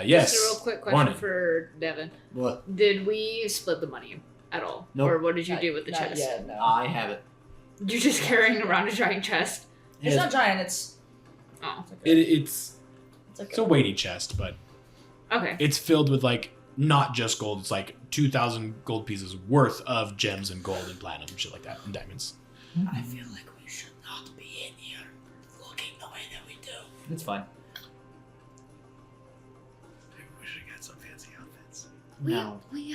Yes. Just a real quick question for Devin. What? Did we split the money at all? Nope. Or what did you do with the Not chest? yet, no. I have it. You're just carrying around a giant chest. It's not giant. It's Oh, It's like a weighty chest, but okay. it's filled with like not just gold. It's like 2,000 gold pieces worth of gems and gold and platinum, shit like that, and diamonds. I feel like we should not be in here looking the way that we do. It's fine. Maybe we should get some fancy outfits. No. We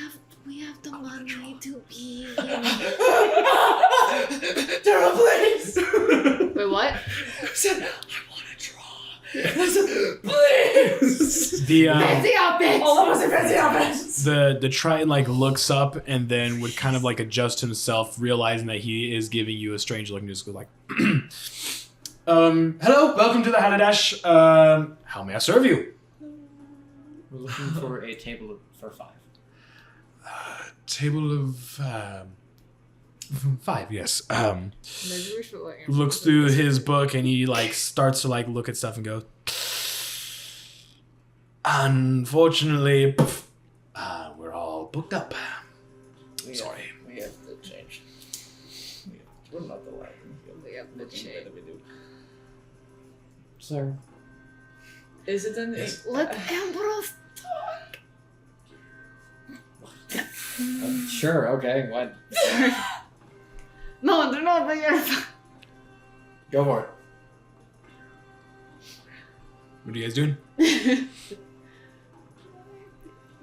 have the money to be. Daryl, please. Wait, what? I said I want to draw. I said, please. The Fancy outfits. All of us are fancy outfits. the Triton like looks up and then would kind of like adjust himself, realizing that he is giving you a strange look, and just goes like, hello, welcome to the Hadash. How may I serve you? We're looking for a table for 5. Table of 5, yes. Maybe we should like, Looks through his book and he like starts to like look at stuff and goes, unfortunately, we're all booked up. Sorry. We have to change. We're not allowed We have to change. Sir. Is it an? Let Ambrose talk. Sure, okay, what? No, they're not. But you're. Go for it. What are you guys doing?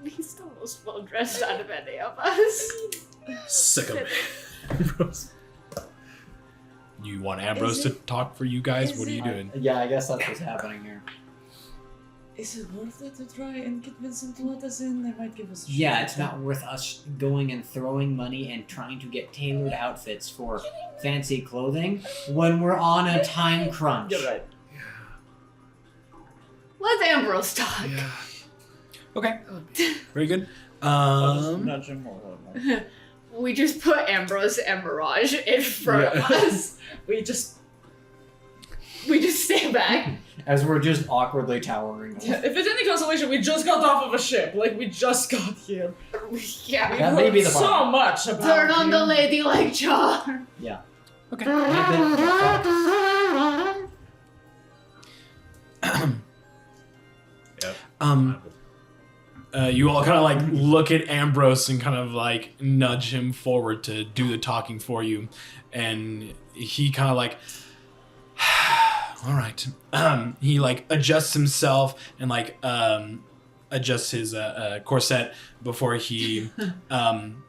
He's the most well dressed out of any of us. Sick of it. You want Ambrose to talk for you guys? What are you doing? Yeah, I guess that's what's happening here. Is it worth it to try and convince them to let us in? They might give us. Yeah, it's not worth us going and throwing money and trying to get tailored outfits for fancy clothing when we're on a time crunch. You're right. Let Ambrose talk. Yeah. Okay. Very good. Nudge him more. We just put Ambrose and Mirage in front of us. We just stay back. As we're just awkwardly towering. Yeah, if it's any consolation, we just got off of a ship. Like, we just got here. Yeah. We've That may be heard the so problem. much about Turn on you. the ladylike charm. Yeah. Okay. You all kind of like look at Ambrose and kind of like nudge him forward to do the talking for you, and he kind of like, all right. He like adjusts himself and like adjusts his corset before he.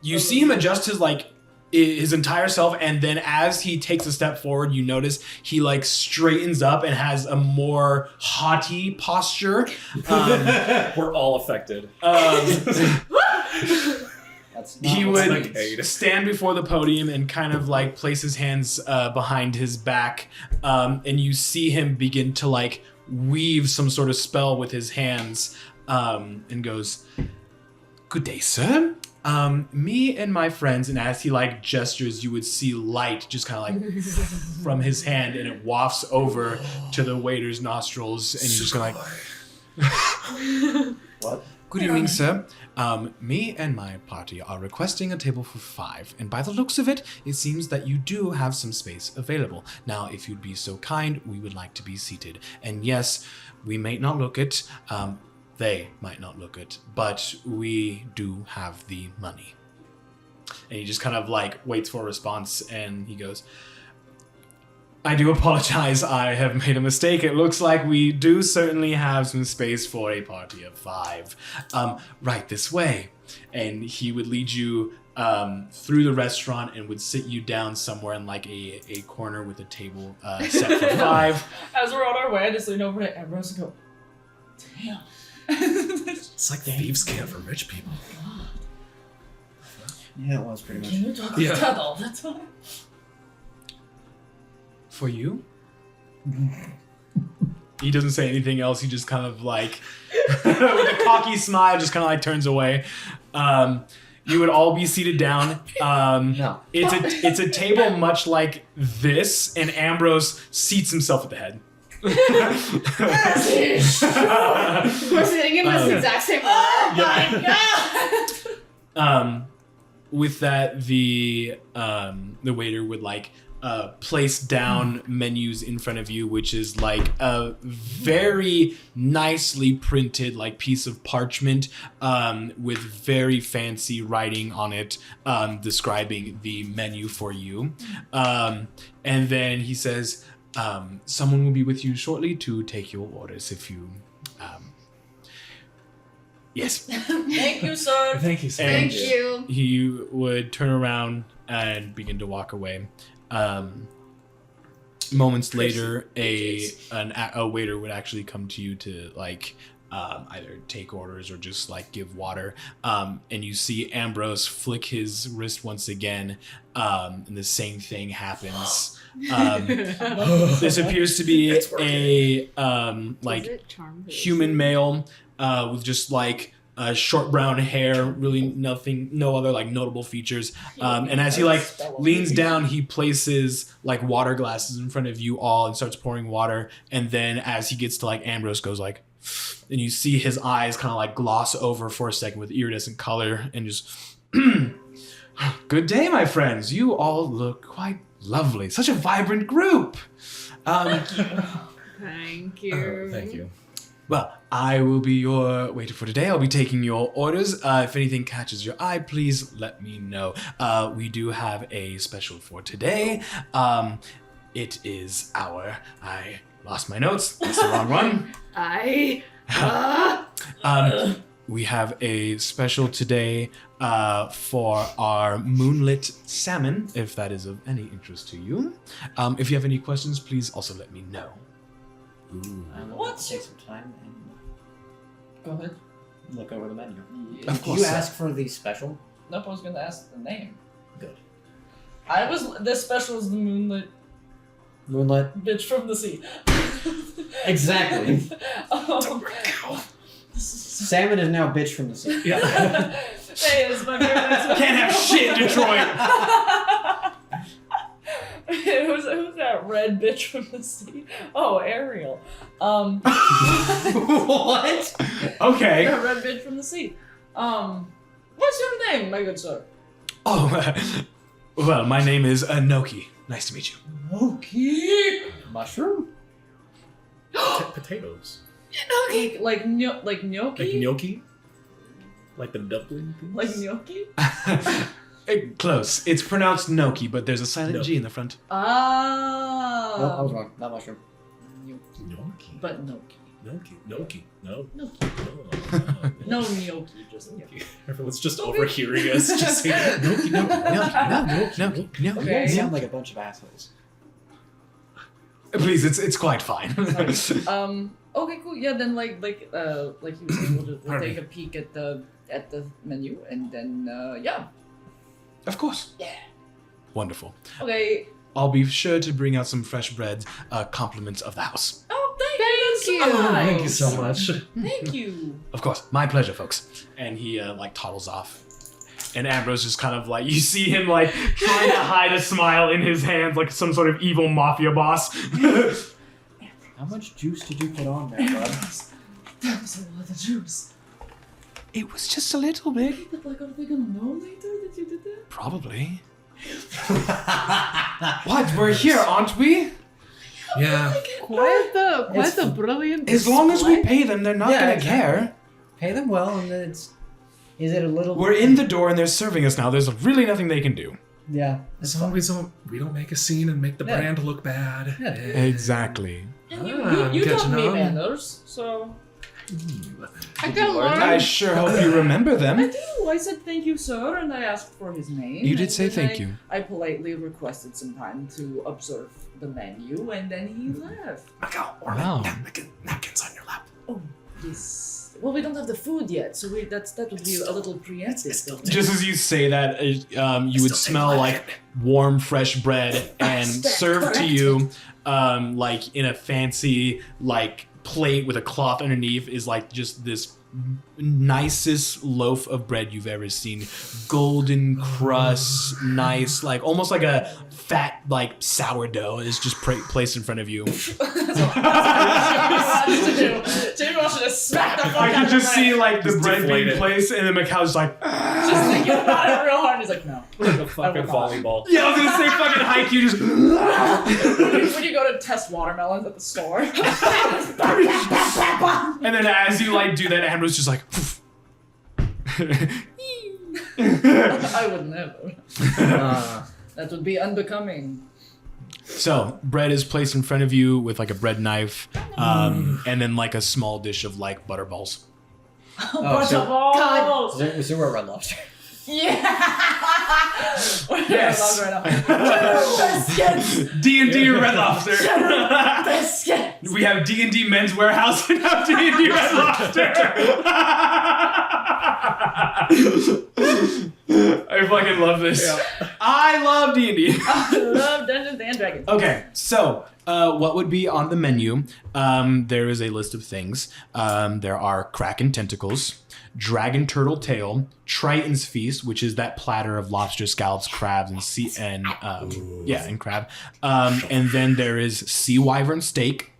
You see him adjust his like his entire self, and then as he takes a step forward, you notice he like straightens up and has a more haughty posture. We're all affected. That's not He what's would like- stand before the podium and kind of like place his hands behind his back, and you see him begin to like weave some sort of spell with his hands, and goes, "Good day, sir. Me and my friends," and as he like gestures, you would see light just kind of like from his hand, and it wafts over to the waiter's nostrils, and he's just kind of like, What? "Good evening, sir. Me and my party are requesting a table for 5, and by the looks of it, it seems that you do have some space available. Now, if you'd be so kind, we would like to be seated. And yes, we may not look it, they might not look it, but we do have the money." And he just kind of like waits for a response, and he goes, I do apologize. I have made a mistake. It looks like we do certainly have some space for a party of 5. Right this way. And he would lead you through the restaurant and would sit you down somewhere in like a corner with a table set for 5. As we're on our way, I just lean over to Ambrose and go, damn. It's like thieves' camp for rich people. Yeah, it was pretty much. Can you talk like that all the time? For you? He doesn't say anything else. He just kind of like, with a cocky smile, just kind of like turns away. You would all be seated down. No. It's a table much like this, and Ambrose seats himself at the head. We're sitting in this exact same order. Oh my god! With that, the waiter would like place down menus in front of you, which is like a very nicely printed like piece of parchment with very fancy writing on it describing the menu for you. And then he says, someone will be with you shortly to take your orders if you... Yes. Thank you, sir. Thank you, sir. And Thank you. he would turn around and begin to walk away. Moments later, a waiter would actually come to you to like either take orders or just like give water. And you see Ambrose flick his wrist once again, and the same thing happens. This appears to be a like human male with just like short brown hair, really no other like notable features. And as he like leans down, he places like water glasses in front of you all and starts pouring water. And then as he gets to like Ambrose goes like, and you see his eyes kind of like gloss over for a second with iridescent color and just, good day, my friends. You all look quite lovely. Such a vibrant group. Thank you. Thank you. Well, I will be your waiter for today. I'll be taking your orders. If anything catches your eye, please let me know. We do have a special for today. It is I lost my notes. That's the wrong one. We have a special today for our moonlit salmon, if that is of any interest to you. If you have any questions, please also let me know. What? Take some time and Go ahead. look over the menu. Of Did course, you sir. ask for the special? Nope, I was gonna ask the name. Good. This special is the moonlit Moonlit. bitch from the sea. Exactly. Salmon Salmon is now bitch from the sea. Hey, it's my very nice one. Can't have shit in Detroit. Who's that red bitch from the sea? Oh, Ariel. What? Okay. That red bitch from the sea. What's your name, my good sir? Oh, well, my name is Noki. Nice to meet you. Okay. Mushroom? Potatoes. Like gnocchi? Like gnocchi? Like the dumpling things? Like gnocchi? Close. It's pronounced Noki, but there's a silent No. G in the front. Oh, I was wrong. Not mushroom. Gnocchi. But gnocchi. Gnocchi. No. Gnocchi. No gnocchi, just gnocchi. Everyone's just overhearing us just saying gnocchi, gnocchi. You Okay. guys sound like a bunch of assholes. Please, it's quite fine. Okay, cool. Yeah, then like he was saying, we'll take a peek at the menu and then yeah. Of course. Yeah. Wonderful. Okay. I'll be sure to bring out some fresh bread, compliments of the house. Oh, thank you. Thank you so much. Thank you. Of course. My pleasure, folks. And he like toddles off. And Ambrose just kind of like, you see him like trying to hide a smile in his hands like some sort of evil mafia boss. How much juice did you put on there, bud? That was a lot of juice. It was just a little bit. But like, are they gonna know later that you did that? Probably. What? We're here, aren't we? Yeah. Quite the brilliant. As long as we display. pay them, they're not Yeah, gonna exactly. care. Pay them well, and then it's. Is it a little? We're in the door and they're serving us now. There's really nothing they can do. Yeah. As long as we don't make a scene and make the Yeah. brand look bad. Yeah. Exactly. And you catching taught me on. manners, so I can learn. I sure hope you remember I them. do. I said thank you, sir, and I asked for his name. You did and say then thank you. I politely requested some time to observe the menu, and then he left. Wow. Napkins on your lap. Oh, yes. Well, we don't have the food yet, so that would be a little preemptive. Just as you say that, you would smell like warm, fresh bread, and That's served to correct. you, like in a fancy like plate with a cloth underneath, is like just this nicest loaf of bread you've ever seen. Golden crust, nice, like almost like a fat like sourdough is just placed in front of you. Jamie wants to just smack the fuck I out can of just the see bread. like the Just bread deflate being it. placed, and then Macau's like, Just thinking about it real hard. He's like, no. Like a fucking volleyball. yeah, I was gonna say fucking haiku, just. When you go to test watermelons at the store. And then as you like do that, Ambrose just like. I would never. That would be unbecoming. So bread is placed in front of you with like a bread knife, and then like a small dish of like butterballs. Oh, so, Butterballs! so we're a Red Lobster. Yeah! Yes. Biscuits! D&D Red Lobster. Biscuits! We have D&D Men's Warehouse and now D&D Red Lobster. I fucking love this. I love D&D. I love Dungeons and Dragons. Okay, so what would be on the menu? There is a list of things. There are Kraken tentacles, Dragon turtle tail, Triton's feast, which is that platter of lobster scallops, crabs, and crab. And then there is sea wyvern steak,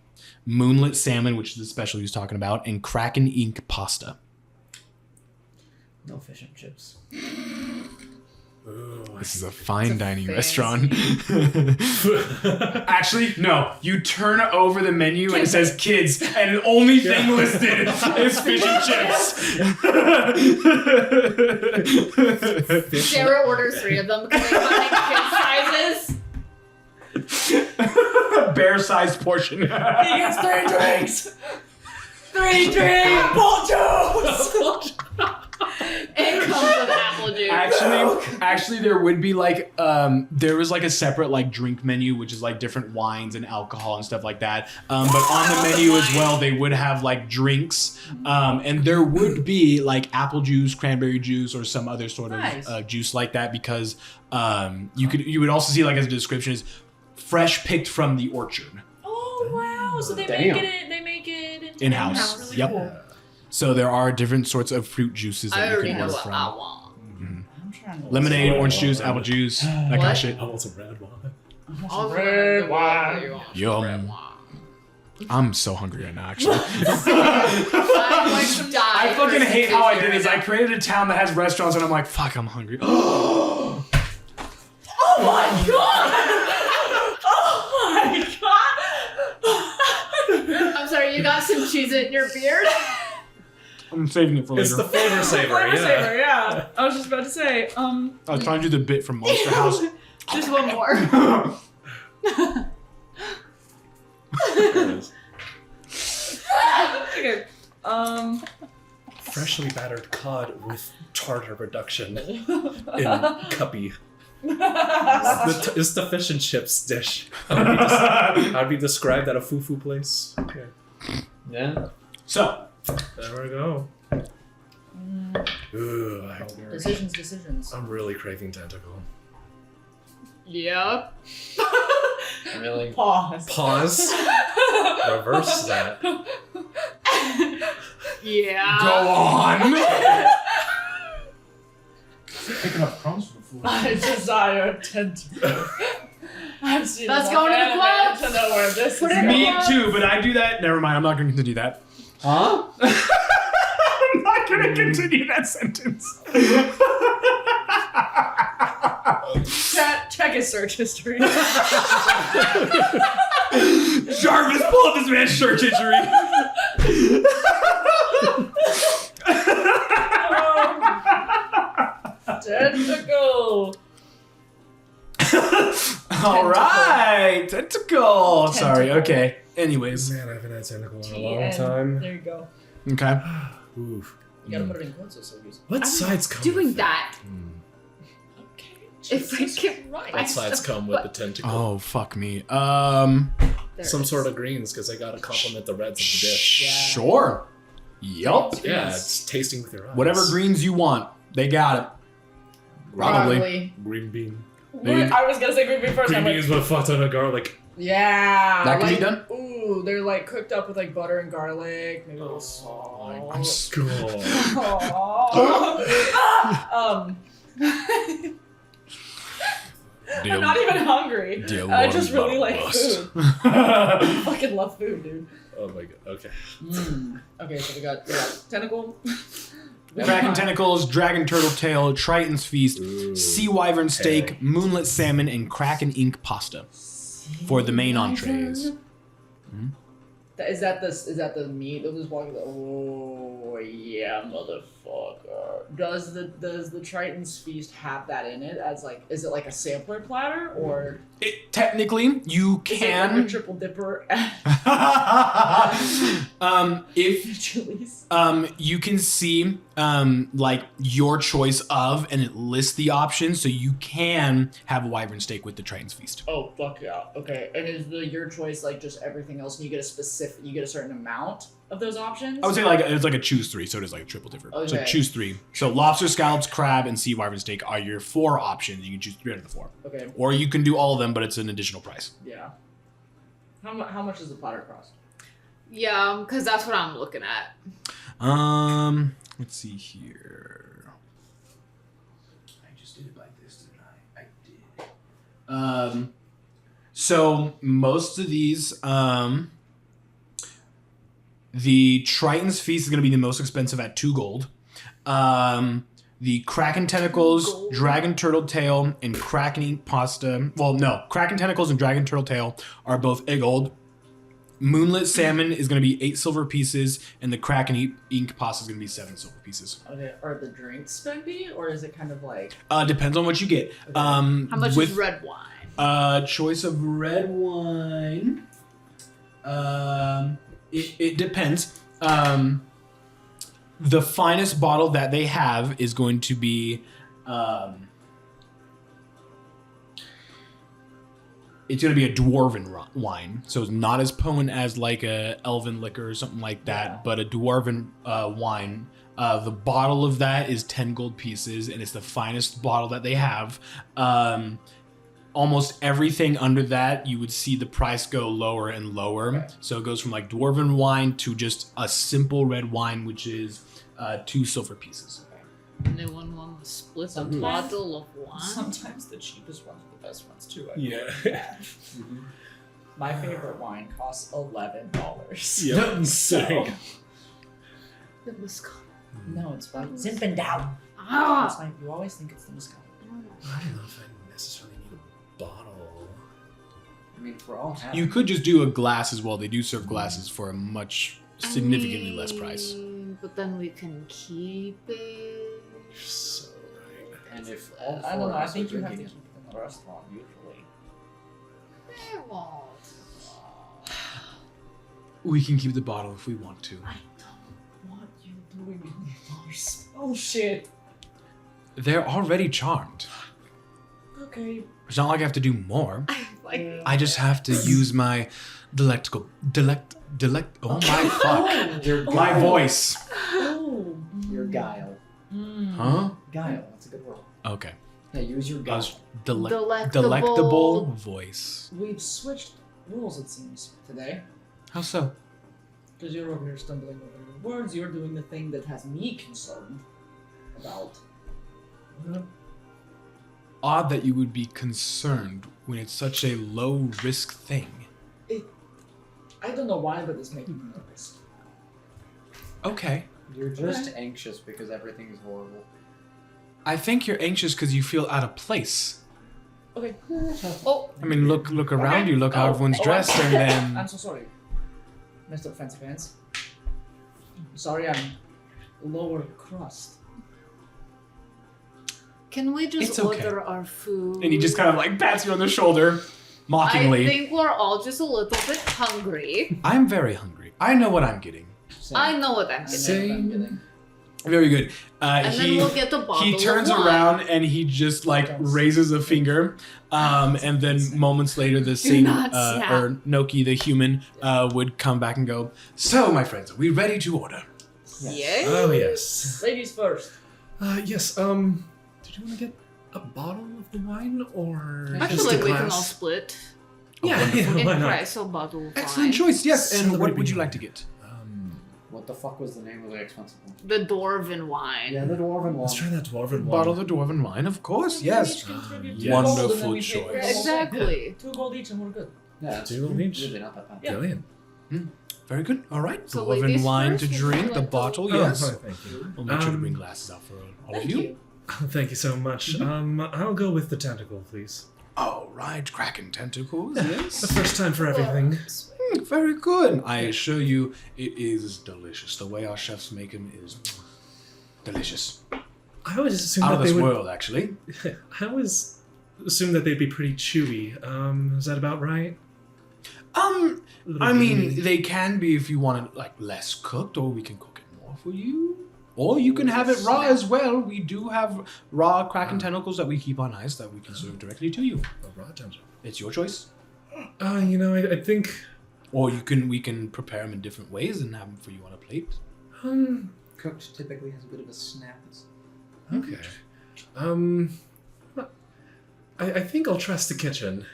moonlit salmon, which is the special he was talking about, and Kraken ink pasta. No fish and chips. This is a fine dining fancy. restaurant. Actually, no. You turn over the menu and it says kids, and the only thing listed is fish and chips. Sarah orders 3 of them because they come in kid sizes. Bear-sized portion. He gets 3 drinks! 3 drinks! Apple juice! It comes with apple juice. Actually, there would be like there was like a separate like drink menu, which is like different wines and alcohol and stuff like that. But on the menu as well, they would have like drinks, and there would be like apple juice, cranberry juice, or some other sort of Nice. Juice like that, because you would also see like as a description is fresh picked from the orchard Oh wow! So they Damn. make it in-house. Really Yep. cool. So there are different sorts of fruit juices that I you already can know order what from. I want. I'm trying to Lemonade, orange juice, apple juice, that kind What? of shit. I want some red wine. I'll Red wine. Yum. I'm so hungry right now, actually. I'm going to die. I fucking for hate how I did this. right I created a town that has restaurants, and I'm like, fuck, I'm hungry. Oh my god! Oh my god! now. I'm sorry, you got some cheese in your beard? I'm saving it for It's later. the flavor saver, Flavor yeah. saver, yeah. I was just about to say, I was trying to do the bit from Monster House. Just one more. There it is. okay. Freshly battered cod with tartar reduction in cuppy. It's the fish and chips dish. I'd be described at a fufu place. Okay. Yeah. So, There we go. Ooh, Decisions. I'm really craving tentacle. Yep. Really? Pause. Pause. Reverse that. Yeah. go on. Picking up crumbs from the floor. I desire tentacle. I've seen Let's enough go into the anime quotes. to know where this Put is it in going. the Me too, but I do that. Never mind, I'm not going to continue that. Huh? I'm not going to continue that sentence. Check his search history. Jarvis, pull up this man's search history. Tentacle. All right, tentacle. Sorry. Okay. Anyways. Man, I haven't had tentacle in a long TN. time. There you go. Okay. Oof. You gotta put it in quotes so it's What I'm sides come doing with that. Okay. If I get right. What sides come with the tentacle? Oh fuck me. Some sort of greens, because I gotta compliment the reds of the dish. Sure. Yup. Yeah, it's tasting with your eyes. Whatever greens you want, they got it. Probably. Green bean. I was gonna say green bean first. Green I'm like, beans with a fuck ton of garlic. yeah. That can be like, done? Ooh, they're like cooked up with like butter and garlic, maybe a little salt. I'm Cool. I'm not even hungry. I just really like food. I fucking love food, dude. Oh my god. Okay. Okay, so we got tentacle. Kraken tentacles, dragon turtle tail, triton's feast, Ooh, sea wyvern steak, okay. moonlit salmon, and kraken ink pasta for the main entrees. Is that the meat that was walking? Oh yeah, motherfucker. Does the Triton's feast have that in it? As like, is it like a sampler platter or? Technically, you Is it like a can. triple dipper? If Chili's. you can see like your choice of, and it lists the options, so you can have a wyvern steak with the Triton's feast. Oh fuck yeah! Okay, and is your choice like just everything else, and you get a certain amount of those options? I would say like it's like a choose 3, so it is like a triple differ. So Okay. choose 3. So lobster, scallops, crab, and sea wyvern steak are your 4 options. You can choose 3 out of the 4, Okay. or you can do all of them, but it's an additional price. Yeah. How much does the platter cost? Yeah, because that's what I'm looking at. Let's see here. I just did it like this, didn't I? I did. So most of these, the Triton's Feast is going to be the most expensive at 2 gold. The Kraken Tentacles, Gold. Dragon Turtle Tail, and Kraken Ink Pasta. Well, no. Kraken Tentacles and Dragon Turtle Tail are both a gold. Moonlit Salmon is going to be 8 silver pieces, and the Kraken Ink Pasta is going to be 7 silver pieces. Okay, are the drinks spendy, or is it kind of like? Depends on what you get. How much with, is red wine? Choice of red wine. It depends. The finest bottle that they have is going to be, it's going to be a dwarven wine. So it's not as potent as like a elven liquor or something like that, Yeah. but a dwarven wine. The bottle of that is 10 gold pieces, and it's the finest bottle that they have. Almost everything under that, you would see the price go lower and lower. Okay. So it goes from like dwarven wine to just a simple red wine, which is 2 silver pieces. Anyone want to split a Sometimes- bottle of wine? Sometimes the cheapest ones are the best ones too. Yeah. My favorite wine costs $11. Yep. Insane. The mezcal. No, it's fine. Zinfandel. Ah! It's fine. You always think it's the mezcal. I don't know if I necessarily need a bottle. I mean, we're all happy. You could just do a glass as well. They do serve glasses for a much significantly less price. But then we can keep it. So right. And if all I don't four know. of I us think are you have to drinking keep it in the restaurant usually. They won't. We can keep the bottle if we want to. I don't want you doing yours. Oh shit. They're already charmed. Okay. It's not like I have to do more. Like, I just have to use my oh my fuck. Your My guile. voice. Oh. Your guile. Huh? Guile. That's a good word. Okay. Yeah, use your I guile. was Delectable. delectable voice. We've switched rules, it seems, today. How so? Because you're over here stumbling over your words, you're doing the thing that has me concerned about. Odd that you would be concerned when it's such a low risk thing. I don't know why, but it's making me nervous. Okay. You're just anxious because everything is horrible. I think you're anxious because you feel out of place. Okay. Oh, I mean, look around Okay. you, look how Oh, everyone's oh, dressed, and I'm then so sorry, Mr. Fancy Pants. Sorry, I'm lower crust. Can we just It's okay. order our food? And he just kind of like pats you on the shoulder, mockingly. I think we're all just a little bit hungry. I'm very hungry. I know what I'm getting. Same. I know what I'm getting. Same. Very good. And then we'll get the bottle He turns of wine. around and he just like raises a finger, and then moments later, the same not snap. or Noki, the human, would come back and go. So, my friends, are we ready to order? Yes. Oh yes. Ladies first. Yes. Did you want to get a bottle of the wine or I just feel a like we can all glass? split. Yeah, In why not? price, a bottle of Excellent wine. choice. Yes. And what Celebrate would you being like to get? What the fuck was the name of the expensive one? The dwarven wine. Yeah, the dwarven one. Let's try that dwarven wine. Bottle of the dwarven wine, of course. Yes. yes. Wonderful choice. Exactly. 2 gold each and we're good. Yeah, it's Two of each? really not that bad. Yeah. Brilliant. Very good. All right. So Dwarven ladies wine first, to would you drink. The like to- bottle, Oh, yes. thank you. We'll make sure to bring glasses out for all of Thank you. you. Thank you so much. I'll go with the tentacle, please. All right, Kraken tentacles. Yes. The first time for everything. Very good. I assure you, it is delicious. The way our chefs make them is delicious. I always assumed Out that of they this would. world, actually. I always assumed that they'd be pretty chewy. Is that about right? A little I mean, gooey. they can be if you want it like less cooked, or we can cook it more for you. Or you can have it raw as well. We do have raw Kraken tentacles that we keep on ice that we can serve directly to you. A raw tentacle. It's your choice. I think. Or we can prepare them in different ways and have them for you on a plate. Cooked typically has a bit of a snap. Okay. I think I'll trust the kitchen.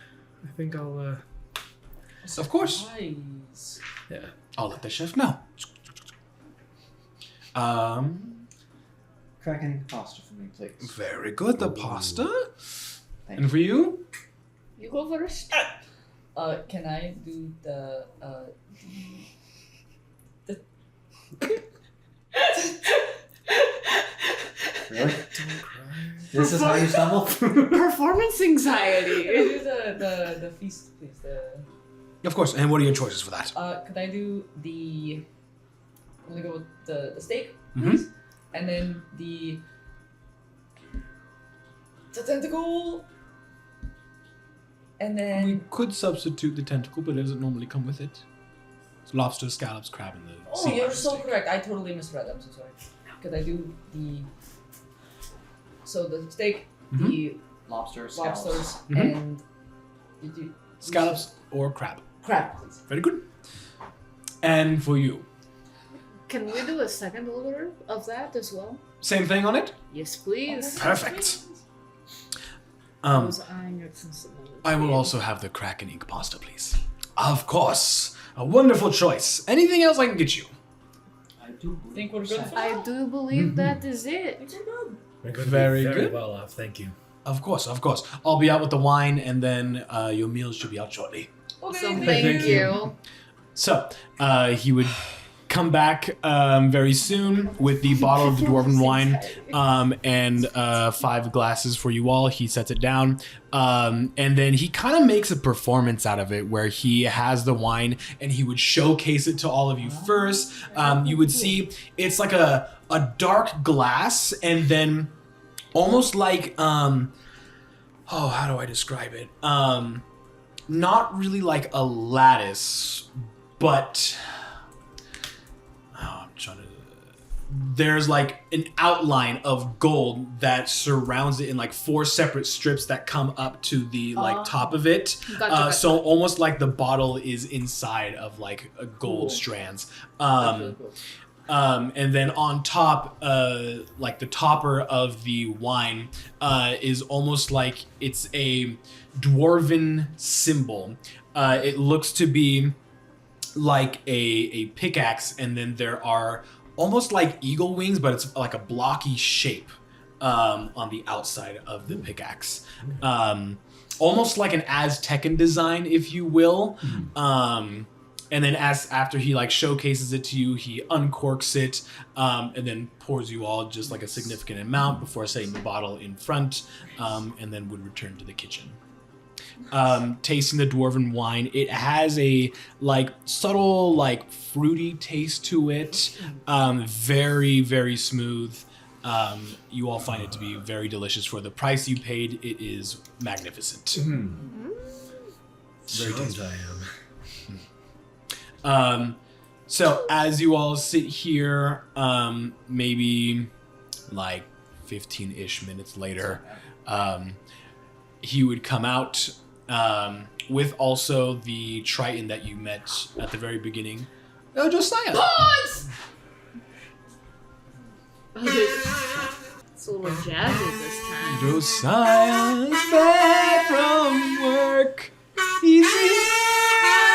I think I'll. Of course. Nice. Yeah. I'll let the chef know. Kraken pasta for me, please. Very good. The pasta. Thank And for you? You go first. Can I do the Really? This is how you stumble? Performance anxiety. Can I do the feast, please? Of course. And what are your choices for that? Could I do the? I'm gonna go with the steak, Mhm. please, and then the tentacle, and then We could substitute the tentacle, but it doesn't normally come with it. It's lobster, scallops, crab, and the oh, sea you're lion so steak. correct. I totally misread. I'm so sorry. Could I do the? So the steak, the Lobster, scallops. lobsters, Mhm. and did you Scallops or crab. crab, please. Very good. And for you? Can we do a second order of that as well? Same thing on it? Yes, please. Perfect. I was eyeing your sensibility. I will also have the Kraken ink pasta, please. Of course. A wonderful choice. Anything else I can get you? I do Think we're good for I now? do believe that is it. Think we're good. We're going to Very be very good. well off. Thank you. Of course, of course. I'll be out with the wine, and then your meals should be out shortly. Okay, So thank thank you. you. So, he would come back very soon with the bottle of the dwarven wine and 5 glasses for you all. He sets it down, and then he kind of makes a performance out of it where he has the wine and he would showcase it to all of you first. You would see it's like a dark glass, and then almost like how do I describe it? Not really like a lattice, but I'm trying to. There's like an outline of gold that surrounds it in like 4 separate strips that come up to the like top of it. Gotcha. So almost like the bottle is inside of like a gold strands. That's really cool. And then on top, like the topper of the wine, is almost like it's a dwarven symbol. It looks to be like a pickaxe, and then there are almost like eagle wings, but it's like a blocky shape on the outside of the pickaxe. Almost like an Aztecan design, if you will. And then after he like showcases it to you, he uncorks it and then pours you all just like a significant amount before setting the bottle in front, and then would return to the kitchen. Tasting the dwarven wine, it has a like subtle like fruity taste to it, very very smooth, You all find it to be very delicious for the price you paid. It is magnificent. Very tasty. I am. So as you all sit here, maybe like 15-ish minutes later, he would come out with also the Triton that you met at the very beginning. Oh, Josiah! It's a little jazzy this time. Josiah's back from work. He's here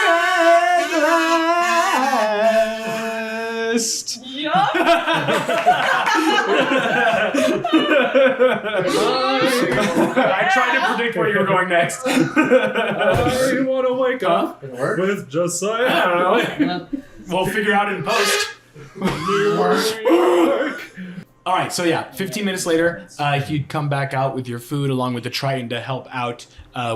at last. I tried to predict where you were going next. I want to wake up Did it work? with Josiah. I don't know. We'll figure out in post. All right, so yeah, 15 minutes later, he'd come back out with your food along with the Triton to help out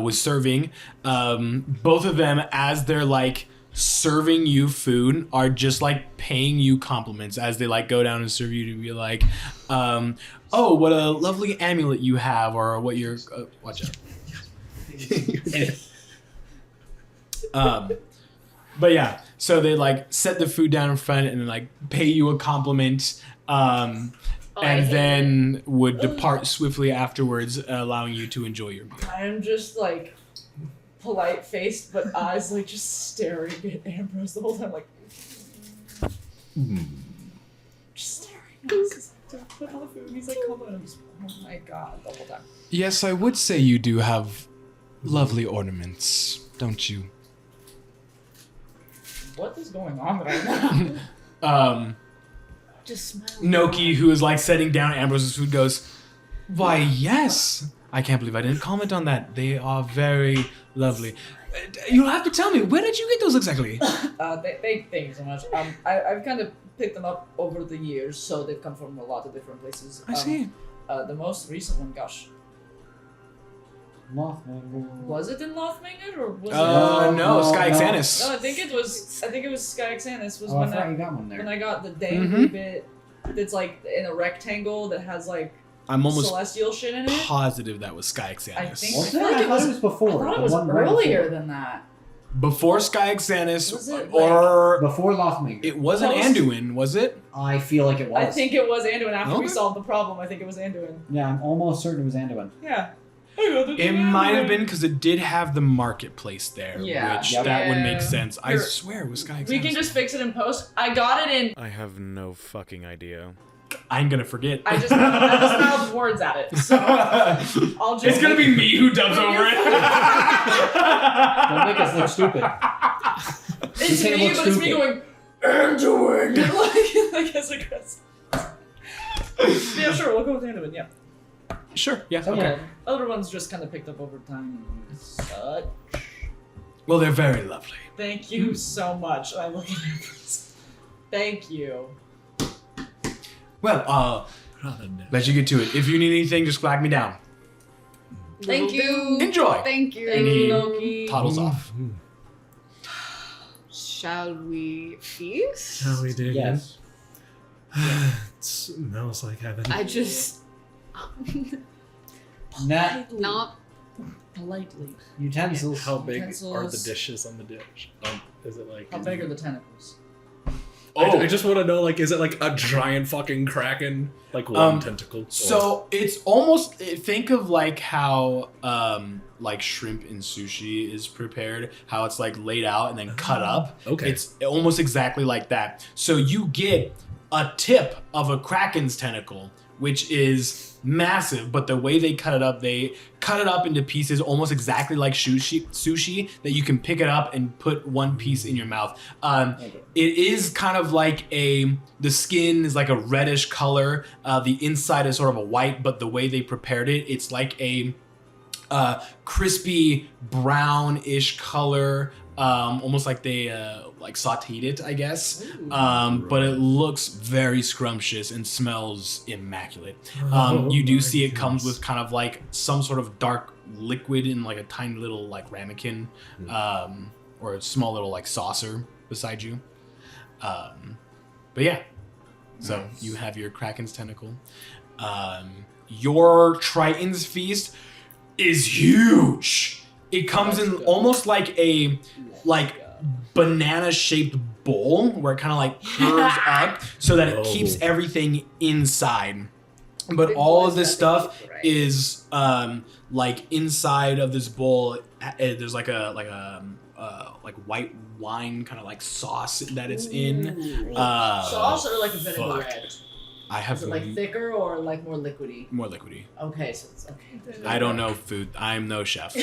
with serving. Both of them, as they're like serving you food, are just like paying you compliments as they like go down and serve you, to be like, oh, what a lovely amulet you have, or what you're, watch out. But yeah, so they like set the food down in front and then like pay you a compliment. And then would depart swiftly afterwards, allowing you to enjoy your meal. I'm just like polite faced, but eyes like just staring at Ambrose the whole time, like just staring. Just put all the food. He's like, come on. I'm just, oh my god, the whole time. Yes, I would say you do have lovely ornaments, don't you? What is going on right now? Just smile. Noki, who is like setting down Ambrose's food, goes, "Why, yes. I can't believe I didn't comment on that. They are very lovely. You'll have to tell me, where did you get those exactly?" Thank you so much. I've kind of picked them up over the years, so they've come from a lot of different places. I see. The most recent one, gosh, Mothman. was it in Lothmanger or was No, Sky no. Xanis. No, I think it was Sky Xanis was Oh, I when thought you got one there. when I got the dangly bit that's like in a rectangle that has like I'm almost celestial shit in it. positive that was Sky Xanis. I think- Was I it? feel like I it thought was- it was before. I thought it the was one right earlier before. than that. Before Sky Xanis, Was it, or Before Lothmanger. it wasn't Post- Anduin, was it? I feel like it was. I think it was Anduin after we Okay. solved the problem. I think it was Anduin. Yeah, I'm almost certain it was Anduin. Yeah. It might have been because it did have the marketplace there, Yeah. which Yep. that would make Yeah. sense. I Here, swear it was Sky Xanis. We can just fix it in post. I got it in. I have no fucking idea. I'm gonna forget. I just mouthed words at it. So I'll just. It's gonna be me who dubs over it. Don't make us look stupid. It's You me, can't but look it's me stupid. going Anduin. like as aggressive. Yeah, sure. We'll go with Anduin. Yeah. Sure. Yeah. Okay. Okay. Other ones just kind of picked up over time. Such. Well, they're very lovely. Thank you so much. I look at Ambrose. Thank you. Well, let you get to it. If you need anything, just flag me down. Thank you. Enjoy. Thank you. Thank you, Loki. Toddles off. Shall we feast? Shall we dig Yes. in? It smells like heaven. I just Net not Politely. utensils. How big are the Utensils. dishes on the dish? Is it like? How big are the tentacles? Oh. I just want to know, like, is it like a giant fucking kraken, like one tentacle? So it's almost, think of like how like shrimp in sushi is prepared, how it's like laid out and then cut up. Okay. It's almost exactly like that. So you get a tip of a kraken's tentacle, which is massive, but the way they cut it up into pieces almost exactly like sushi that you can pick it up and put one piece in your mouth. It is kind of like the skin is like a reddish color, the inside is sort of a white, but the way they prepared it, it's like a crispy brownish color, almost like they like sauteed it, I guess. But it looks very scrumptious and smells immaculate. You do see it comes with kind of like some sort of dark liquid in like a tiny little like ramekin, or a small little like saucer beside you. But yeah, so you have your kraken's tentacle. Your Triton's feast is huge. It comes in almost like a banana-shaped bowl where it kind of like curves up so that it keeps everything inside. But all of this stuff is like inside of this bowl. There's like white wine kind of like sauce that it's in. Sauce or like a vinaigrette? I have Is it like thicker or like more liquidy? more liquidy. Okay, so it's okay. I don't know food. I'm no chef.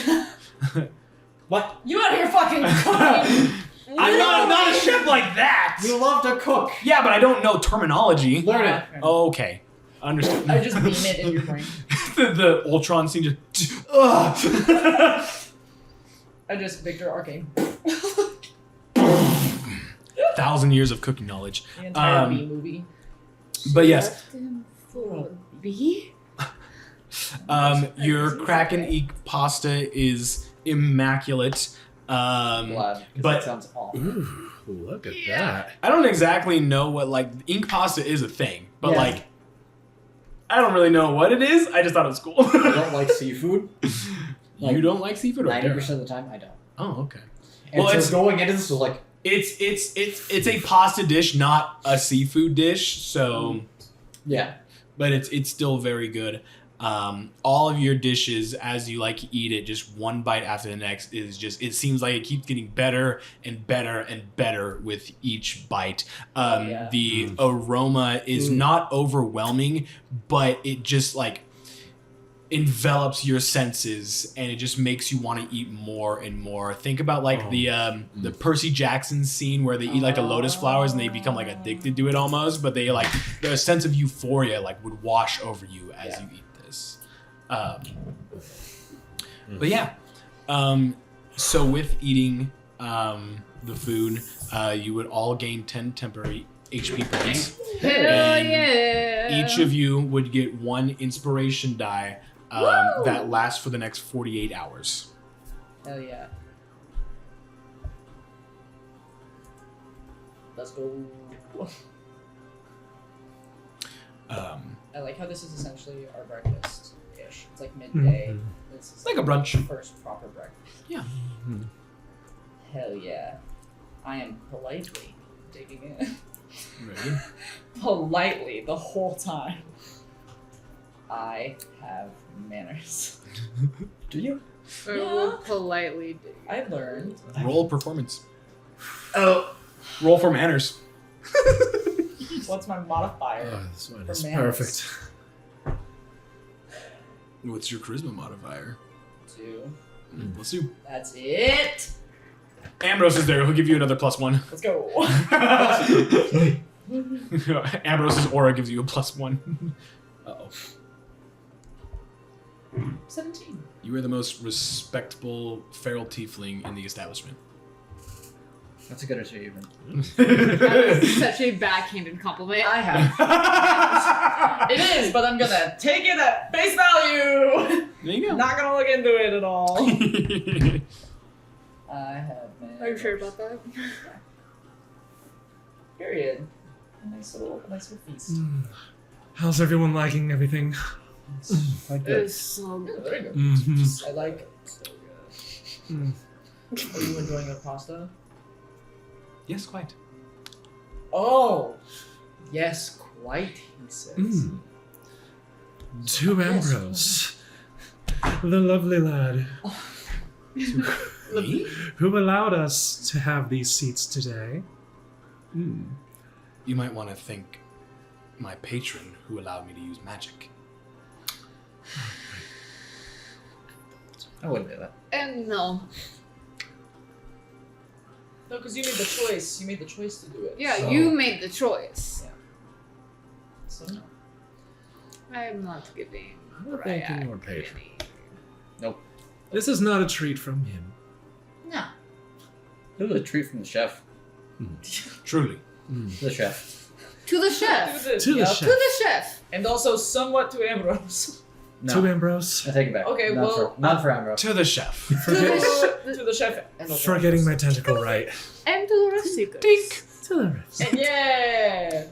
What? You out here fucking cooking? I'm not a chef like that. You love to cook. Yeah, but I don't know terminology. Learn it. Okay, understood. I just beam it in your brain. the Ultron scene just. I just Victor Arcane. 1,000 years of cooking knowledge. The entire B movie. But yes, B? your Kraken Eek pasta is immaculate. Glad, 'cause but that sounds awful. Ooh, look at that. I don't exactly know what like ink pasta is a thing, but Yeah. like I don't really know what it is. I just thought it was cool. I don't like seafood. You don't like seafood? Or 90% of the time, I don't. Oh, okay. And Well, so it's- going into this was like, It's a pasta dish, not a seafood dish. So, yeah. but it's still very good. All of your dishes, as you like eat it, just one bite after the next is just. It seems like it keeps getting better and better and better with each bite. Yeah. The aroma is not overwhelming, but it just like envelops your senses and it just makes you want to eat more and more. Think about like the Percy Jackson scene where they eat like the lotus flowers and they become like addicted to it almost, but they like the sense of euphoria like would wash over you as you eat this. But yeah, so with eating the food, you would all gain 10 temporary HP points. Hell And yeah. Each of you would get one inspiration die that lasts for the next 48 hours. Hell yeah. Let's go. I like how this is essentially our breakfast-ish. It's like midday. This is Like a brunch. the first proper breakfast. Yeah. Hell yeah. I am politely digging in. Ready? Politely the whole time. I have manners. Do you? Or Yeah. we'll politely do. I've learned. Roll performance. Oh. Roll for manners. What's my modifier? Oh, this one For is manners. perfect. What's your charisma modifier? 2. Let's do. That's it. Ambrose is there. He'll give you another +1. Let's go. Ambrose's aura gives you a +1. Uh-oh. 17. You are the most respectable feral tiefling in the establishment. That's a good achievement. That was such a backhanded compliment. I have. It is, but I'm gonna take it at face value. There you go. Not gonna look into it at all. I have manners. Are you sure about that? Period. A nice little feast. How's everyone liking everything? Quite It good. was so good. Very good. Mm-hmm. I like it. So good. Are you enjoying your pasta? Yes, quite. Oh, yes, quite. He says. To Ambrose, the lovely lad Me? who allowed us to have these seats today. You might want to thank my patron who allowed me to use magic. I wouldn't do that. And no. No, because you made the choice. You made the choice to do it. Yeah, so, you made the choice. So no. I'm not giving. Not thanking your patron. Nope. This is not a treat from him. No. It was a treat from the chef. Truly. The chef. To the chef. To the To chef. the chef. And also somewhat to Ambrose. No. To Ambrose. I take it back. Okay, not well, not for Ambrose. To the chef. To the chef. And also For getting my Ambrose. tentacle right. And to the Riftseekers. To the rest. And yeah.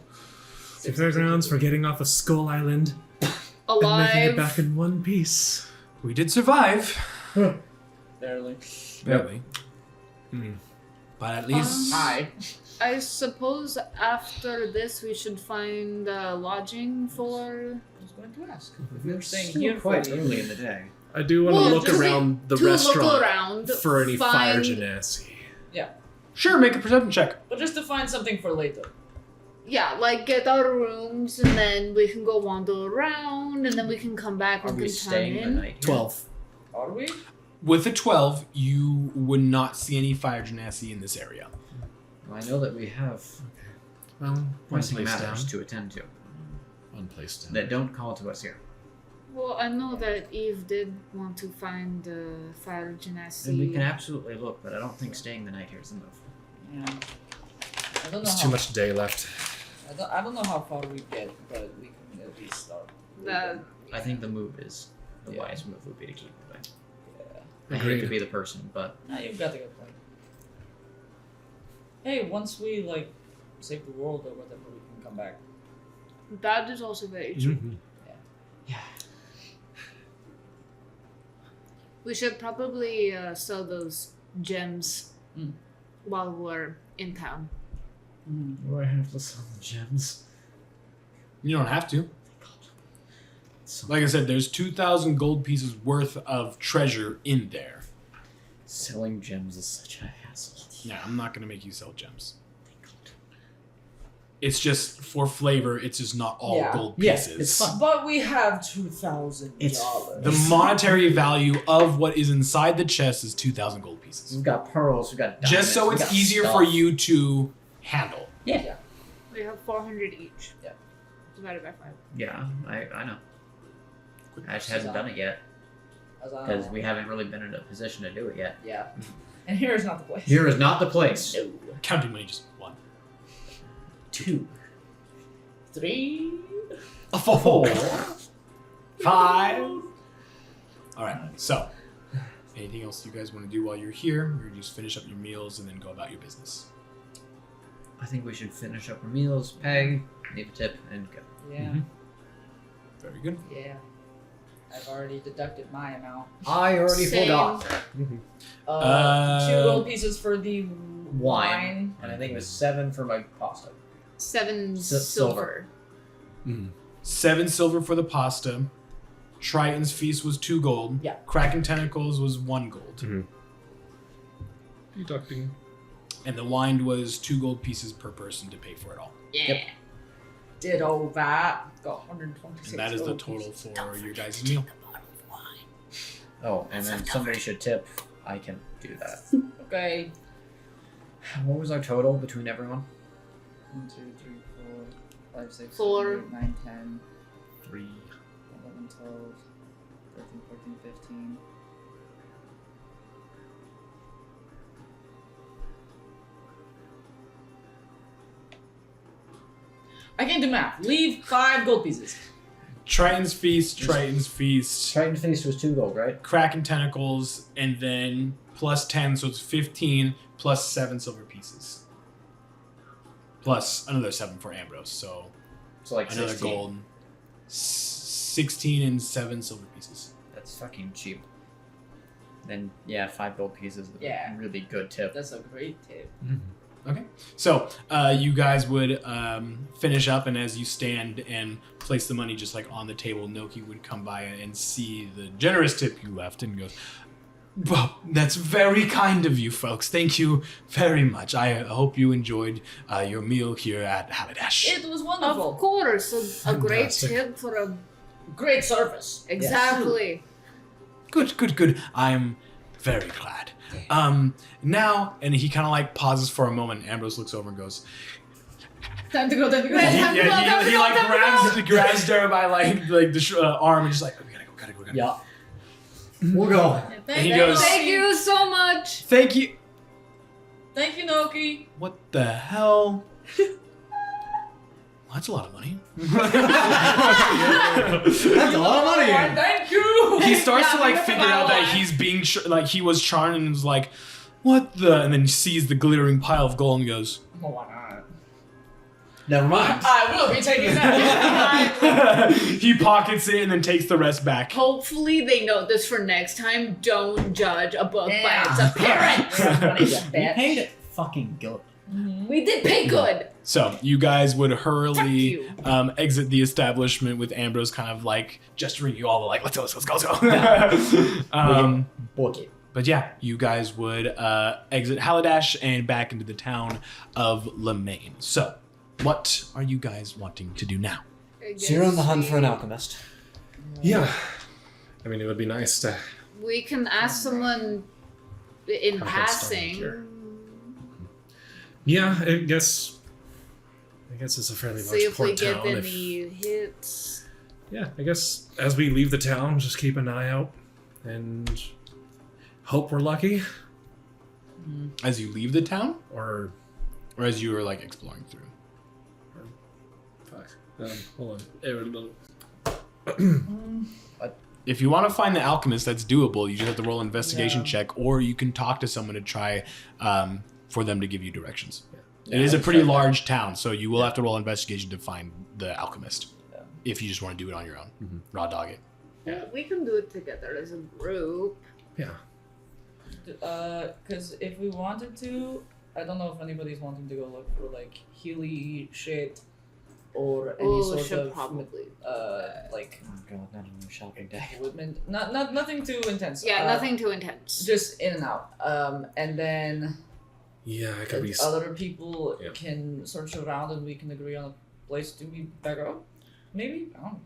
To Fairgrounds for getting off of Skull Island. And making it alive. back in one piece. We did survive. Barely. Barely. But at least... Hi. I suppose after this we should find lodging for. I was going to ask. If you're staying Still here quite for early in the day. I do want to look to around the to restaurant look around, for any fire find- genasi. Sure, make a perception check. But just to find something for later. Yeah, like get our rooms and then we can go wander around and then we can come back Are and we can turn staying the in. night here? 12. Are we? With a 12, you would not see any fire genasi in this area. Well, I know that we have Well, one pressing place matters down. to attend to One place down. that don't call to us here. Well, I know that Eve did want to find fire genasi. And we can absolutely look, but I don't think staying the night here is the move. Yeah. I don't know There's how, too much day left. I don't know how far we get, but we can at least start. I think the move is the Yeah. wise move would be to keep moving. Yeah. I hate to Agreed. be the person, but No, you've got the good point. Hey, once we like save the world or whatever, we can come back. That is also very true. Mhm. yeah. We should probably sell those gems Mm. while we're in town. Do I have to sell the gems? You don't have to. So Like I said, there's 2,000 gold pieces worth of treasure in there. selling gems is such a hassle. Yeah, I'm not going to make you sell gems. It's just for flavor, it's just not all Yeah. gold Yeah, pieces. it's fun. But we have $2,000. The monetary value of what is inside the chest is 2,000 gold pieces. We've got pearls, we've got diamonds, Just so we've it's got easier stuff. for you to handle. Yeah. We have 400 each. Yeah. Divided by 5. Yeah, I know. I just haven't done it yet because we haven't really been in a position to do it yet. Yeah. And here is not the place. Here is not the place. Counting money, just 1. 2. 3. A 4. 5. Alright, so. Anything else you guys want to do while you're here? Or just finish up your meals and then go about your business? I think we should finish up our meals, pay, leave a tip, and go. Yeah. Very good. Yeah. I've already deducted my amount. I already Same. forgot. 2 gold pieces for the wine. And I think it was 7 for my pasta. 7 Silver. silver. 7 silver for the pasta. Triton's Feast was 2 gold. Yeah. Kraken Tentacles was 1 gold. Deducting. And the wine was 2 gold pieces per person to pay for it all. Yeah. Yep. Did all that. Got 126. And that is the gold total pieces. for your guys' meal. Oh, and then somebody should tip. I can do that. Okay. What was our total between everyone? 1, 2, 3, 4, 5, 6, 4. 7, 8, 9, 10, 3. 11, 12, 13, 14, 15. I can't do math. Leave 5 gold pieces. Triton's Feast, Triton's Feast, Triton Feast was 2 gold, right? Kraken Tentacles, and then plus 10, so it's 15 plus 7 silver pieces. Plus another 7 for Ambrose, so So like another 16. gold. 16 and 7 silver pieces. That's fucking cheap. Then yeah, 5 gold pieces. Is Yeah. a really good tip. That's a great tip. Okay, so you guys would finish up, and as you stand and place the money just like on the table, Noki would come by and see the generous tip you left and goes, "Well, that's very kind of you folks. Thank you very much. I hope you enjoyed your meal here at Habidash." It was wonderful. Of course, a great Fantastic. tip for a. Great service. Exactly. Good. I'm very glad. Now, and he kind of like pauses for a moment. Ambrose looks over and goes, Time to go. he like grabs Dara by like the arm and just like, we gotta go. Yeah. We'll go. And he goes, Thank you so much. "Thank you." Thank you, Noki. What the hell? Well, that's a lot of money. That's a lot of money. Thank you. He starts to Yeah, like we figure forgot out that one. he's being like he was charmed and was like, "What the?" And then he sees the glittering pile of gold and goes, Well, why not? Never mind. I will be taking that. He pockets it and then takes the rest back. Hopefully they know this for next time. Don't judge a book by its appearance. We paid it fucking good. We did pay good. So you guys would hurriedly you. exit the establishment with Ambrose kind of like gesturing you all to like, let's go. Book it. But yeah, you guys would exit Haladash and back into the town of Lemaine. So what are you guys wanting to do now? So you're on the hunt for an alchemist. Yeah. I mean, it would be nice to. We can ask someone in Have a head start passing. here. Yeah, I guess it's a fairly See large if we port get town. any hits. Yeah, I guess as we leave the town, just keep an eye out and hope we're lucky. As you leave the town, Or or as you are like exploring through? fuck. Hold on. If you want to find the alchemist, that's doable. You just have to roll an investigation check, or you can talk to someone to try for them to give you directions. It is a pretty large town, so you will have to roll investigation to find the alchemist. If you just want to do it on your own, raw dog it. Yeah. We can do it together as a group. Yeah. Because if we wanted to, I don't know if anybody's wanting to go look for like Healy shit or any sort should of probably. like Oh god, not another shopping day. equipment. Not nothing too intense. Yeah, nothing too intense. Just in and out. And then Yeah, I could be. other people Yeah. can search around and we can agree on a place to meet back up. Maybe? I don't know.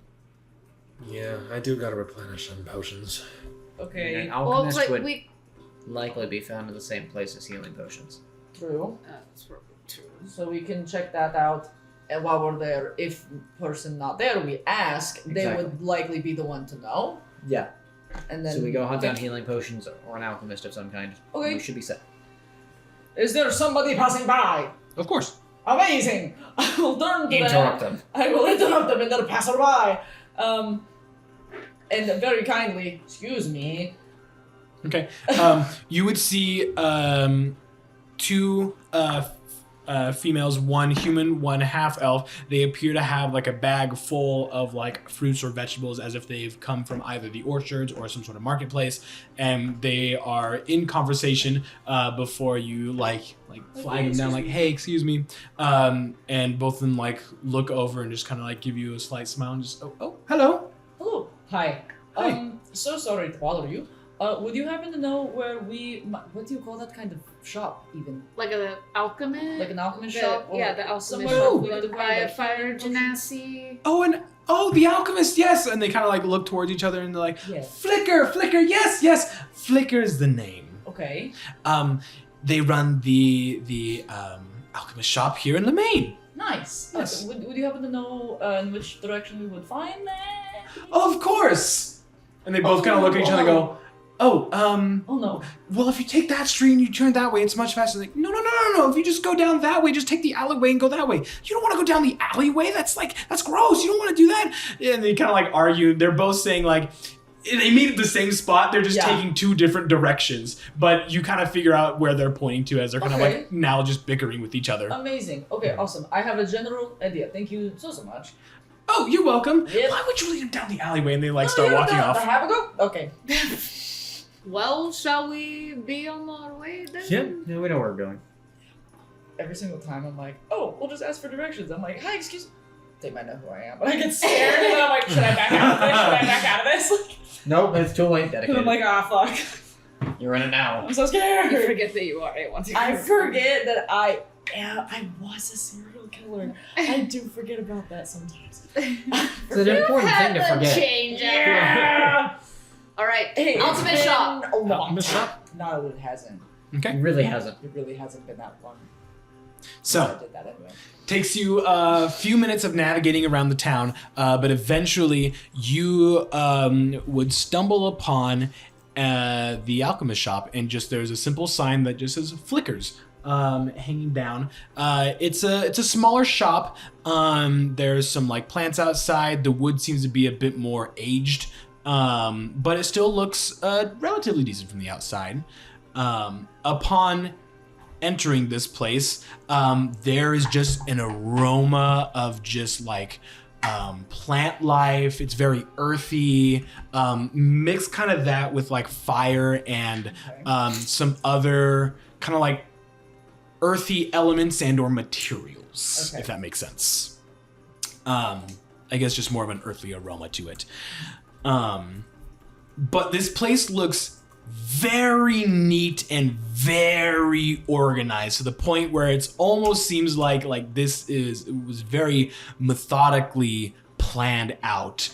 Yeah, I do gotta replenish some potions. Okay, An Well, alchemist like would we. likely be found in the same place as healing potions. true. That's probably true. So we can check that out. And while we're there, if person not there, we ask. They Exactly. would likely be the one to know. Yeah. And then So we go hunt down healing potions or an alchemist of some kind. Okay. We should be set. Is there somebody passing by? Of course. Amazing! I will turn to Interrupt them. them. I will interrupt them and they'll pass her by. And very kindly, excuse me. Okay. You would see two females, one human, one half elf. They appear to have like a bag full of like fruits or vegetables as if they've come from either the orchards or some sort of marketplace, and they are in conversation before you like flag them down like, hey, excuse me, and both of them like look over and just kind of like give you a slight smile and just oh hello. Hello. Hi. Hi. So sorry to bother you. Would you happen to know where what do you call that kind of shop even? Like an alchemist? Like an alchemist The- shop? Or yeah, the alchemist somewhere shop. we Like could the find a fire healing potion? genasi. Oh, the alchemist, yes. And they kind of like look towards each other and they're like, Yeah. Flicker, yes. Flicker's the name. Okay. They run the alchemist shop here in Lemaine. Nice. Yes. Would you happen to know in which direction we would find that? Of course. And they both kind of look at each other and go, oh, Oh no. well, if you take that street and you turn that way, it's much faster. Like, no. If you just go down that way, just take the alleyway and go that way. You don't want to go down the alleyway. That's gross. You don't want to do that. And they kind of like argue. They're both saying like, they meet at the same spot. They're just taking two different directions. But you kind of figure out where they're pointing to as they're kind of Okay. like now just bickering with each other. Amazing. Okay, awesome. I have a general idea. Thank you so much. Oh, you're welcome. Yep. Why would you lead them down the alleyway and they like start walking off? Have a go? Okay. Well, shall we be on our way then? Yeah. Yeah, we know where we're going. Every single time I'm like, oh, we'll just ask for directions. I'm like, hi, excuse me. They might know who I am. But I get scared and then I'm like, should I back out of this? Should I back out of this? Nope, it's too late, And dedicated. I'm like, fuck. You're in it now. I'm so scared. You forget that you are a once. I forget that I was a serial killer. I do forget about that sometimes. It's an important thing to forget. Change. Yeah. All right. Hey, Ultimate it's been shop. A long Alchemist time. shop? No, it hasn't. Okay. It really hasn't. It really hasn't been that long. So. I did that anyway. Takes you a few minutes of navigating around the town, but eventually you would stumble upon the alchemist shop, and just there's a simple sign that just says Flickers hanging down. It's a smaller shop. There's some like plants outside. The wood seems to be a bit more aged, but it still looks relatively decent from the outside. Upon entering this place, there is just an aroma of just like plant life. It's very earthy, mix kind of that with like fire and some other kind of like earthy elements and or materials, if that makes sense. I guess just more of an earthly aroma to it. But this place looks very neat and very organized to the point where it's almost seems like it was very methodically planned out.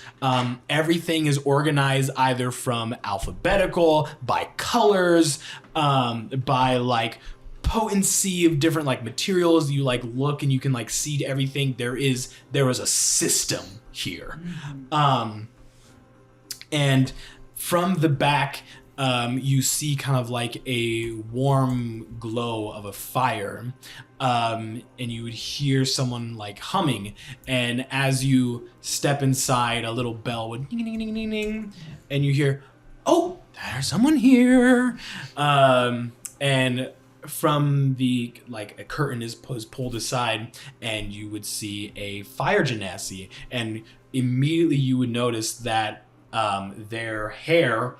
Everything is organized either from alphabetical, by colors, by like potency of different like materials. You like look and you can like see everything. There is a system here. And from the back, you see kind of like a warm glow of a fire, and you would hear someone like humming, and as you step inside, a little bell would ding ding ding ding ding, and you hear, oh, there's someone here, and from the like a curtain is pulled aside, and you would see a fire genasi, and immediately you would notice that their hair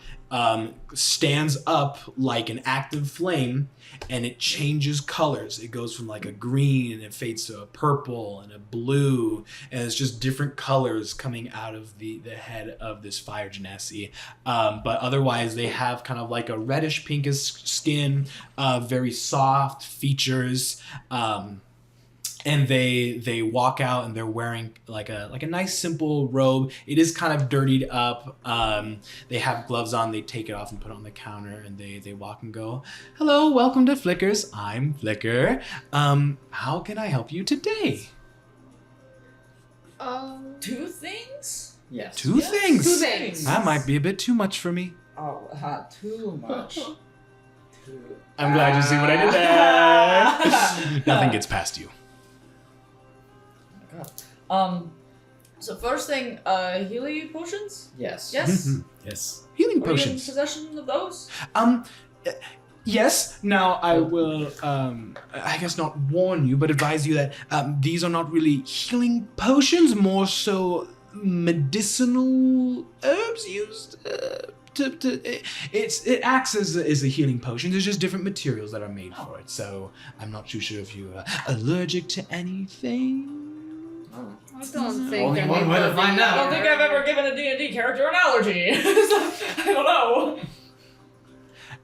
stands up like an active flame, and it changes colors. It goes from like a green and it fades to a purple and a blue, and it's just different colors coming out of the head of this fire genasi. But otherwise they have kind of like a reddish pinkish skin, very soft features, and they walk out and they're wearing like a nice simple robe. It is kind of dirtied up. They have gloves on. They take it off and put it on the counter, and they walk and go, hello, welcome to Flickers. I'm Flicker. How can I help you today? 2 things? Yes. Two things. 2 things. That might be a bit too much for me. Oh, too much. I'm glad you see what I did there. Nothing gets past you. So first thing, healing potions? Yes. Yes? Yes. Healing Are you in potions. possession of those? Yes. Now I will, I guess not warn you, but advise you that these are not really healing potions, more so medicinal herbs used it acts as a healing potion. There's just different materials that are made for it. So I'm not too sure if you're allergic to anything. I don't think Only one way to find I out. don't think I've ever given a D&D character an allergy. So, I don't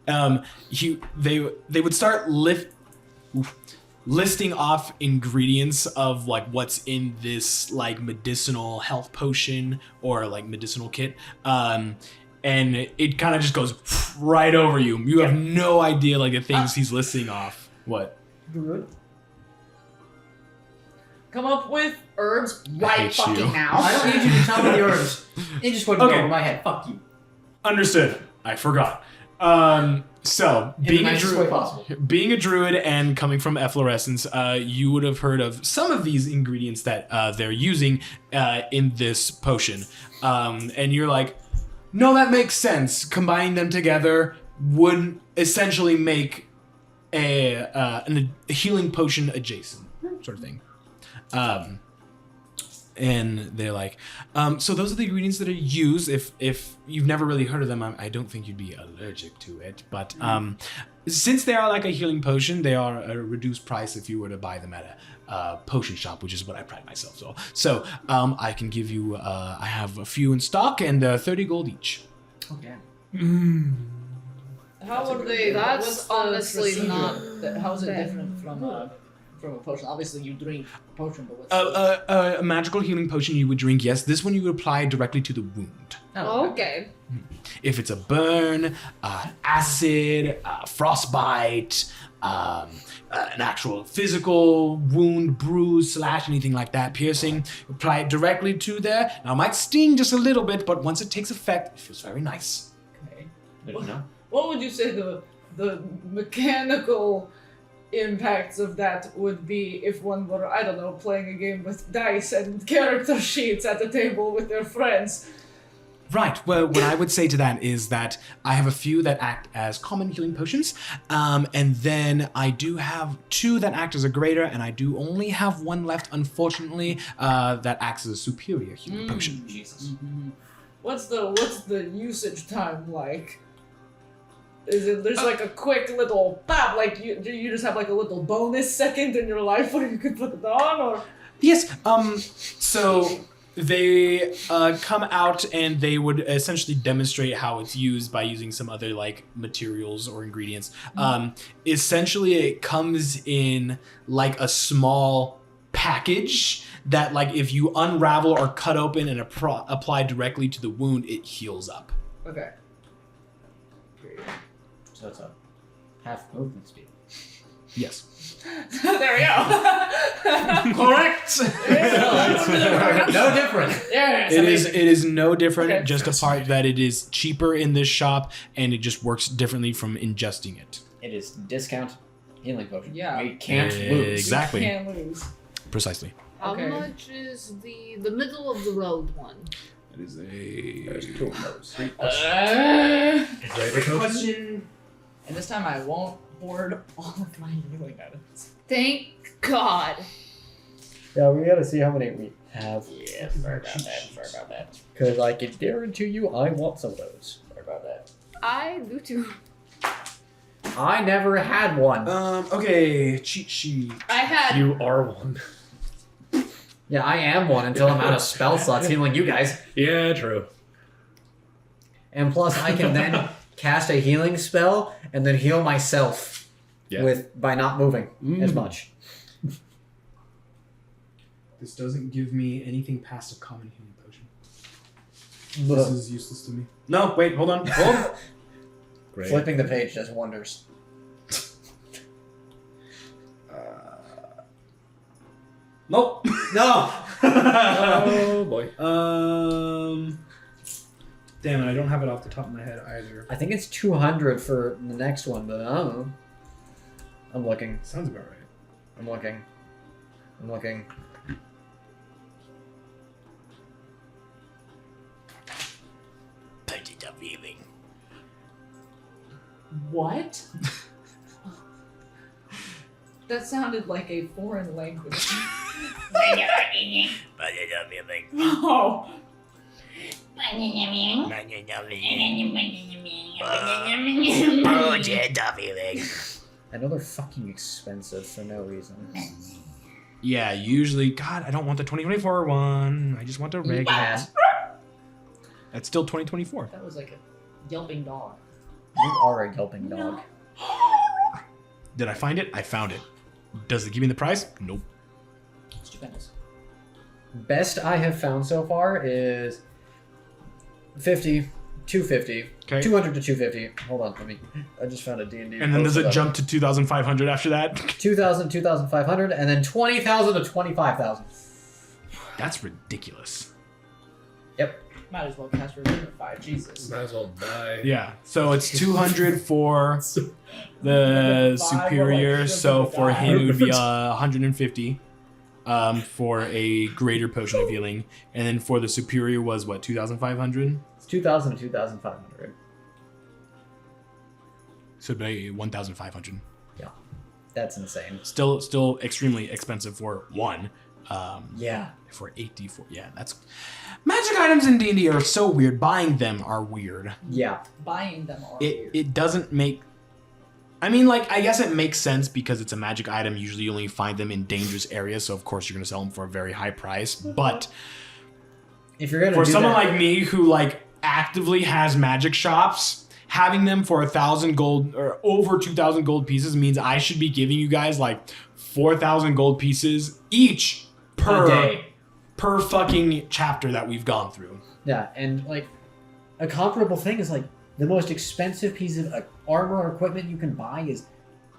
know. They would start listing off ingredients of like what's in this like medicinal health potion or like medicinal kit, and it kind of just goes right over you. You have no idea like the things he's listing off. What? Good. Come up with herbs right hate fucking you. now. I don't need you to tell me the herbs. It just wouldn't go Okay. over my head. Fuck you. Understood. I forgot. So In the being a nicest way druid, possible. being a druid and coming from efflorescence, you would have heard of some of these ingredients that they're using in this potion, and you're like, no, that makes sense. Combining them together would essentially make a healing potion adjacent sort of thing. And they're like, so those are the ingredients that are used. If you've never really heard of them, I don't think you'd be allergic to it. But since they are like a healing potion, they are a reduced price if you were to buy them at a potion shop, which is what I pride myself on. So I can give you, I have a few in stock and 30 gold each. Okay. How would they? That's what's the honestly procedure? not How is it bad. different from a potion? Obviously, you drink a potion, but what's A magical healing potion you would drink, yes. This one you would apply directly to the wound. Okay. If it's a burn, acid, frostbite, an actual physical wound, bruise, slash, anything like that, piercing, apply it directly to there. Now, it might sting just a little bit, but once it takes effect, it feels very nice. okay? Good to know. What would you say the mechanical impacts of that would be if one were, I don't know, playing a game with dice and character sheets at the table with their friends? Right. Well, what I would say to that is that I have a few that act as common healing potions, and then I do have 2 that act as a greater, and I do only have 1 left, unfortunately, that acts as a superior healing potion. Jesus. What's the usage time like? Is it there's like a quick little pop, like you just have like a little bonus second in your life where you could put it on, or? Yes. So they come out and they would essentially demonstrate how it's used by using some other like materials or ingredients. Essentially, it comes in like a small package that, like, if you unravel or cut open and apply directly to the wound, it heals up. Okay. So it's a half movement speed. Yes. There we go. Correct. No different. Yes, It is no different, Okay. just apart that it is cheaper in this shop and it just works differently from ingesting it. It is discount healing potion. Yeah. We can't lose. Exactly. You can't lose. Precisely. How Okay. much is the middle of the road one? That is There's a 2 of those. Greater potion? question. And this time I won't hoard all of my healing items. Thank God. Yeah, we gotta see how many we have. Yeah, sorry about that. Because I can guarantee you I want some of those. Sorry about that. I do too. I never had one. Okay, cheat sheet. I had. You are one. Yeah, I am one until I'm out of spell slots healing you guys. Yeah, true. And plus, I can then cast a healing spell and then heal myself by not moving as much. This doesn't give me anything past a common healing potion. This is useless to me. No, wait, hold on. Hold. Great. Flipping the page does wonders. Nope. No! Oh boy. Damn it, I don't have it off the top of my head either. I think it's 200 for the next one, but I don't know. I'm looking. Sounds about right. I'm looking. What? That sounded like a foreign language. Oh. I know they're fucking expensive for no reason. Yeah, usually, God, I don't want the 2024 one. I just want the regular. Ass. That's still 2024. That was like a yelping dog. You are a yelping dog. Did I find it? I found it. Does it give me the price? Nope. Stupendous. Best I have found so far is 50, 250, Okay. 200 to 250. Hold on, I just found a D&D. And then does it post jump to 2,500 after that? 2,000, 2,500, and then 20,000 to 25,000. That's ridiculous. Yep. Might as well cast Revivify, Jesus. Might as well die. Yeah, so it's 200 for the superior, so for him it would be 150 for a greater potion of healing, and then for the superior was what, 2,500? It's 2,000 to 2,500. So it'd be 1,500. That's insane. Still extremely expensive for one. Yeah. For 8d4, yeah, that's magic items in D&D are so weird. Buying them are weird. Yeah. Buying them are weird. It doesn't make. I mean, like, I guess it makes sense because it's a magic item. Usually, you only find them in dangerous areas, so of course you're gonna sell them for a very high price. But If you're gonna for do someone that, like me who like actively has magic shops, having them for 1,000 gold or over 2,000 gold pieces means I should be giving you guys like 4,000 gold pieces each a day. per fucking chapter that we've gone through. Yeah, and like a comparable thing is like the most expensive piece of armor or equipment you can buy is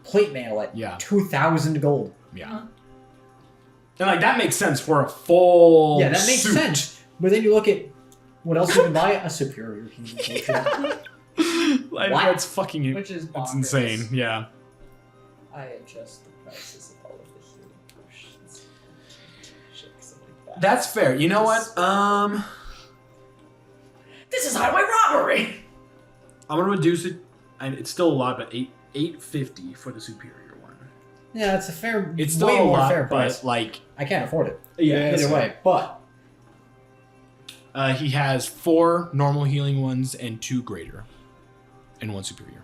plate mail at 2,000 gold. Yeah. And like that makes sense for a full Yeah, that makes suit. sense. But then you look at what else you can buy: a superior healing potion. Like, What? that's fucking Which is that's bonkers. insane. Yeah. I adjust the prices of all of the healing potions. Shit, something like that. That's fair. You know what? The This is highway robbery. I'm gonna reduce it, and it's still a lot, but 850 for the superior one. Yeah, it's a fair. It's still way a more lot, fair but price. like I can't afford it. yeah, Either way, but he has 4 normal healing ones and 2 greater, and 1 superior.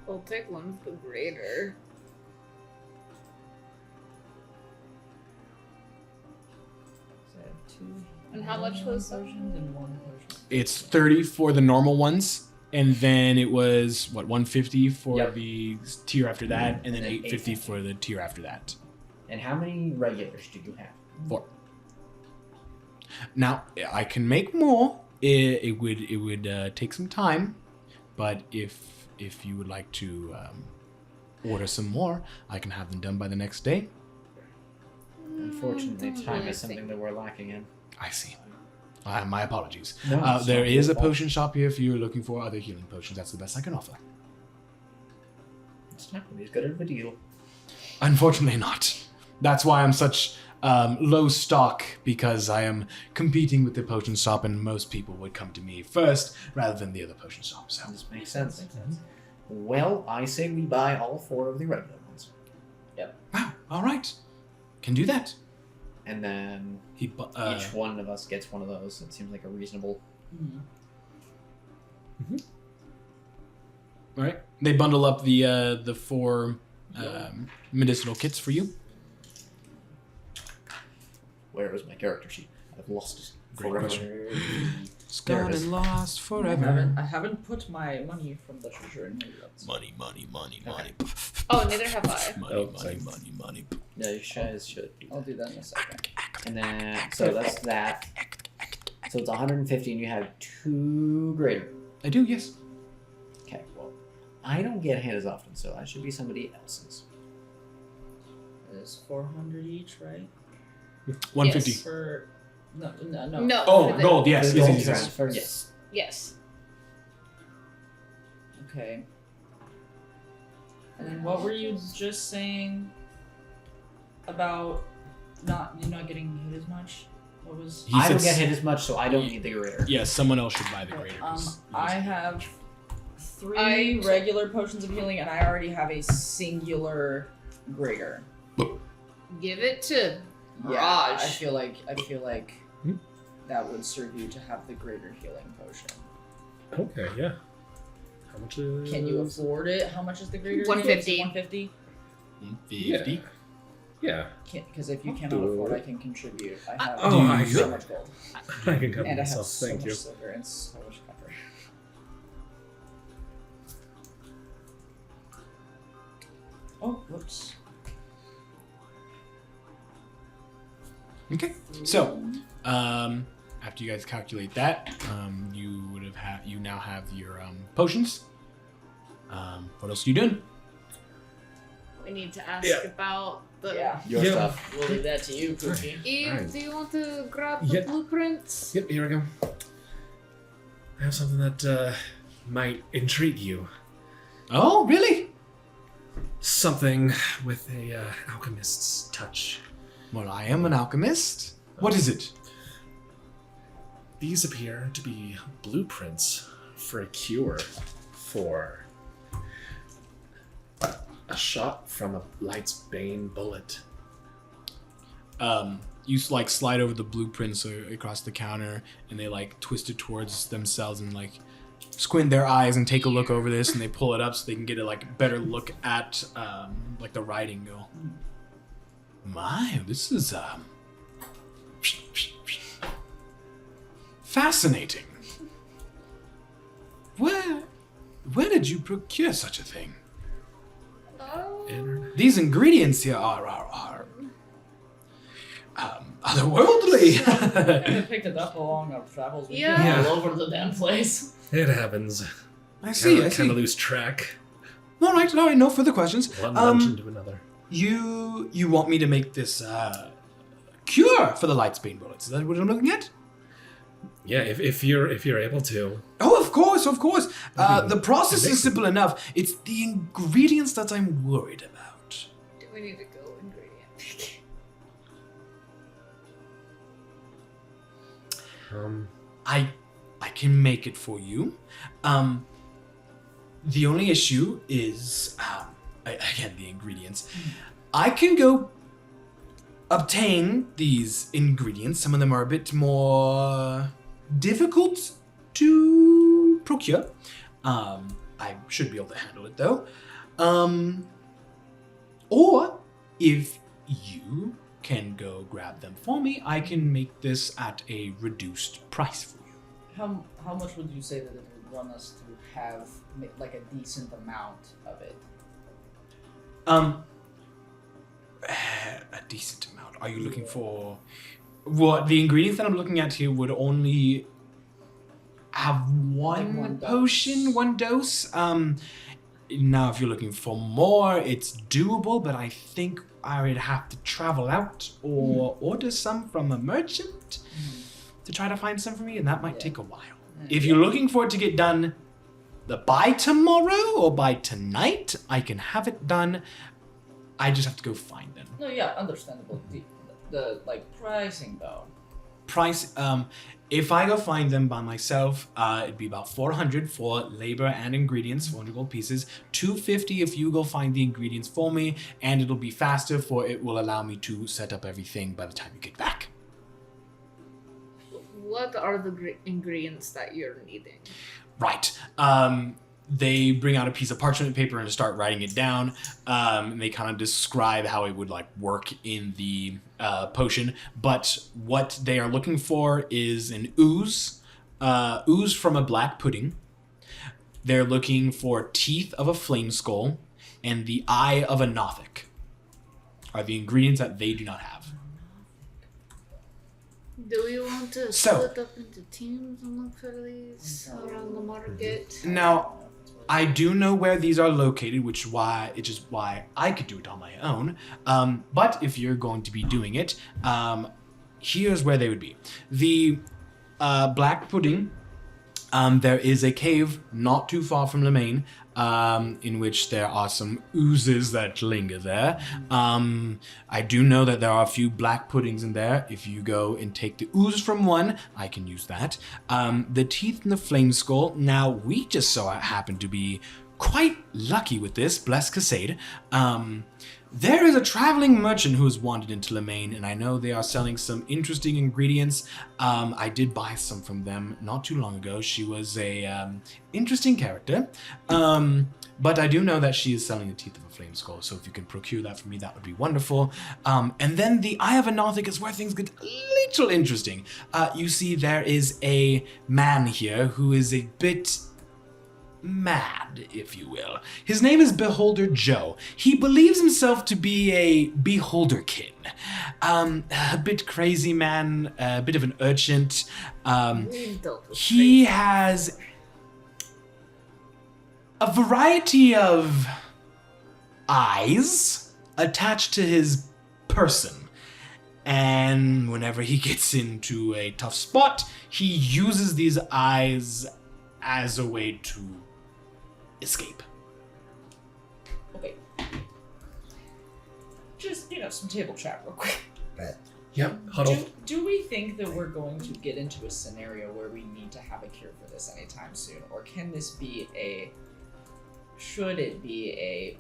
I'll take one of the greater. So I have 2 And how much was that? potions and 1 potion. It's 30 for the normal ones, and then it was what 150 for Yep. the tier after that, and then And then 850 for the tier after that. and how many regulars do you have? 4. Now I can make more. It would take some time, but if you would like to order some more, I can have them done by the next day. Unfortunately, don't time really is something think- that we're lacking in. I see. My apologies. No, it's There not is your a fault. potion shop here if you're looking for other healing potions. That's the best I can offer. It's not going to be as good of a deal. Unfortunately not. That's why I'm such low stock, because I am competing with the potion shop, and most people would come to me first rather than the other potion shop. So This makes sense. Well, I say we buy all 4 of the regular ones. wow, all right, can do that. And then He each one of us gets one of those. It seems like a reasonable. all right. They bundle up the 4 medicinal kits for you. Where is my character sheet? I've lost it. Great forever. question. There Scarred it is. and lost I forever. haven't put my money from the treasure in here yet. Money, money, money, money. Oh, neither have I. Money, Oh, money, sorry. money, money. Yeah, you guys should. I'll do that in a second. And then, so that's that. So it's 150 and you have 2 greater. I do, yes. Okay, well, I don't get hit as often, so that should be somebody else's. It's 400 each, right? 150. Yes. For no. No. Oh, for the- gold, yes. The yes, gold yes, yes. transfers. Yes. Yes. Okay. And then what were you just saying about you not getting hit as much? What was? He I don't said get hit as much, so I don't need the greater. Yeah, someone else should buy the greater. I have 3 I- regular potions of healing, and I already have a singular greater. Give it to Yeah, Raj. I feel like that would serve you to have the greater healing potion. Okay, yeah. How much is... Can you afford it? How much is the greater? 150. 150. 150. Yeah. Because if you cannot afford, I can contribute. I have Oh, I so see. much gold, I can cover and I have myself. so Thank much you. silver and so much copper. Oh, whoops. Okay. So, after you guys calculate that, you would have you now have your potions. What else are you doing? We need to ask Yeah. about the. Yeah, Your Yeah. stuff. we'll leave that to you, Pookie. Eve, Alright. do you want to grab the Yep. blueprints? Yep, here we go. I have something that might intrigue you. Oh, really? Something with a alchemist's touch. Well, I am an alchemist. What is it? These appear to be blueprints for a cure for a shot from a Light's Bane bullet. You like slide over the blueprints across the counter, and they like twist it towards themselves and like squint their eyes and take a look over this, and they pull it up so they can get a like better look at like the writing. Go, my, this is fascinating. Where did you procure such a thing? Internet. These ingredients here are otherworldly. I picked it up along our travels. We've been Yeah. all over the damn place. It happens. I see. I Kind of see. lose track. All right. No further questions. One dungeon to another. You want me to make this cure for the Lightsbane bullets? Is that what I'm looking at? Yeah, if you're able to. Oh, of course. The process is simple enough. It's the ingredients that I'm worried about. Do we need to go ingredient picking? I can make it for you. The only issue is, again, the ingredients. I can go obtain these ingredients. Some of them are a bit more difficult to procure. I should be able to handle it though. Or if you can go grab them for me, I can make this at a reduced price for you. How much would you say that it would run us to have like a decent amount of it? A decent amount. Are you looking for what the ingredients that I'm looking at here would only have one potion, dose. one dose? Now, if you're looking for more, it's doable, but I think I would have to travel out or order some from a merchant to try to find some for me, and that might take a while. If you're looking for it to get done by tomorrow or by tonight, I can have it done. I just have to go find them. No, yeah, understandable. The like pricing though. Price, if I go find them by myself, it'd be about 400 for labor and ingredients, 400 gold pieces, 250 if you go find the ingredients for me, and it'll be faster for it will allow me to set up everything by the time you get back. What are the ingredients that you're needing? Right. They bring out a piece of parchment paper and start writing it down. And they kind of describe how it would like work in the potion. But what they are looking for is an ooze from a black pudding. They're looking for teeth of a flame skull and the eye of a Nothic are the ingredients that they do not have. Do we want to split up into teams and look for these around the market? Now, I do know where these are located, which is why I could do it on my own. But if you're going to be doing it, here's where they would be. The Black Pudding, there is a cave not too far from Lemaine, in which there are some oozes that linger there. I do know that there are a few black puddings in there. If you go and take the ooze from one, I can use that. The teeth and the flame skull. Now, we just so happen to be quite lucky with this, bless Cascade. There is a traveling merchant who has wandered into Lemaine, and I know they are selling some interesting ingredients. I did buy some from them not too long ago. She was a interesting character, but I do know that she is selling the teeth of a flame skull, so if you can procure that for me, that would be wonderful. And then the Eye of a Nothic is where things get a little interesting. You see, there is a man here who is a bit mad, if you will. His name is Beholder Joe. He believes himself to be a beholderkin. A bit crazy man, a bit of an urchin. He has a variety of eyes attached to his person. And whenever he gets into a tough spot, he uses these eyes as a way to escape. Okay. Just, some table chat real quick. Yep, huddle. Do we think that we're going to get into a scenario where we need to have a cure for this anytime soon? Or can this be should it be a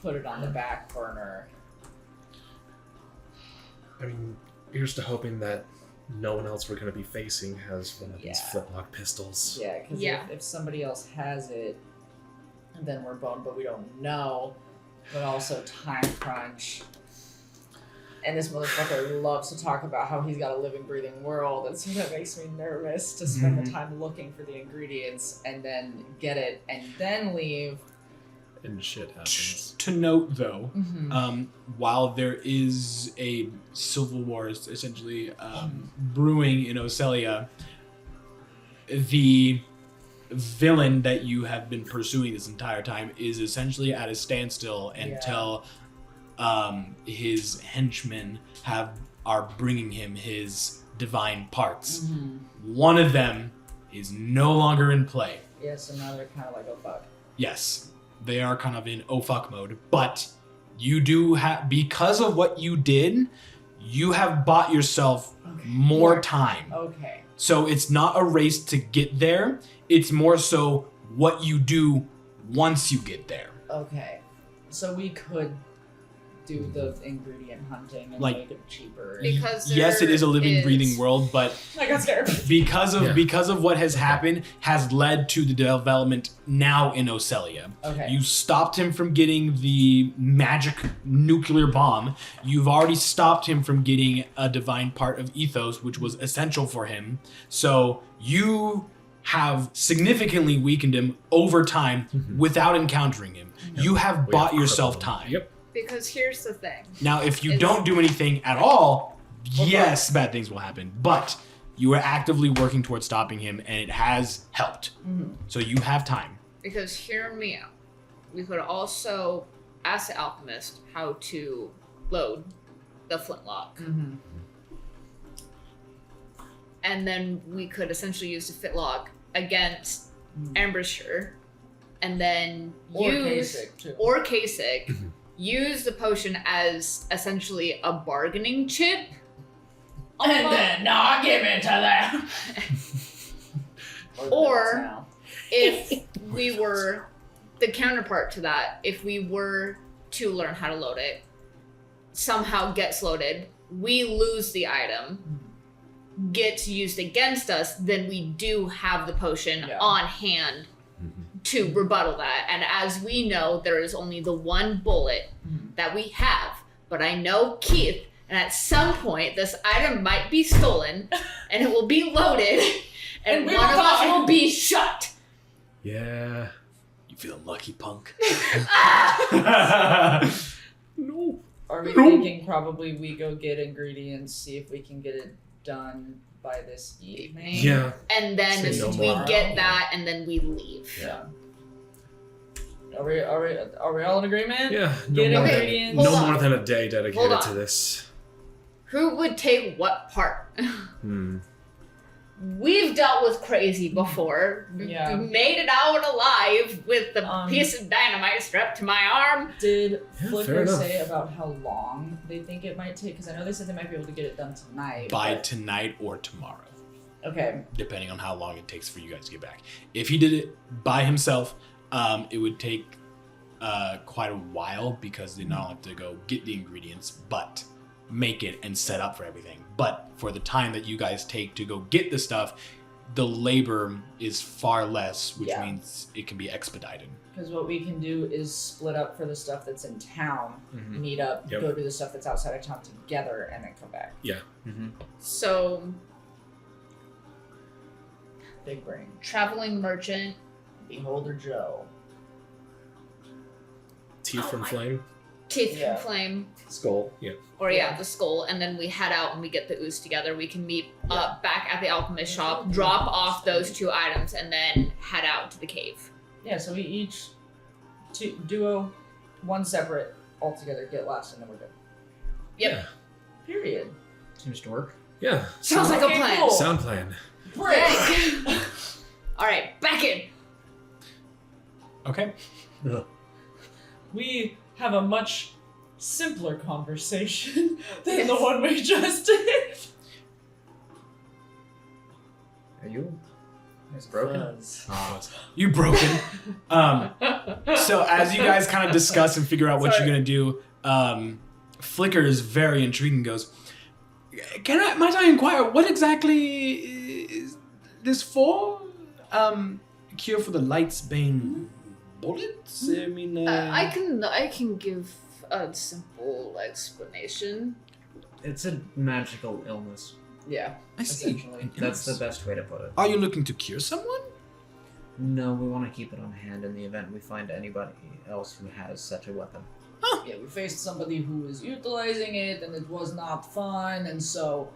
put it on the back burner? I mean, here's to hoping that no one else we're going to be facing has one of these flintlock pistols. Yeah, because if somebody else has it, then we're boned, but we don't know. But also time crunch. And this motherfucker loves to talk about how he's got a living, breathing world, and so that makes me nervous to spend the time looking for the ingredients and then get it and then leave. And shit happens. To note, though, while there is a civil war essentially brewing in Ocelia, the villain that you have been pursuing this entire time is essentially at a standstill until his henchmen are bringing him his divine parts. One of them is no longer in play. Yeah, so now they're kind of like, oh fuck. Yes, they are kind of in oh fuck mode, but you do have, because of what you did, you have bought yourself more time. Okay. So it's not a race to get there. It's more so what you do once you get there. Okay. So we could do the ingredient hunting and Like- make it cheaper. Because Yes, it is a living, there breathing is- world, but I got scared. because of Yeah. because of what has happened has led to the development now in Ocelia. Okay. You stopped him from getting the magic nuclear bomb. You've already stopped him from getting a divine part of Ethos, which was essential for him. So you have significantly weakened him over time without encountering him. You have We bought have yourself crippled. time. Yep. Because here's the thing. Now, if you Is- don't do anything at all, yes, bad things will happen. But you are actively working towards stopping him, and it has helped. So you have time. Because hear me out. We could also ask the alchemist how to load the flintlock. Mm-hmm. And then we could essentially use the flintlock against Ambrose, and then Or use Kasich, too. or Kasich, use the potion as essentially a bargaining chip. And then not give it to them. Or if we were the counterpart to that, if we were to learn how to load it, somehow gets loaded, we lose the item, gets used against us, then we do have the potion Yeah. on hand to rebuttal that. And as we know, there is only the one bullet that we have. But I know Keith, and at some point, this item might be stolen, and it will be loaded, and we one will of us die. will be shot. Yeah. You feeling lucky, punk? No. Are we thinking probably we go get ingredients, see if we can get it done by this evening? Yeah. And then Say no we more. get that, and then we leave. Yeah. Are we all in agreement? Yeah. No Get more, ingredients. than, no Hold on. more than a day Hold dedicated on. to this. Who would take what part? Hmm. We've dealt with crazy before. Yeah. We made it out alive with the Um, piece of dynamite strapped to my arm. Did Yeah, fair Flicker enough. say about how long they think it might take? Because I know they said they might be able to get it done tonight. By but- tonight or tomorrow, Okay. depending on how long it takes for you guys to get back. If he did it by himself, it would take quite a while because they not only have to go get the ingredients, but make it and set up for everything. But for the time that you guys take to go get the stuff, the labor is far less, which Yeah. means it can be expedited. Because what we can do is split up for the stuff that's in town, Mhm. meet up, Yep. go do the stuff that's outside of town together, and then come back. So, Big brain. traveling merchant. Beholder Joe. Teeth from Flame. Teeth Yeah. from Flame. Skull. Yeah. Or the skull, and then we head out and we get the ooze together. We can meet up back at the alchemist shop, drop off those two items, and then head out to the cave. Yeah, so we each duo, one separate, all together, get last, and then we're good. Yep. Yeah. Period. Seems to work. Yeah. Sounds like a Okay, plan. cool. Sound plan. Break. All right, back in. Okay. We have a much simpler conversation than the one we just did. Are you? It's broken. Ah. You broken. So as you guys kind of discuss and figure out what Sorry. you're gonna do, Flicker is very intrigued and goes, might I inquire, what exactly is this for? Cure for the Lightsbane bullets? I mean, I can give a simple explanation. It's a magical illness. Yeah. I see. essentially. An That's the illness. best way to put it. Are you looking to cure someone? No, we want to keep it on hand in the event we find anybody else who has such a weapon. Yeah, we faced somebody who was utilizing it, and it was not fun, and so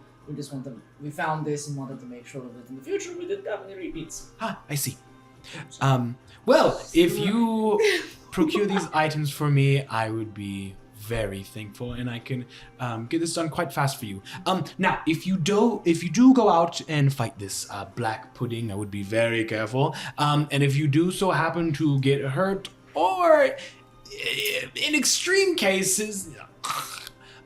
we found this and wanted to make sure that in the future we didn't have any repeats. Ah, I see. Well, if you procure these items for me, I would be very thankful, and I can get this done quite fast for you. Now, if you do go out and fight this black pudding, I would be very careful. And if you do so happen to get hurt, or in extreme cases,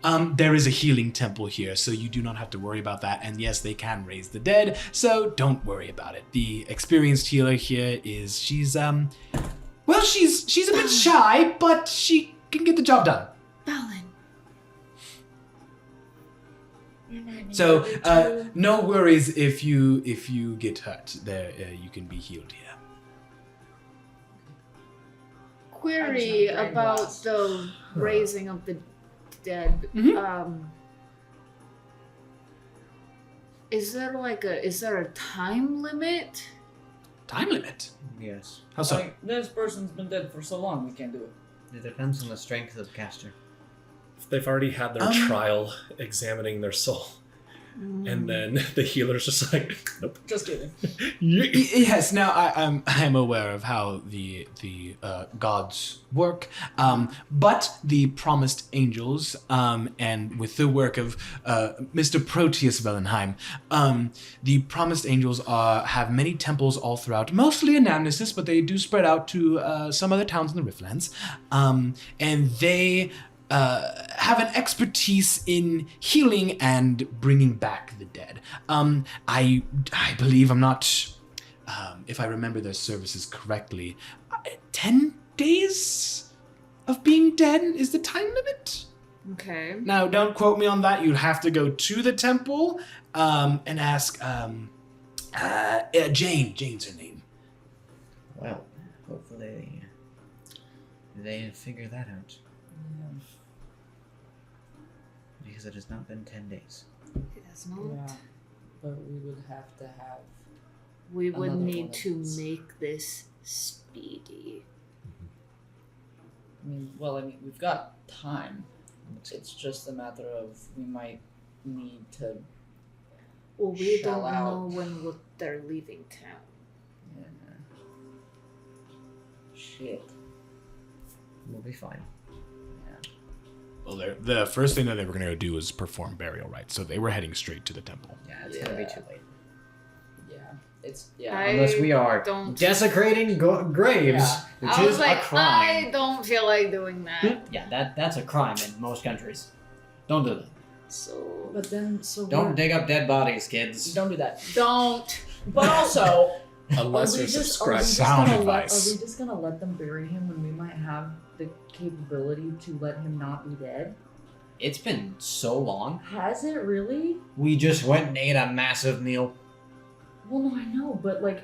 There is a healing temple here, so you do not have to worry about that. And yes, they can raise the dead, so don't worry about it. The experienced healer here she's a bit shy, but she can get the job done. Valen. So no worries if you get hurt. There, you can be healed here. Query about the raising of the dead. Is there a time limit? Time limit? Yes. How so? Like, this person's been dead for so long, we can't do it. It depends on the strength of the caster. If they've already had their trial examining their soul, and then the healer's just like, nope. Just kidding. Yes. Now I'm aware of how the gods work, but the promised angels, and with the work of Mr. Proteus Valenheim, the promised angels have many temples all throughout, mostly in Amnesis, but they do spread out to some other towns in the Riftlands, and they have an expertise in healing and bringing back the dead. I believe I'm not, if I remember their services correctly, 10 days of being dead is the time limit? Okay. Now, don't quote me on that. You'd have to go to the temple and ask Jane. Jane's her name. Well, hopefully they figure that out. Because it has not been 10 days. It has not. Yeah, but we would have to have. We would Another need one of to these. make this speedy. I mean, we've got time. It's just a matter of we might need to. Well, we Shell don't out. know when they're leaving town. Yeah. Shit. We'll be fine. Well, the first thing that they were going to go do was perform burial rites, so they were heading straight to the temple. Yeah, it's gonna be too late. Yeah. It's yeah. I Unless we are don't- desecrating graves, which I was is like, a crime. I don't feel like doing that. Yeah, that's a crime in most countries. Don't do that. So But then Don't dig up dead bodies, kids. don't do that. don't. But also, Unless are we there's just, subscribe. are we just Sound gonna advice. Are we just gonna let them bury him when we might have the capability to let him not be dead? It's been so long. Has it really? We just went and ate a massive meal. Well, no, I know, but like,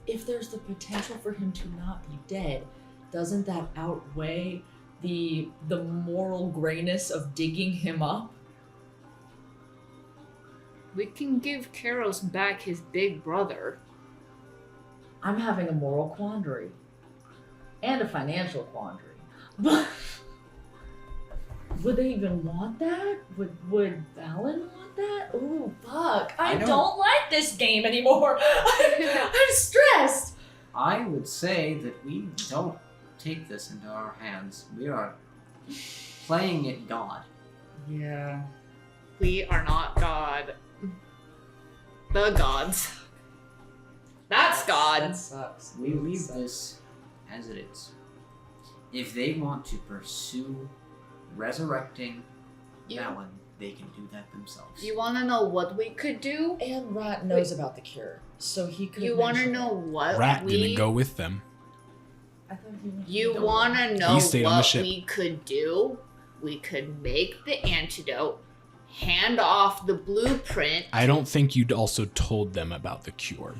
if there's the potential for him to not be dead, doesn't that outweigh the moral grayness of digging him up? We can give Karos back his big brother. I'm having a moral quandary. And a financial quandary. But would they even want that? Would Valen want that? Ooh, fuck. I don't like this game anymore. I'm stressed. I would say that we don't take this into our hands. We are playing it God. Yeah. We are not God. The gods. That's God. That sucks. We leave this as it is. If they want to pursue resurrecting Valen, they can do that themselves. You want to know what we could do? And Rat knows about the cure, so he could. You want to know what Rat we... didn't go with them. I thought you. You want to know He stayed on the what ship. we could do? We could make the antidote, hand off the blueprint. I don't think you'd also told them about the cure.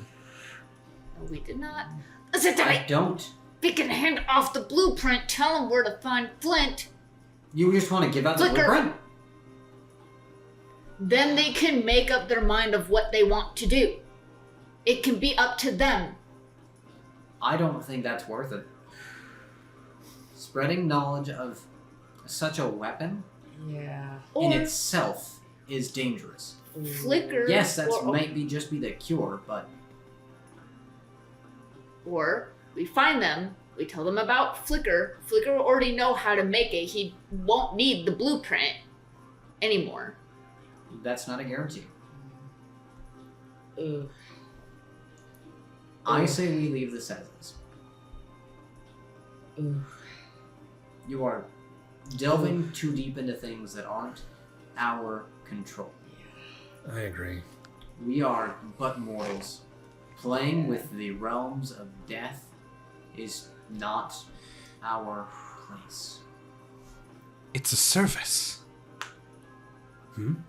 No, we did not. Listen to I me. don't. We can hand off the blueprint, tell them where to find Flint. You just want to give out the Flicker. blueprint? Then they can make up their mind of what they want to do. It can be up to them. I don't think that's worth it. Spreading knowledge of such a weapon Yeah. in Or itself is dangerous. Flicker. Yes, that or, might be just be the cure, but Or we find them, we tell them about Flicker. Flicker will already know how to make it. He won't need the blueprint anymore. that's not a guarantee. Ugh. I say we leave this as is. Ugh. You are delving too deep into things that aren't our control. I agree. We are but mortals. Playing with the realms of death is not our place. It's a service.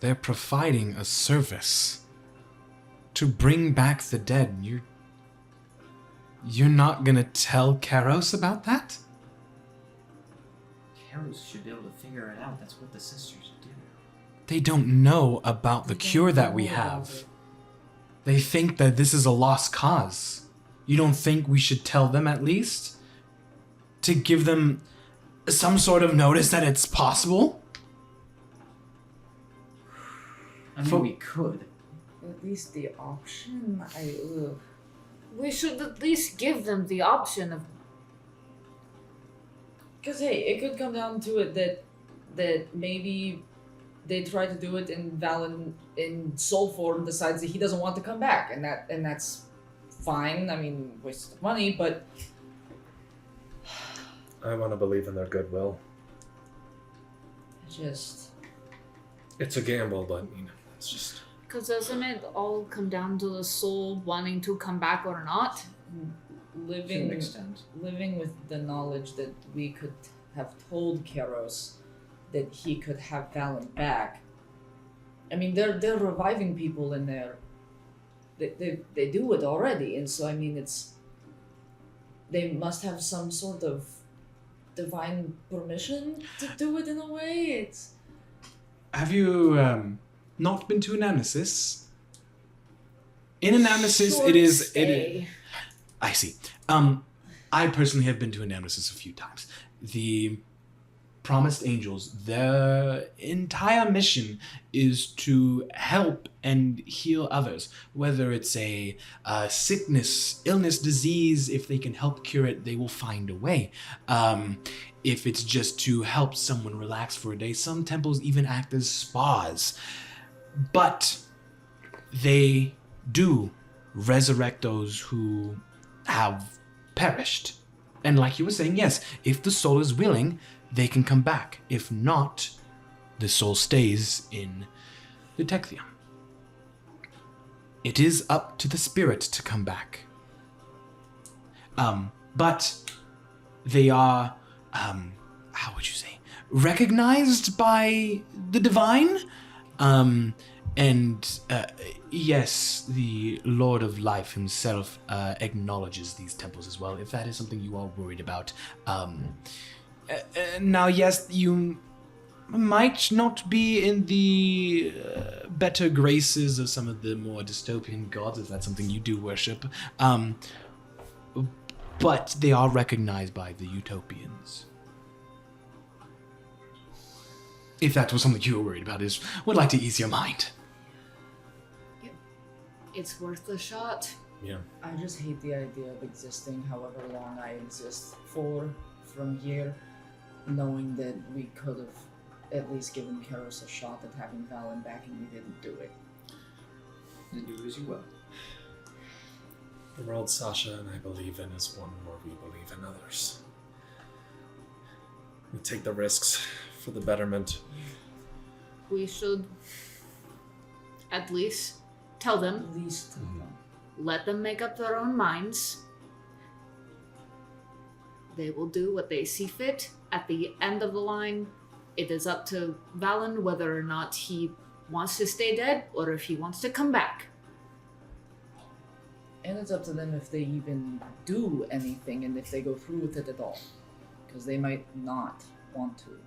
They're providing a service to bring back the dead. You're not gonna tell Karos about that? Karos should be able to figure it out. That's what the sisters do. They don't know about the They cure don't that we know about have. it. They think that this is a lost cause. You don't think we should tell them at least? To give them some sort of notice that it's possible? I mean, we could. At least the option. We should at least give them the option of. Because hey, it could come down to it that maybe they try to do it and Valen in soul form decides that he doesn't want to come back, and that's fine. I mean, waste of money, but I want to believe in their goodwill. It's a gamble, but it's just. Because doesn't it all come down to the soul wanting to come back or not? To an extent. living with the knowledge that we could have told Karos that he could have Valen back. I mean, they're reviving people in there. They do it already, and so I mean, they must have some sort of divine permission to do it in a way. Have you not been to Analysis? In Analysis, Short it is. stay. I see. I personally have been to Analysis a few times. The Promised Angels, their entire mission is to help and heal others. Whether it's a sickness, illness, disease, if they can help cure it, they will find a way. If it's just to help someone relax for a day, some temples even act as spas. But they do resurrect those who have perished. And like you were saying, yes, if the soul is willing, they can come back. If not, the soul stays in the Techthium. It is up to the spirit to come back. But they are, how would you say, recognized by the divine? Yes, the Lord of Life himself acknowledges these temples as well, if that is something you are worried about. Now, yes, you might not be in the better graces of some of the more dystopian gods, if that's something you do worship. But they are recognized by the Utopians. If that was something you were worried about, would like to ease your mind. It's worth a shot. Yeah. I just hate the idea of existing however long I exist for from here, knowing that we could have at least given Karos a shot at having Valen back and we didn't do it. Then do as you will. The world Sasha and I believe in is one where we believe in others. We take the risks for the betterment. We should at least tell them. At least Let them make up their own minds. They will do what they see fit. At the end of the line, it is up to Valen whether or not he wants to stay dead or if he wants to come back. And it's up to them if they even do anything and if they go through with it at all. Because they might not want to.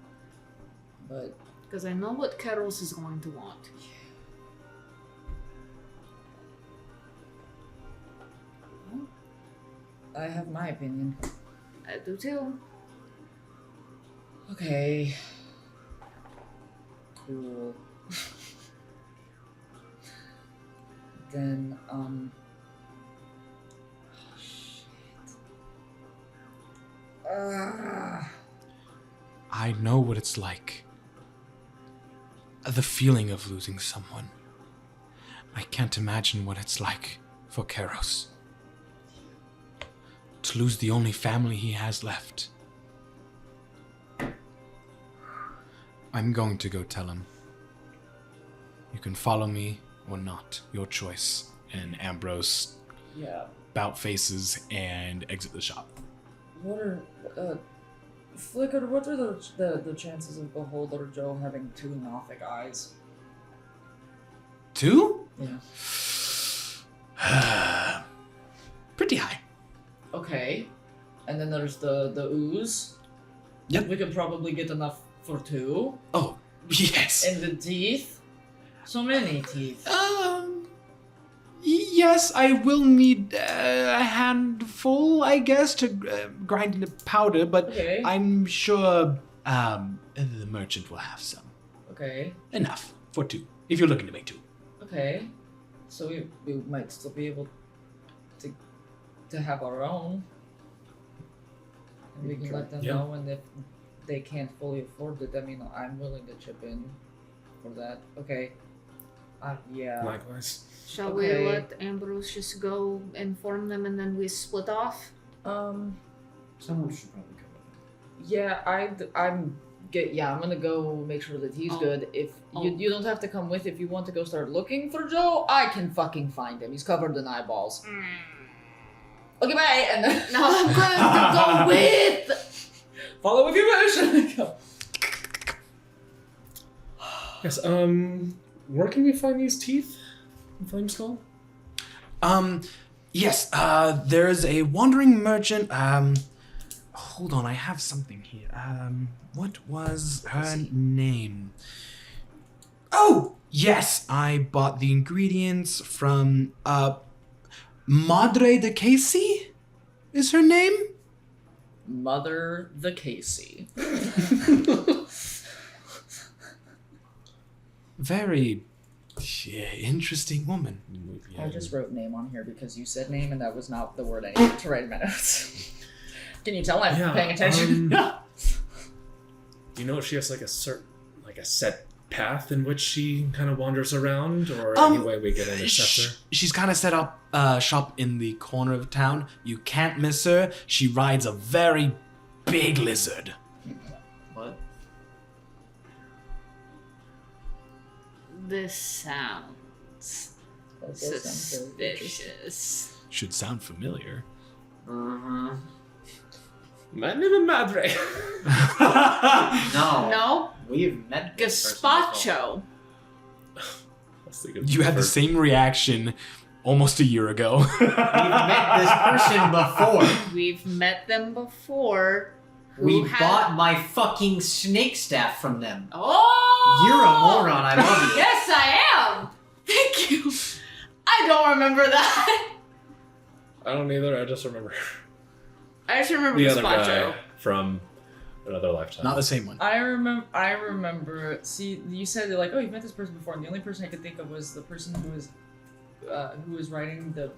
But Because I know what Keros is going to want. I have my opinion. I do too. Okay. Cool. Then, shit. I know what it's like. The feeling of losing someone. I can't imagine what it's like for Karos. To lose the only family he has left. I'm going to go tell him. You can follow me or not. Your choice. And Ambrose Yeah. bout faces and exit the shop. What are Flicker? What are the chances of Beholder Joe having 2 Nothic eyes? 2? Yeah. Pretty high. Okay. And then there's the ooze. Yep. We could probably get enough for 2. Oh, yes. And the teeth. So many teeth. Yes, I will need a handful, I guess, to grind into powder, but Okay. I'm sure the merchant will have some. Okay. Enough for 2, if you're looking to make 2. Okay. So we might still be able to have our own. And we can let them Yeah. know, and if they can't fully afford it, I mean, I'm willing to chip in for that. Okay. Yeah. Likewise. Shall Okay. we let Ambrose just go inform them and then we split off? Someone should probably go with it. Yeah, I'm gonna go make sure that he's Oh. good. If Oh. you don't have to come with if you want to go start looking for Joe, I can fucking find him. He's covered in eyeballs. Okay, bye. And then No, I'm going to go with. follow if you wish. Go. Yes. Where can we find these teeth? In Flame Skull? Yes, there's a wandering merchant, hold on, I have something here. What was her name? Oh, yes, I bought the ingredients from, Madre de Casey is her name? Mother the Casey. Very interesting woman. I just wrote name on here because you said name and that was not the word I needed to write in my notes. Can you tell I'm paying attention? You know if she has like a set path in which she kind of wanders around, or any way we can intercept her? She's kind of set up shop in the corner of town. You can't miss her. She rides a very big lizard. What? This sounds suspicious. Should sound familiar. Uh-huh. My name is Madre. No. No? We've met this person Gazpacho. You had the same reaction almost a year ago. before. We've met this person before. We've met them before. We bought my fucking snake staff from them. Oh! You're a moron, I love you. Yes, I am! Thank you. I don't remember that. I don't either. I just remember I just remember the the other Gazpacho. guy from another lifetime. Not the same one. I remember. See, you said like, oh, you've met this person before, and the only person I could think of was the person who was riding the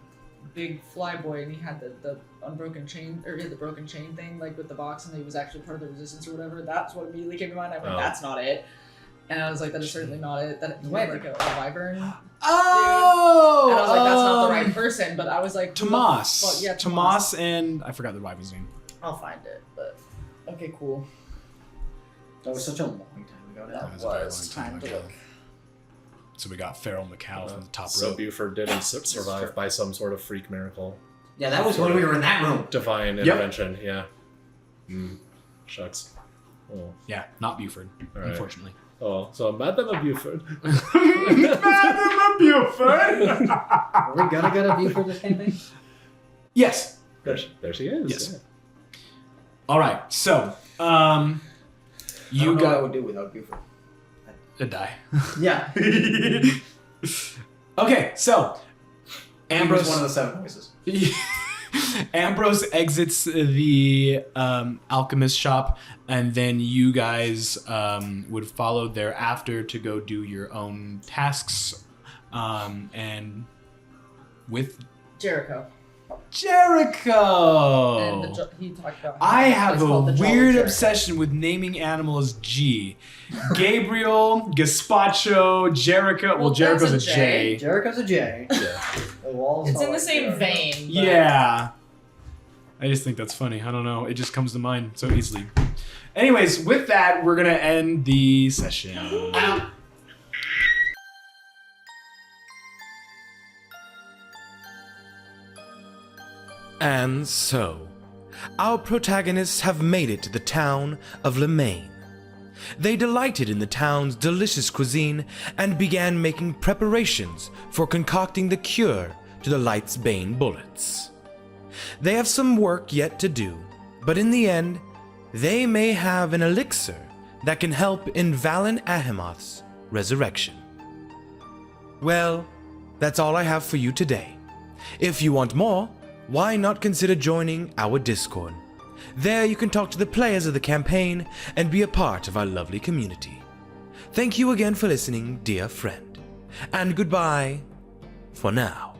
big flyboy, and he had the unbroken chain, or he had the broken chain thing, like with the box, and he was actually part of the resistance or whatever. That's what immediately came to mind. I went, that's not it. And I was like, that is certainly not it. That he had like a wyvern. Oh! And I was like, that's not the right person. But I was like, Tomas. Well, yeah, Tomas and I forgot the rival's name. I'll find it. But okay, cool. That was such a long time ago now. That was a very long Was time time to ago. look. So we got Feral McCall from the top So rope. Buford didn't survive by some sort of freak miracle. Yeah, that was when we were in that room. Divine intervention, yeah. Shucks. Oh. Yeah, not Buford, All right. unfortunately. Oh, so Madame of Buford. Madam of Buford! Are we gonna get a view for this campaign? Yes. There she is. Yes. Yeah. All right. So, I don't you know what I got would do without Buford. a die. Yeah. Okay. So, Ambrose Ambrose. one of the 7 voices. Ambrose exits the alchemist shop, and then you guys would follow thereafter to go do your own tasks, and with Jericho. Jericho. And he talked about. I it's have a called the Jolly weird Jericho. obsession with naming animals G. Gabriel, Gazpacho, Jericho. Well, Well, Jericho's a that's a J. Jericho's a J. Yeah. The walls It's are in the like same Jericho. vein. But Yeah. I just think that's funny. I don't know. It just comes to mind so easily. Anyways, with that, we're gonna end the session. And so, our protagonists have made it to the town of Lemaine. They delighted in the town's delicious cuisine and began making preparations for concocting the cure to the Light's Bane bullets. They have some work yet to do, but in the end, they may have an elixir that can help in Valen Ahimoth's resurrection. Well, that's all I have for you today. If you want more, why not consider joining our Discord? There you can talk to the players of the campaign and be a part of our lovely community. Thank you again for listening, dear friend. And goodbye for now.